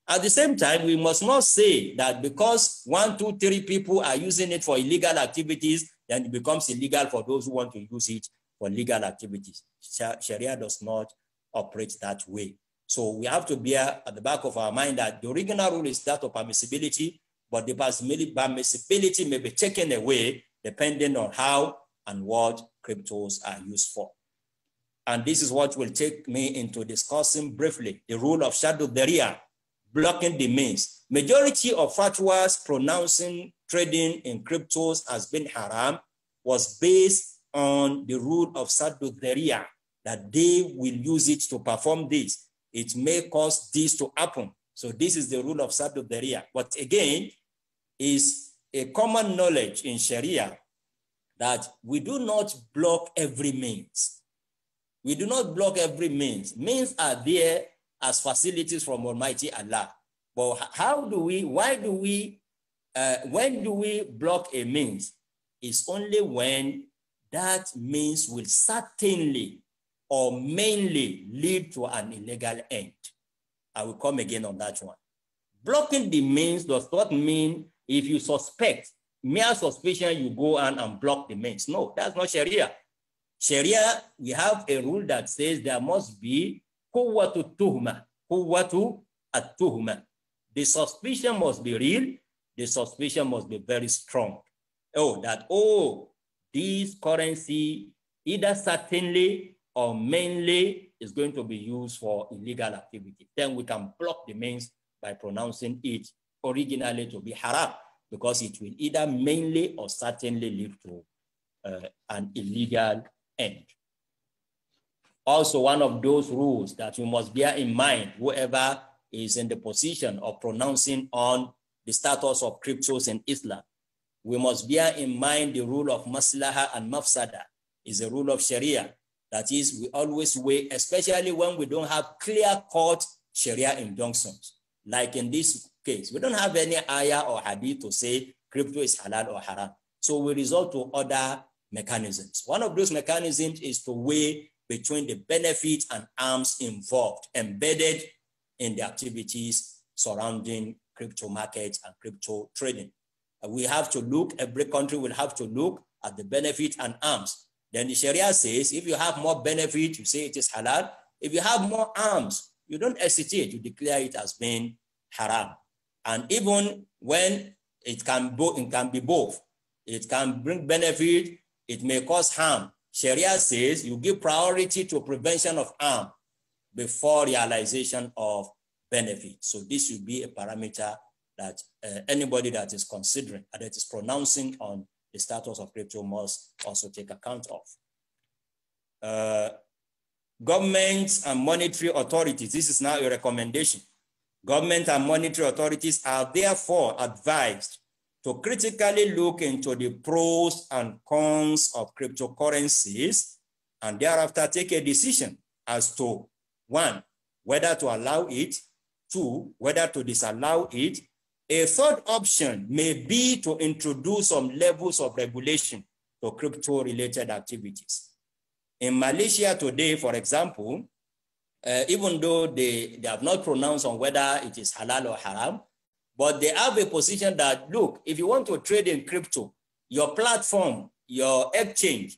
At the same time, we must not say that because 1, 2, 3 people are using it for illegal activities, then it becomes illegal for those who want to use it for legal activities. Sharia does not operate that way. So we have to bear at the back of our mind that the original rule is that of permissibility, but the permissibility may be taken away depending on how and what cryptos are used for. And this is what will take me into discussing briefly the rule of Sharia, blocking the means. Majority of fatwas pronouncing trading in cryptos as being haram was based on the rule of Sharia, that they will use it to perform this. It may cause this to happen. So this is the rule of Sharia. But again, is a common knowledge in Sharia that we do not block every means. We do not block every means. Means are there as facilities from Almighty Allah. But when do we block a means? It's only when that means will certainly or mainly lead to an illegal end. I will come again on that one. Blocking the means does not mean if you suspect, mere suspicion, you go on and block the means. No, that's not Sharia. Sharia, we have a rule that says there must be quwwatu at-tuhma. The suspicion must be real. The suspicion must be very strong. This currency either certainly or mainly is going to be used for illegal activity. Then we can block the means by pronouncing it originally to be haram, because it will either mainly or certainly lead to an illegal end. Also, one of those rules that you must bear in mind, whoever is in the position of pronouncing on the status of cryptos in Islam, we must bear in mind the rule of maslaha and mafsada is a rule of Sharia. That is, we always weigh, especially when we don't have clear-cut Sharia injunctions. Like in this case, we don't have any ayah or hadith to say crypto is halal or haram. So we resort to other mechanisms. One of those mechanisms is to weigh between the benefits and harms involved, embedded in the activities surrounding crypto markets and crypto trading. We have to look, every country will have to look at the benefit and harms. Then the Sharia says, if you have more benefit, you say it is halal. If you have more harms, you don't hesitate to declare it as being haram. And even when it can be both. It can bring benefit, it may cause harm. Sharia says you give priority to prevention of harm before realization of benefit. So this should be a parameter that anybody that is considering, that is pronouncing on the status of crypto must also take account of. Governments and monetary authorities, this is now a recommendation. Government and monetary authorities are therefore advised to critically look into the pros and cons of cryptocurrencies and thereafter take a decision as to, 1, whether to allow it, 2, whether to disallow it. A third option may be to introduce some levels of regulation to crypto-related activities. In Malaysia today, for example, even though they have not pronounced on whether it is halal or haram, but they have a position that, look, if you want to trade in crypto, your platform, your exchange,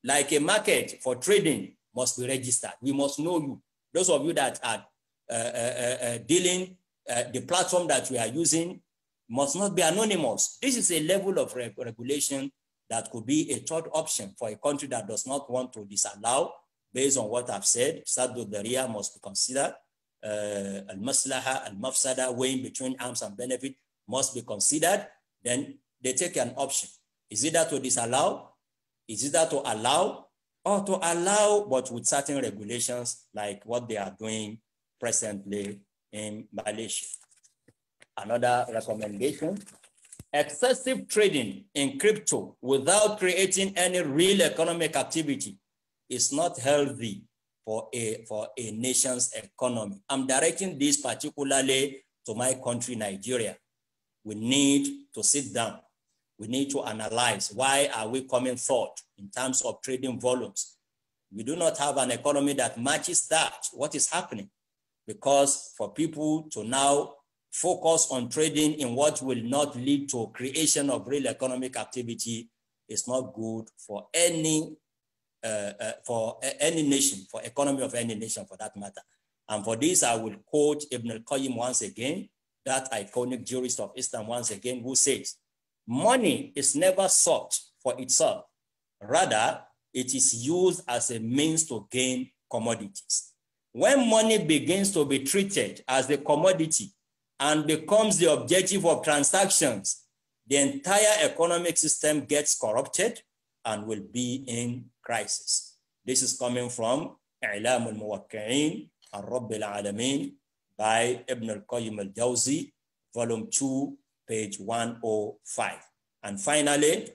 like a market for trading, must be registered. We must know you. Those of you that are dealing, the platform that we are using must not be anonymous. This is a level of regulation that could be a third option for a country that does not want to disallow. Based on what I've said, Sharia must be considered. Al-maslaha, al-mafsada, weighing between harms and benefit must be considered. Then they take an option. Is either to disallow, is either to allow, or to allow, but with certain regulations like what they are doing presently in Malaysia. Another recommendation: excessive trading in crypto without creating any real economic activity is not healthy for a nation's economy. I'm directing this particularly to my country, Nigeria. We need to sit down. We need to analyze, why are we coming forth in terms of trading volumes? We do not have an economy that matches that, what is happening. Because for people to now focus on trading in what will not lead to creation of real economic activity is not good for any nation, for economy of any nation for that matter. And for this, I will quote Ibn al-Qayyim once again, that iconic jurist of Islam once again, who says, money is never sought for itself. Rather, it is used as a means to gain commodities. When money begins to be treated as a commodity and becomes the objective of transactions, the entire economic system gets corrupted and will be in crisis. This is coming from إعلام الموقعين عن رب العالمين by Ibn al-Qayyim al-Jawzi, volume 2, page 105. And finally,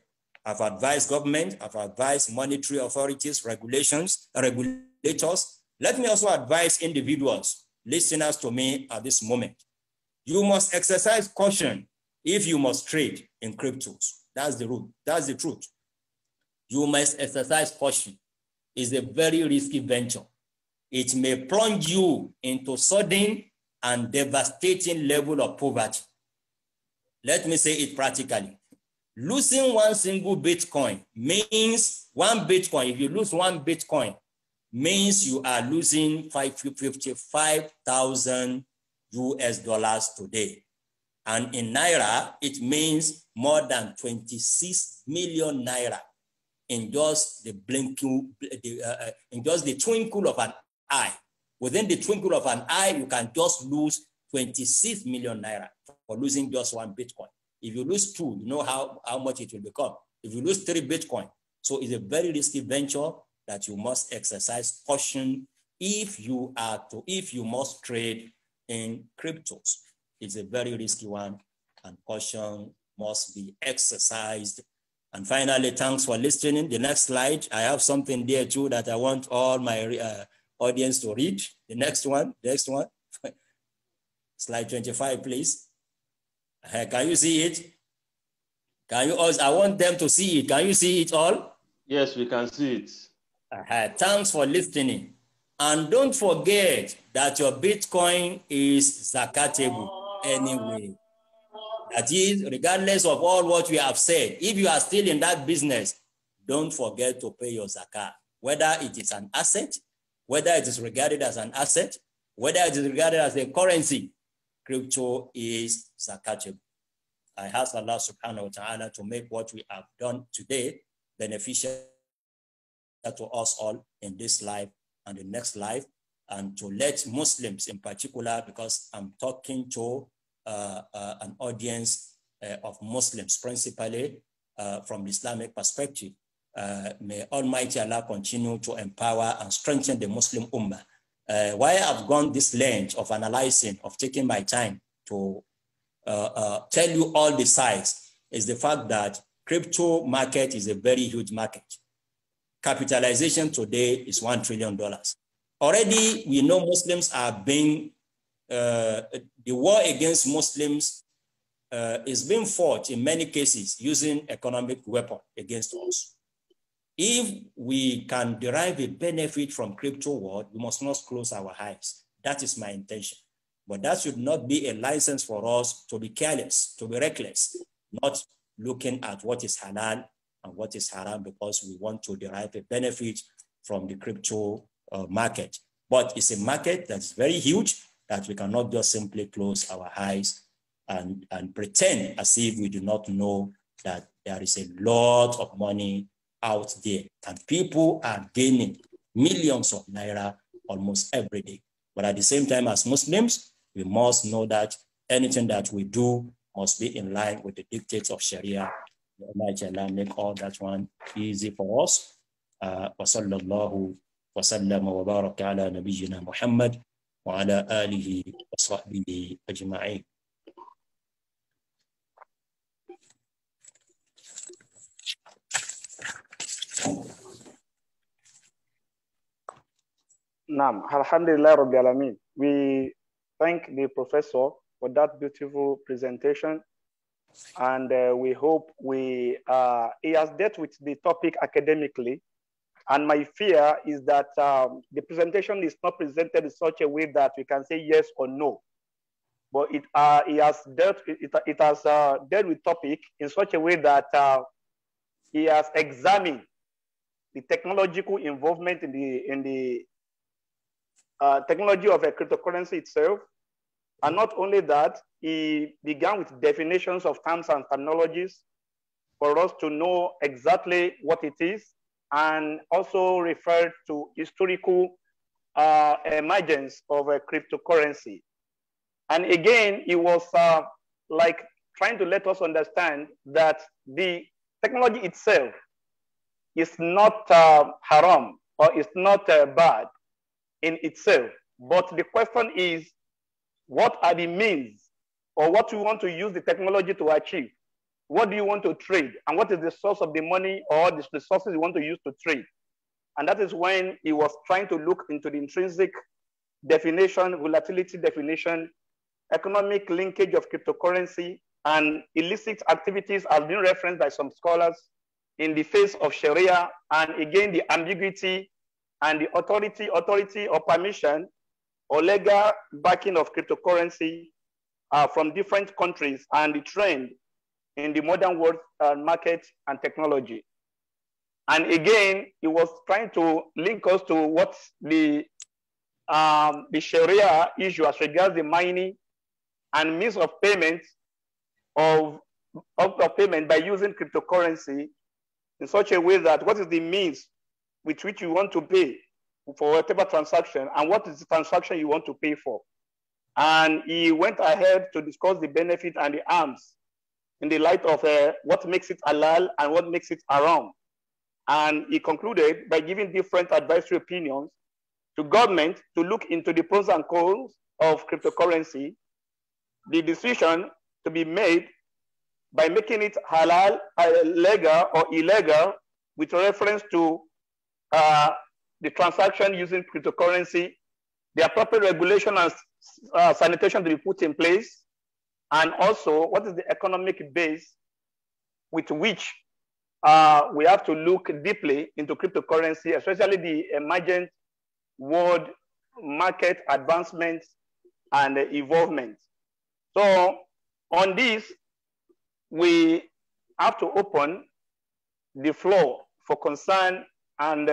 I've advised government, I've advised monetary authorities, regulators. Let me also advise individuals, listeners to me at this moment. You must exercise caution if you must trade in cryptos. That's the rule. That's the truth. You must exercise caution. It's a very risky venture. It may plunge you into sudden and devastating level of poverty. Let me say it practically. Losing one single Bitcoin means one Bitcoin. If you lose one Bitcoin, means you are losing 55,000 US dollars today. And in Naira, it means more than 26 million Naira in just the blinking, in just the twinkle of an eye. Within the twinkle of an eye, you can just lose 26 million Naira for losing just one Bitcoin. If you lose two, you know how much it will become. If you lose 3 Bitcoin, so it's a very risky venture that you must exercise caution if you must trade in cryptos. It's a very risky one, and caution must be exercised. And finally, thanks for listening. The next slide, I have something there too that I want all my audience to read. The next one. Slide 25, please. Can you see it? Can you also? I want them to see it. Can you see it all? Yes, we can see it. Thanks for listening. And don't forget that your Bitcoin is zakatable anyway. That is, regardless of all what we have said, if you are still in that business, don't forget to pay your zakat, whether it is an asset, whether it is regarded as an asset, whether it is regarded as a currency. Crypto is zakatable. I ask Allah subhanahu wa ta'ala to make what we have done today beneficial to us all in this life and the next life, and to let Muslims in particular, because I'm talking to an audience of Muslims principally from the Islamic perspective. May Almighty Allah continue to empower and strengthen the Muslim Ummah. Why I've gone this length of analyzing, of taking my time to tell you all the sides, is the fact that crypto market is a very huge market. Capitalization today is $1 trillion. Already, we know Muslims are being, the war against Muslims is being fought in many cases using economic weapon against us. If we can derive a benefit from crypto world, we must not close our eyes. That is my intention. But that should not be a license for us to be careless, to be reckless, not looking at what is halal and what is haram because we want to derive a benefit from the crypto market. But it's a market that's very huge that we cannot just simply close our eyes and pretend as if we do not know that there is a lot of money out there and people are gaining millions of naira almost every day. But at the same time, as Muslims, we must know that anything that we do must be in line with the dictates of Sharia. May Allah make all that one easy for us. وصلى الله وسلم وبارك على نبينا محمد وعلى آله وصحبه أجمعين. Naam, alhamdulillah rabbil alameen. We thank the professor for that beautiful presentation, and we hope he has dealt with the topic academically. And my fear is that the presentation is not presented in such a way that we can say yes or no, but it has dealt with topic in such a way that he has examined the technological involvement in the technology of a cryptocurrency itself. And not only that, he began with definitions of terms and terminologies for us to know exactly what it is and also referred to historical emergence of a cryptocurrency. And again, he was like trying to let us understand that the technology itself is not haram or is not bad in itself. But the question is, what are the means or what you want to use the technology to achieve? What do you want to trade? And what is the source of the money or the resources you want to use to trade? And that is when he was trying to look into the intrinsic definition, volatility definition, economic linkage of cryptocurrency, and illicit activities has been referenced by some scholars in the face of Sharia, and again, the ambiguity and the authority or permission or legal backing of cryptocurrency from different countries and the trend in the modern world market and technology. And again, he was trying to link us to what the Sharia issue as regards the mining and means of payment of payment by using cryptocurrency in such a way that what is the means with which you want to pay for whatever transaction and what is the transaction you want to pay for. And he went ahead to discuss the benefit and the harms in the light of what makes it halal and what makes it haram. And he concluded by giving different advisory opinions to government to look into the pros and cons of cryptocurrency, the decision to be made by making it halal, legal or illegal with reference to the transaction using cryptocurrency, the appropriate regulation and sanitation to be put in place, and also what is the economic base with which we have to look deeply into cryptocurrency, especially the emergent world market advancement and evolvement. So on this, we have to open the floor for concern and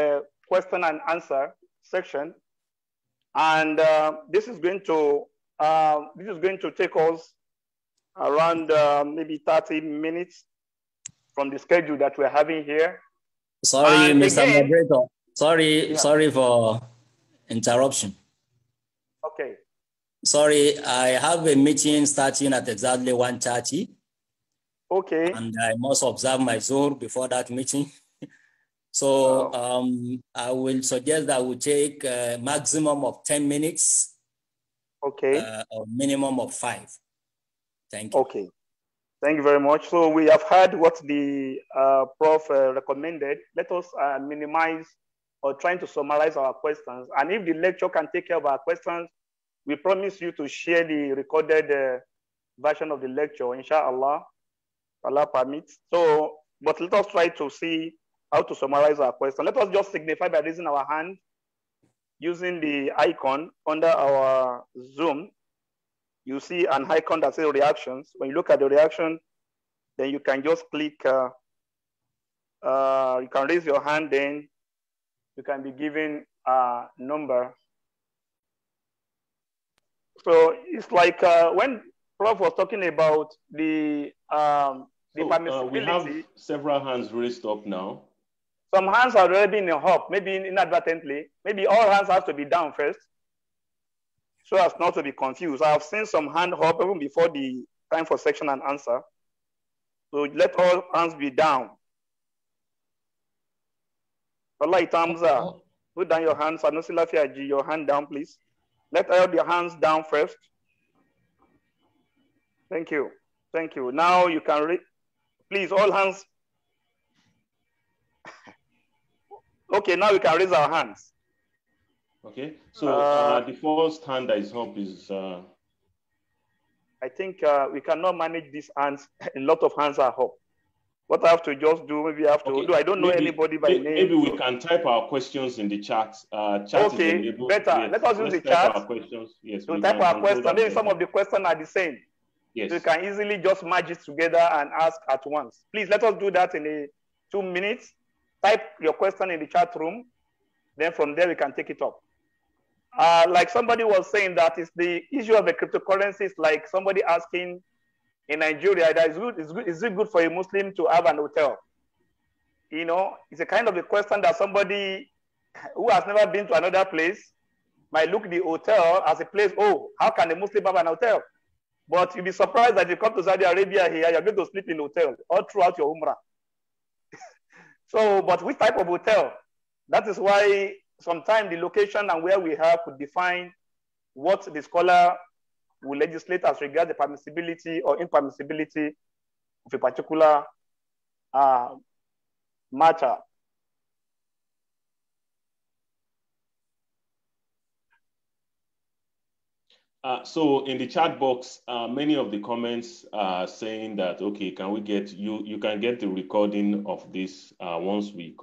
question and answer section, and this is going to take us around maybe 30 minutes from the schedule that we're having here. Sorry, and Mr. again, Moderator. Sorry for interruption. Okay. Sorry, I have a meeting starting at exactly 1:30. Okay. And I must observe my Zuhr before that meeting. So I will suggest that we take a maximum of 10 minutes. Okay. Or minimum of 5. Thank you. Okay. Thank you very much. So we have heard what the Prof recommended. Let us minimize or trying to summarize our questions. And if the lecture can take care of our questions, we promise you to share the recorded version of the lecture, inshallah, Allah permits. So, but let us try to see how to summarize our question. Let us just signify by raising our hand using the icon under our Zoom. You see an icon that says reactions. When you look at the reaction, then you can just click, you can raise your hand, then you can be given a number. So it's like when Prof was talking about the permissibility. We have several hands raised up now. Some hands are already in a hop, maybe inadvertently. Maybe all hands have to be down first, so as not to be confused. I have seen some hand hop even before the time for section and answer. So let all hands be down. Allah Itamza, put down your hands. Anusilafiaji, your hand down, please. Let all your hands down first. Thank you. Thank you. Now you can read. Please, all hands. Okay, now we can raise our hands. Okay, so the first hand that is up is... I think we cannot manage these hands. A lot of hands are up. What I have to just do, maybe I have to do, I don't know anybody by name. Maybe we can type our questions in the chat. Okay, better. Yes. Let us use the chat our questions. Yes, to type our questions. Maybe some of the questions are the same. Yes. So you can easily just merge it together and ask at once. Please let us do that in 2 minutes. Type your question in the chat room. Then from there, we can take it up. Like somebody was saying that is the issue of the cryptocurrencies, like somebody asking in Nigeria, that is it good for a Muslim to have an hotel? You know, it's a kind of a question that somebody who has never been to another place might look the hotel as a place, oh, how can a Muslim have an hotel? But you'll be surprised that you come to Saudi Arabia here, you're going to sleep in a hotel all throughout your Umrah. So, but which type of hotel? That is why sometimes the location and where we have could define what the scholar will legislate as regards the permissibility or impermissibility of a particular matter. So in the chat box, many of the comments are saying that, okay, can we get you can get the recording of this once we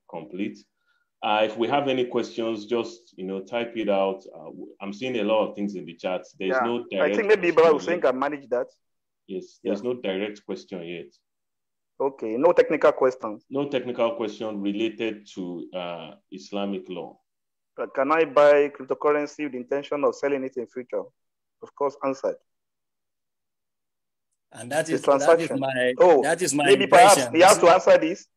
complete. If we have any questions, just type it out. I'm seeing a lot of things in the chat. There's no direct. I think maybe Ibrahim Hussein can manage that. Yes, there's no direct question yet. Okay, no technical questions. No technical question related to Islamic law. But can I buy cryptocurrency with the intention of selling it in future? Of course, answered. And that is my maybe perhaps he has to answer this.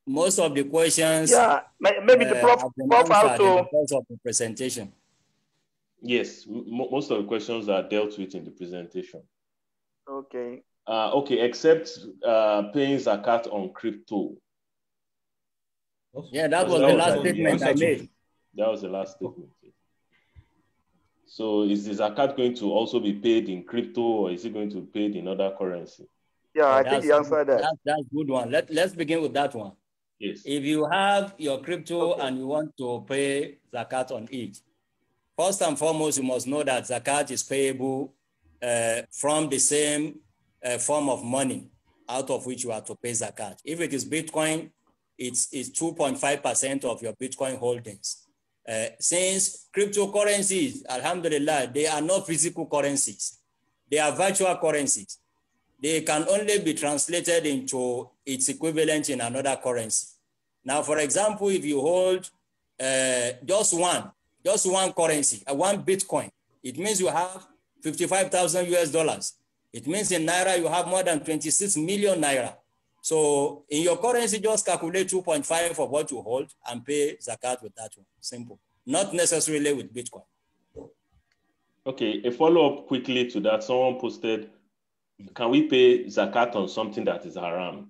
Most of the questions, maybe the prof has to of the presentation. Yes, most of the questions are dealt with in the presentation. Okay. Okay, except paying zakat on crypto. Yeah, that was the last statement I made. That was the last statement. So is the zakat going to also be paid in crypto, or is it going to be paid in other currency? Yeah, I think he answered that. That's a good one. Let's begin with that one. Yes. If you have your crypto and you want to pay zakat on it, first and foremost, you must know that zakat is payable from the same form of money out of which you have to pay zakat. If it is Bitcoin, it's 2.5% of your Bitcoin holdings. Since cryptocurrencies, alhamdulillah, they are not physical currencies. They are virtual currencies. They can only be translated into its equivalent in another currency. Now, for example, if you hold just one currency, one Bitcoin, it means you have 55,000 US dollars. It means in Naira, you have more than 26 million Naira. So in your currency, just calculate 2.5 of what you hold and pay zakat with that one. Simple. Not necessarily with Bitcoin. Okay, a follow-up quickly to that. Someone posted, can we pay zakat on something that is haram?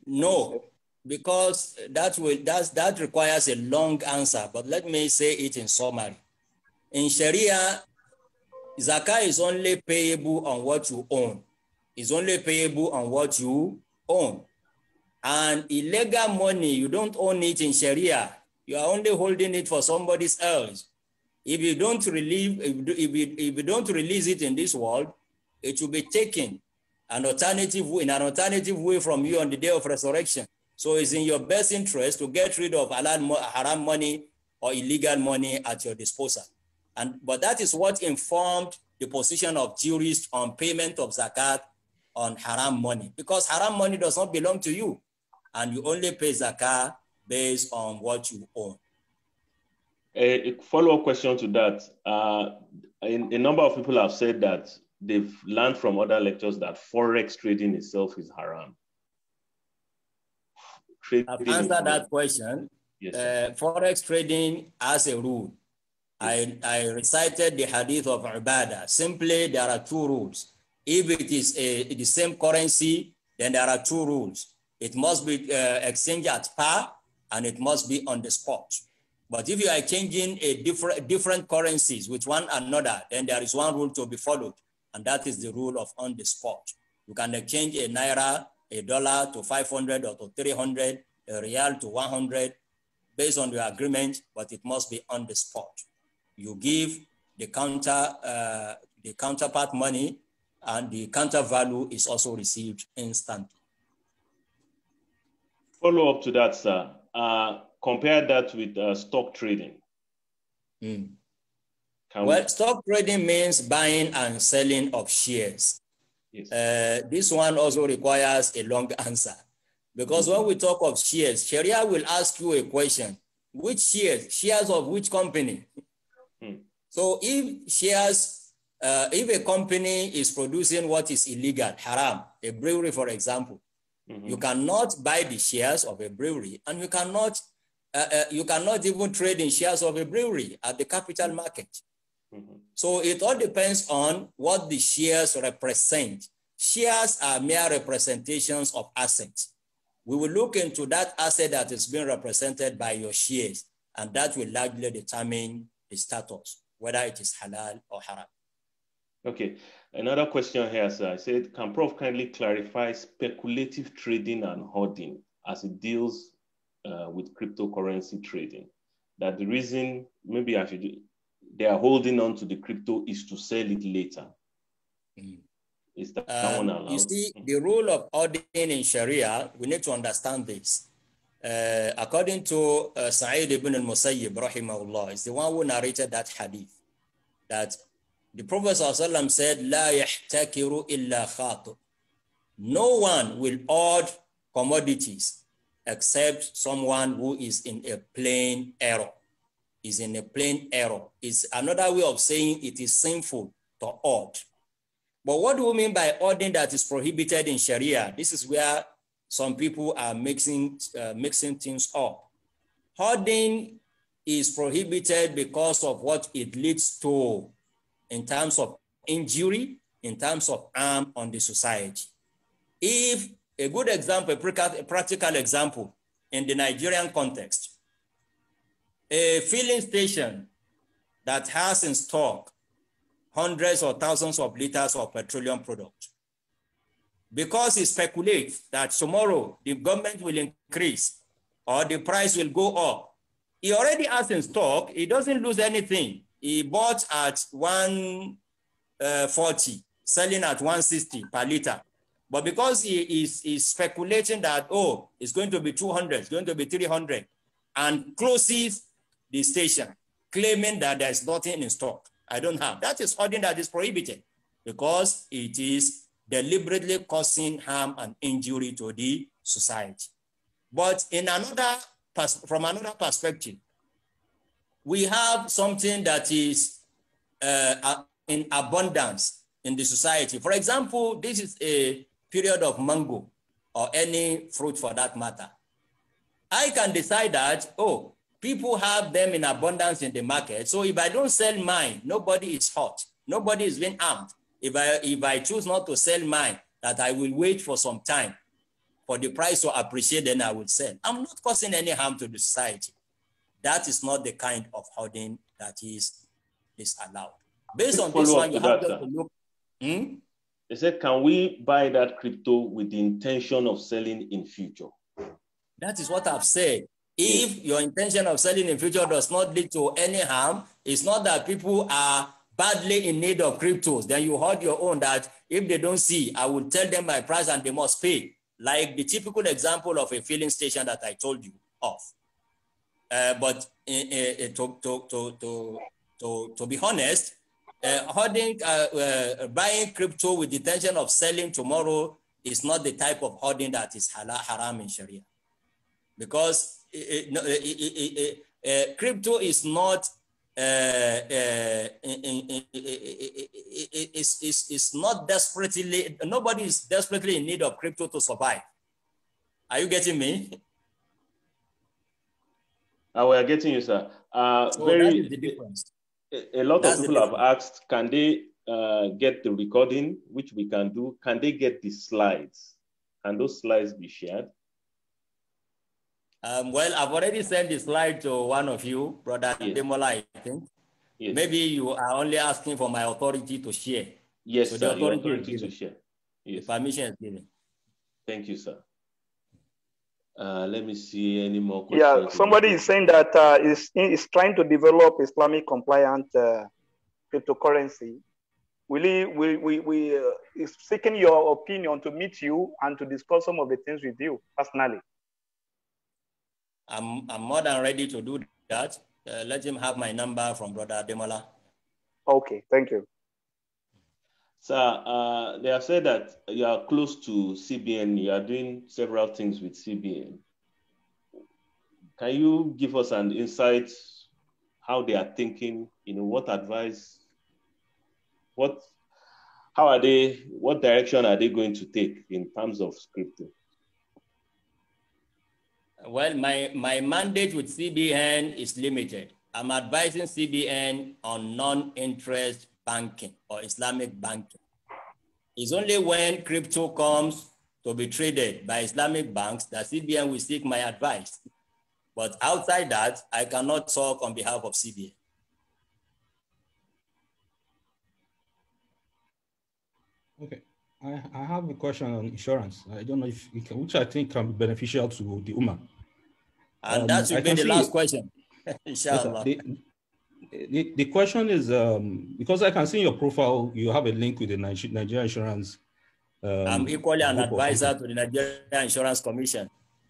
No, because that requires a long answer, but let me say it in summary. In Sharia, zakah is only payable on what you own. It's only payable on what you own. And illegal money, you don't own it in Sharia. You are only holding it for somebody else. If you don't release it in this world, it will be taken in an alternative way from you on the day of resurrection. So it's in your best interest to get rid of haram money or illegal money at your disposal. But that is what informed the position of jurists on payment of zakat on haram money, because haram money does not belong to you, and you only pay zakat based on what you own. A follow-up question to that. A number of people have said that they've learned from other lectures that forex trading itself is haram. I've answered that question. Yes, forex trading as a rule. I recited the hadith of Ibadah. Simply, there are two rules. If it is the same currency, then there are two rules. It must be exchanged at par, and it must be on the spot. But if you are changing different currencies with one another, then there is one rule to be followed, and that is the rule of on the spot. You can exchange a Naira, a dollar to 500 or to 300, a Real to 100, based on your agreement, but it must be on the spot. You give the counterpart money, and the counter value is also received instantly. Follow up to that, sir. Compare that with stock trading. Stock trading means buying and selling of shares. Yes. This one also requires a long answer, because when we talk of shares, Sharia will ask you a question: which shares? Shares of which company? So if shares if a company is producing what is illegal, haram, a brewery, for example, you cannot buy the shares of a brewery, and you cannot even trade in shares of a brewery at the capital market. So it all depends on what the shares represent. Shares are mere representations of assets. We will look into that asset that is being represented by your shares, and that will largely determine the status, whether it is halal or haram. Okay, another question here, sir. I said, can Prof kindly clarify speculative trading and hoarding as it deals with cryptocurrency trading? That the reason maybe they are holding on to the crypto is to sell it later. Is that one allowed? You see, the rule of hoarding in Sharia, we need to understand this. According to Sa'id ibn al-Musayyib, rahimahullah, is the one who narrated that hadith, that the Prophet ﷺ said, "La yahtakiru illa khatu." No one will hoard commodities except someone who is in a plain error. Is in a plain error. Is another way of saying it is sinful to hoard. But what do we mean by hoarding that is prohibited in Sharia? This is where some people are mixing things up. Hoarding is prohibited because of what it leads to in terms of injury, in terms of harm on the society. If a good example, a practical example in the Nigerian context, a filling station that has in stock hundreds or thousands of liters of petroleum product, because he speculates that tomorrow the government will increase or the price will go up, he already has in stock, he doesn't lose anything. He bought at 140, selling at 160 per liter. But because he is speculating that, oh, it's going to be 200, it's going to be 300, and closes the station, claiming that there's nothing in stock. I don't have. That is hoarding that is prohibited because it is deliberately causing harm and injury to the society. But from another perspective, we have something that is in abundance in the society. For example, this is a period of mango or any fruit for that matter. I can decide that, oh, people have them in abundance in the market. So if I don't sell mine, nobody is hurt. Nobody is being harmed. If I choose not to sell mine, that I will wait for some time for the price to appreciate, then I will sell. I'm not causing any harm to the society. That is not the kind of hoarding that is allowed. Based on this one, you have to look. They said, can we buy that crypto with the intention of selling in future? That is what I've said. If your intention of selling in future does not lead to any harm, it's not that people are badly in need of cryptos, then you hold your own that if they don't see, I will tell them my price and they must pay. Like the typical example of a filling station that I told you of. But to be honest, hoarding, buying crypto with the intention of selling tomorrow is not the type of hoarding that is haram in Sharia. Because crypto is not it's not desperately, nobody is desperately in need of crypto to survive. Are you getting me? We are getting you, sir. So that is the difference. A lot of people have asked, can they get the recording, which we can do? Can they get the slides? Can those slides be shared? Well, I've already sent the slide to one of you, Brother Demola, I think. Yes. Maybe you are only asking for my authority to share. Yes, so sir, the authority is given. To share. Yes. The permission is given. Thank you, sir. Let me see any more questions. Yeah, somebody is saying that is trying to develop Islamic compliant cryptocurrency. Is seeking your opinion to meet you and to discuss some of the things with you personally. I'm more than ready to do that. Let him have my number from Brother Demola. Okay, thank you. Sir, they have said that you are close to CBN. You are doing several things with CBN. Can you give us an insight how they are thinking? You know, what what direction are they going to take in terms of crypto? Well, my mandate with CBN is limited. I'm advising CBN on non-interest banking or Islamic banking. It's only when crypto comes to be traded by Islamic banks that CBN will seek my advice. But outside that, I cannot talk on behalf of CBN. Okay, I have a question on insurance. I don't know if it can, which I think can be beneficial to the Ummah. And that should be the last question, inshallah. Yes, the question is, because I can see in your profile, you have a link with the Nigeria Insurance. I'm equally an advisor to the Nigeria Insurance Commission,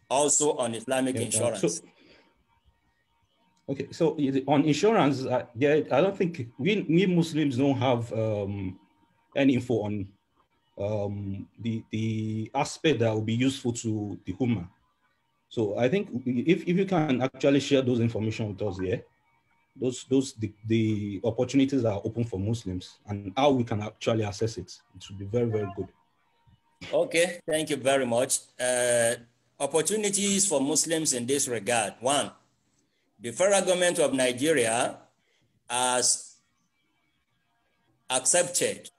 also on Islamic insurance. So on insurance, I don't think we Muslims don't have any info on the aspect that will be useful to the Ummah. So I think if you can actually share those information with us here, the opportunities that are open for Muslims and how we can actually access it, it would be very, very good. Okay, thank you very much. Opportunities for Muslims in this regard. One, the federal government of Nigeria has accepted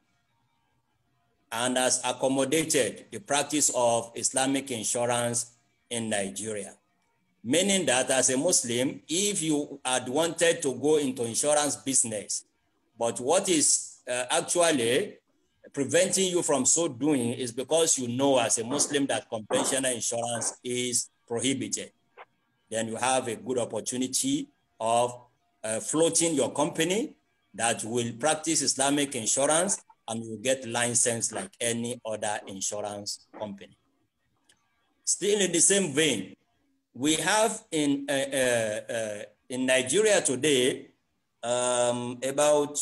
and has accommodated the practice of Islamic insurance in Nigeria. Meaning that as a Muslim, if you had wanted to go into insurance business, but what is actually preventing you from so doing is because you know as a Muslim that conventional insurance is prohibited, then you have a good opportunity of floating your company that will practice Islamic insurance and you get licensed like any other insurance company. Still in the same vein, we have in Nigeria today about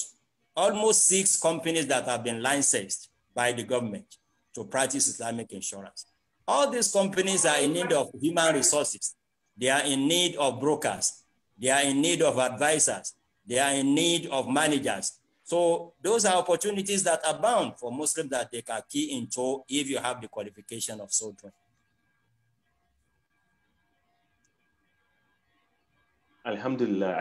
almost 6 companies that have been licensed by the government to practice Islamic insurance. All these companies are in need of human resources. They are in need of brokers. They are in need of advisors. They are in need of managers. So those are opportunities that abound for Muslims that they can key into if you have the qualification of so doing. Alhamdulillah.